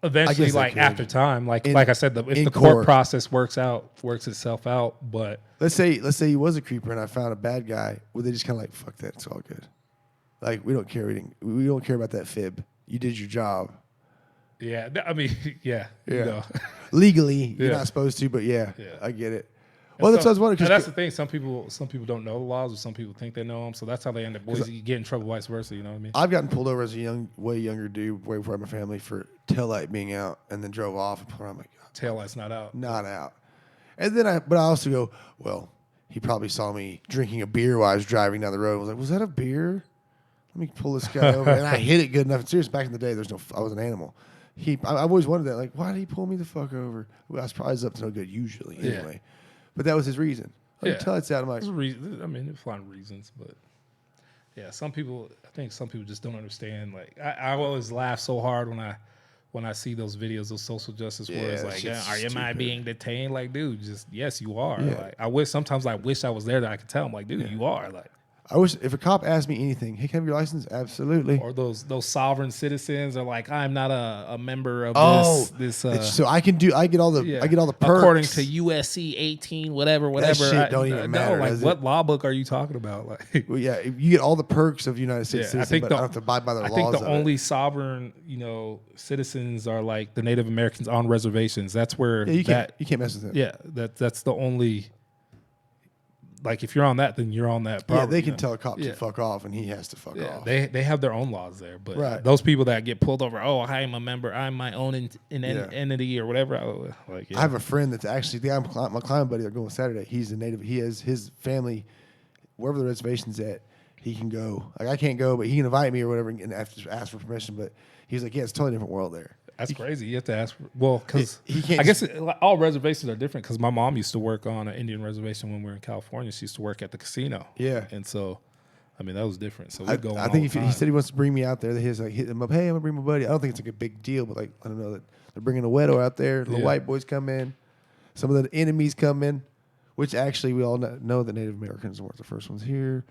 Eventually, guess I like could. after time, like In- I said, if in the court court. process works itself out, but Let's say he was a creeper and I found a bad guy. Would they just kind of like, fuck that, it's all good? Like, we don't care. We don't care about that fib. You did your job. yeah, I mean, yeah. Legally, you're Yeah. not supposed to, but yeah, Yeah. I get it. Well, that's what I was wondering. And 'cause that's the thing. Some people don't know the laws, or some people think they know them. So that's how they end up. Boys, you get in trouble, vice versa. You know what I mean? I've gotten pulled over as a way younger dude, way before I had my family, for taillight being out, and then drove off. And I'm like, Taillight's not out. not out. And then I also go, well, he probably saw me drinking a beer while I was driving down the road. I was like, was that a beer? Let me pull this guy over. And I hit it good enough. And serious, back in the day, I was an animal. I've always wondered that. Like, why did he pull me the fuck over? Well, I was probably up to no good usually anyway. But that was his reason. Until it's out of my. There's there's a lot of reasons, but yeah, I think some people just don't understand. Like, I always laugh so hard when I see those videos of social justice warriors. Like, am I being detained? Like, dude, just yes, you are. Yeah. Like, sometimes I wish I was there that I could tell him. Like, dude, you are. Like. I wish if a cop asked me anything, hey, can I have your license? Absolutely. Or those sovereign citizens are like, I'm not a member of this. So I get all the perks according to USC 18, whatever. That shit don't even matter. Like, does what it? law book are you talking about? Like, Well, yeah, you get all the perks of United States citizens, but I don't have to abide by their laws. I think the of only it. sovereign, citizens are like the Native Americans on reservations. That's where you can't mess with it. Yeah, that's the only. Like, if you're on that, then you're on that property. Yeah, they can tell a cop to fuck off, and he has to fuck off. They have their own laws there, but Right. those people that get pulled over, I'm a member, I'm my own entity or whatever. I have a friend that's actually my client buddy. They're going Saturday. He's a native. He has his family wherever the reservation's at. He can go. Like, I can't go, but he can invite me or whatever and ask for permission. But he's like, yeah, it's a totally different world there. That's crazy. You have to ask. Because he can't. I guess all reservations are different. Because my mom used to work on an Indian reservation when we were in California. She used to work at the casino. Yeah, and so, I mean, that was different. So I think if he said he wants to bring me out there, that he's like hit him up. Hey, I'm gonna bring my buddy. I don't think it's like a big deal, but like I don't know that they're bringing a Wedo out there. The white boys come in. Some of the enemies come in, which actually we all know that Native Americans weren't the first ones here,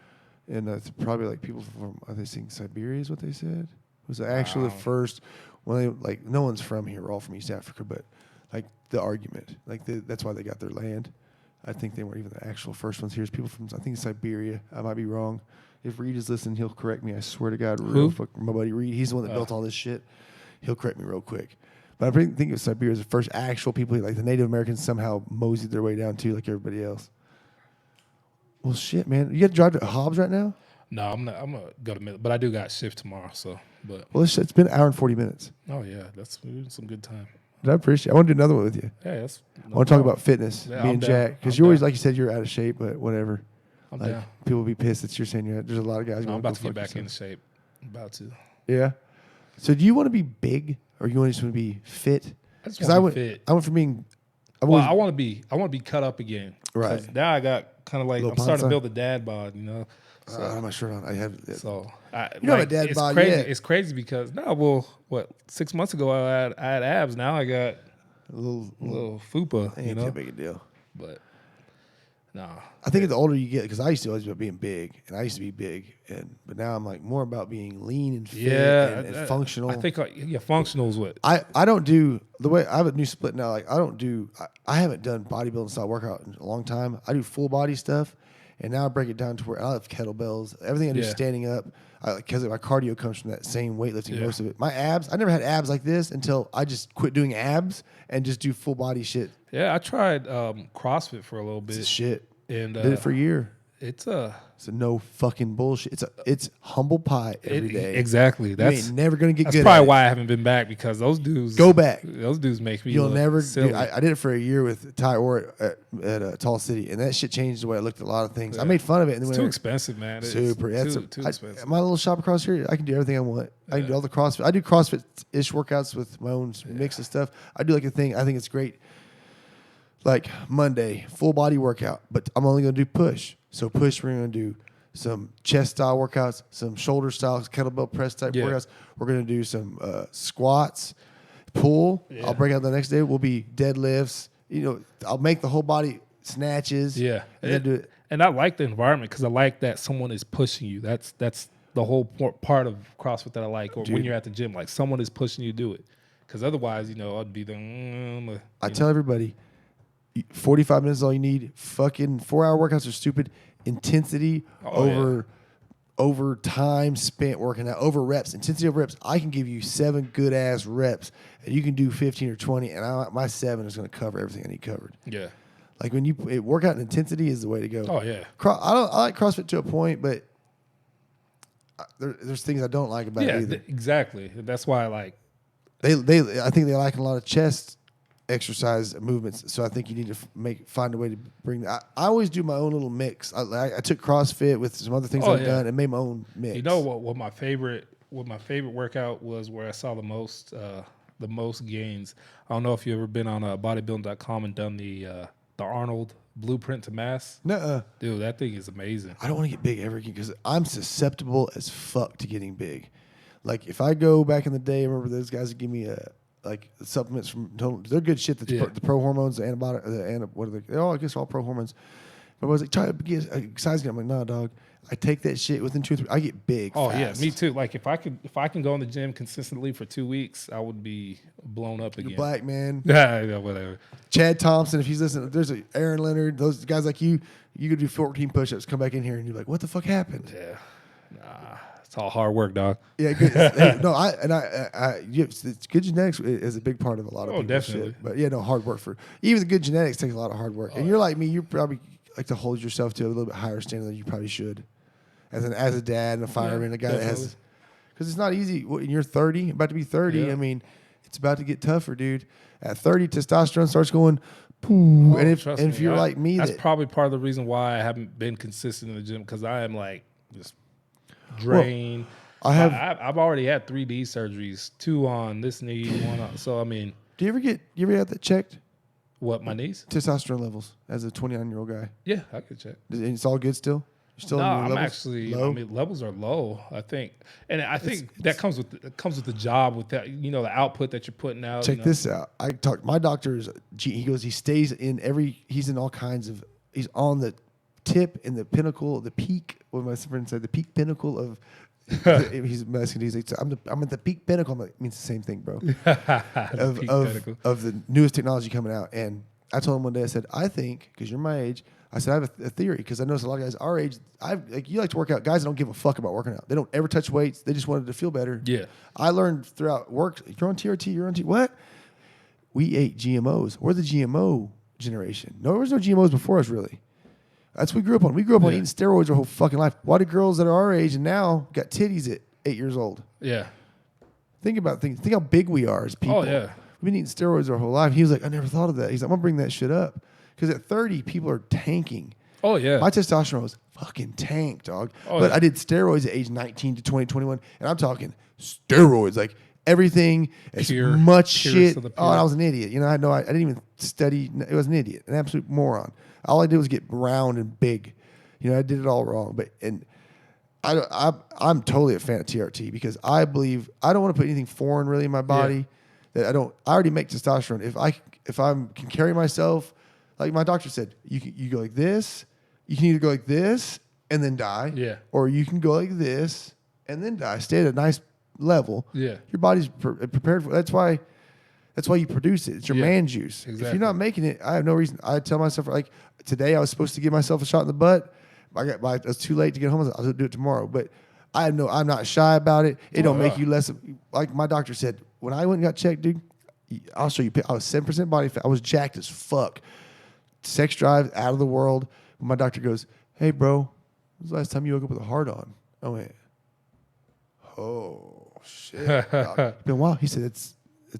and it's probably like people from I think Siberia is what they said. It was actually the first. Well, like no one's from here; we're all from East Africa. But like the argument, like that's why they got their land. I think they weren't even the actual first ones here. It's people from I think Siberia. I might be wrong. If Reed is listening, he'll correct me. I swear to God, my buddy Reed. He's the one that built all this shit. He'll correct me real quick. But I think it was Siberia was the first actual people. Like the Native Americans somehow moseyed their way down too, like everybody else. Well, shit, man. You got to drive to Hobbs right now? No, I'm not. I'm gonna go to but I do got shift tomorrow. So, but it's been an hour and 40 minutes. Oh yeah, that's some good time. I appreciate. I want to do another one with you. Yeah, I want to talk about fitness, me and Jack, because you always like you said you're out of shape, but whatever. I'm like down. People will be pissed that you're saying you're. There's a lot of guys. I'm about to get back into shape. I'm about to. Yeah. So do you want to be big or you just want to be fit? I want to be fit. I went from being. I want to be cut up again. Right. Now I got kind of like I'm starting to build a dad bod. So, I'm not sure. I have. So you don't have a dad bod crazy. yet. It's crazy because 6 months ago I had abs. Now I got a little fupa. Ain't too big a deal. But no, I think the older you get, because I used to always be about being big, and I used to be big, but now I'm like more about being lean and fit and functional. I think functional is what I don't do the way I have a new split now. Like I haven't done bodybuilding style workout in a long time. I do full body stuff. And now I break it down to where I have kettlebells. Everything I do standing up, because my cardio comes from that same weightlifting, most of it. My abs, I never had abs like this until I just quit doing abs and just do full body shit. Yeah, I tried CrossFit for a little bit. It's shit. And did it for a year. It's a no fucking bullshit. It's humble pie every day. Exactly. You ain't never gonna get good. That's probably why I haven't been back, because those dudes go back. Those dudes make me. You'll never. Silly. I did it for a year with Ty Orr at Tall City, and that shit changed the way I looked at a lot of things. I made fun of it. And it's too expensive, man. Super. It's too expensive. My little shop across here, I can do everything I want. I can do all the CrossFit. I do CrossFit-ish workouts with my own mix of stuff. I do like a thing. I think it's great. Like Monday, full body workout, but I'm only going to do push. So push, we're going to do some chest style workouts, some shoulder style, kettlebell press type workouts. We're going to do some squats, pull. Yeah. I'll break out the next day. Will be deadlifts. I'll make the whole body snatches. Yeah. And do it. And I like the environment because I like that someone is pushing you. That's the whole part of CrossFit that I like. Or when you're at the gym, like someone is pushing you to do it. Because otherwise, I'd be the. I tell everybody, 45 minutes is all you need. Fucking 4-hour workouts are stupid. Intensity over time spent working out, over reps. Intensity over reps. I can give you 7 good ass reps, and you can do 15 or 20, and my 7 is going to cover everything I need covered. Yeah. Like when workout intensity is the way to go. Oh yeah. I like CrossFit to a point, but there's things I don't like about it either. Exactly. That's why I like. I think they like a lot of chest exercise movements, so I think you need to find a way to bring that. I always do my own little mix. I took CrossFit with some other things I've done and made my own mix. You know what my favorite workout was, where I saw the most the most gains. I don't know if you've ever been on bodybuilding.com and done the Arnold blueprint to mass. Nuh-uh. Dude, that thing is amazing. I don't want to get big ever again because I'm susceptible as fuck to getting big. Like if I go back in the day, I remember those guys would give me like supplements from they're good shit. The pro hormones, the antibiotic, what are they? Oh, I guess all pro hormones. But I was like, try to get size. I'm like, nah, dog. I take that shit within 2 or 3. I get big. Oh fast. yeah, me too. Like if I can go in the gym consistently for 2 weeks, I would be blown up again. Black man. Yeah, whatever. Chad Thompson, if he's listening, there's a Aaron Leonard, those guys like you could do 14 push-ups, come back in here and you're like, what the fuck happened? Yeah, nah, it's all hard work, dog. Yeah, good. Hey, no, it's good genetics is a big part of a lot of people's definitely. shit. But yeah, no, hard work for even the good genetics takes a lot of hard work. And you're like me, you probably like to hold yourself to a little bit higher standard than you probably should, as a dad and a fireman, a guy that has, because it's not easy. You're 30, about to be 30. Yeah. I mean, it's about to get tougher, dude. At 30, testosterone starts going, poo. And if you're like me, that's probably part of the reason why I haven't been consistent in the gym, because I am like just drained. Well, I've already had 3 knee surgeries, 2 on this knee, 1 on. So I mean, do you ever have that checked? What, my knees? Testosterone levels as a 29-year-old guy. Yeah, I could check. And it's all good still? You're still No, in your I'm levels actually. low? I mean, levels are low. I think, and I think that comes with the job, with that, the output that you're putting out. Check this out. My doctor is, he goes, he stays he's in all kinds of, he's on the tip and the pinnacle, the peak, what my friend said, the peak pinnacle of, he's Mexican. He's like, I'm at the peak pinnacle. I'm like, it means the same thing, bro. of the newest technology coming out. And I told him one day, I said, I think, because you're my age, I said, I have a theory, because I notice a lot of guys our age, you like to work out. Guys that don't give a fuck about working out. They don't ever touch weights. They just wanted to feel better. Yeah. I learned throughout work, you're on TRT, you're on T. What? We ate GMOs. We're the GMO generation. No, there was no GMOs before us, really. That's what we grew up on. We grew up on eating steroids our whole fucking life. Why do girls that are our age and now got titties at 8 years old? Yeah. Think how big we are as people. Oh, yeah. We've been eating steroids our whole life. He was like, I never thought of that. He's like, I'm going to bring that shit up. Because at 30, people are tanking. Oh, yeah. My testosterone was fucking tanked, dog. Oh, but yeah. I did steroids at age 19 to 20, 21. And I'm talking steroids. Like everything, as much shit. Oh, I was an idiot. I didn't even study. I was an idiot, an absolute moron. All I did was get round and big. I did it all wrong. I'm totally a fan of TRT, because I believe I don't want to put anything foreign really in my body that I don't. I already make testosterone. If I can carry myself, like my doctor said, you go like this. You can either go like this and then die, or you can go like this and then die. Stay at a nice level. Yeah, your body's prepared for. That's why you produce it. It's your man juice. Exactly. If you're not making it, I have no reason. I tell myself, like, today I was supposed to give myself a shot in the butt. I was too late to get home. I'll do it tomorrow. But I'm not shy about it. It don't make you less. Like my doctor said, when I went and got checked, dude, I'll show you. I was 7% body fat. I was jacked as fuck. Sex drive out of the world. But my doctor goes, hey, bro, when was the last time you woke up with a heart on? I went, oh, shit. It's been a while. He said, it's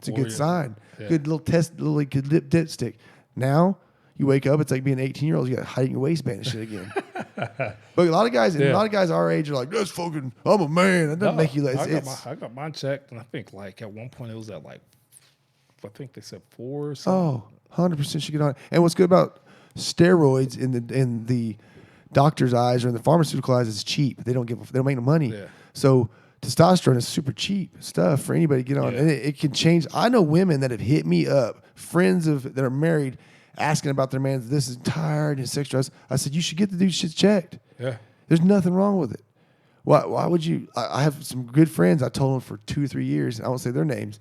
a good sign. Yeah. Good little test, good lip dipstick. Now you wake up, it's like being 18-year-olds. You got hiding your waistband and shit again. But a lot of guys our age are like, that's fucking, I'm a man. That doesn't make you less. I got mine checked, and I think like at one point it was at like, I think they said 4 or something. Oh, 100% should get on it. And what's good about steroids in the doctor's eyes or in the pharmaceutical eyes is cheap. They don't make no money. Yeah. So testosterone is super cheap stuff for anybody to get on. And it can change. I know women that have hit me up, friends that are married, asking about their man. This is tired and sex drives. I said, you should get the dude's shit checked. Yeah. There's nothing wrong with it. Why would you? I have some good friends. I told them for 2 or 3 years. I won't say their names.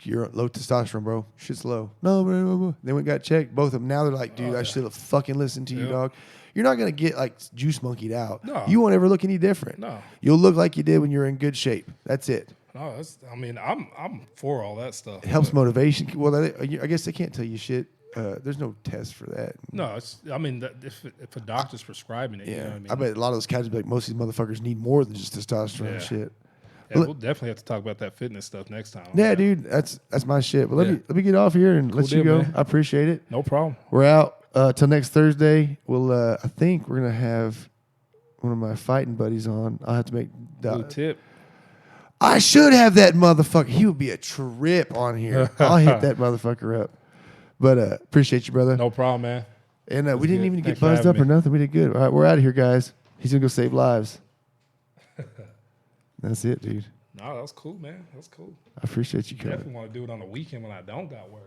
You're low testosterone, bro. Shit's low. No, bro. They went and got checked. Both of them. Now they're like, dude, I should have fucking listened to you, dog. You're not going to get like juice monkeyed out. No. You won't ever look any different. No. You'll look like you did when you're in good shape. That's it. No, I'm for all that stuff. It helps motivation. Well, I guess they can't tell you shit. There's no test for that. No, if a doctor's prescribing it, you know what I mean? I bet a lot of those cats would be like, most of these motherfuckers need more than just testosterone shit. Yeah, we'll definitely have to talk about that fitness stuff next time. Yeah, dude, that's my shit. But let me get off here and let you go. Man. I appreciate it. No problem. We're out till next Thursday. We'll I think we're gonna have one of my fighting buddies on. I'll have to make Blue Tip. I should have that motherfucker. He would be a trip on here. I'll hit that motherfucker up. But appreciate you, brother. No problem, man. And we didn't good. even Thanks get for buzzed up having or me. nothing. We did good. All right, we're out of here, guys. He's gonna go save lives. That's it, dude. No, that was cool, man. That's cool. I appreciate you coming. Definitely want to do it on the weekend when I don't got work.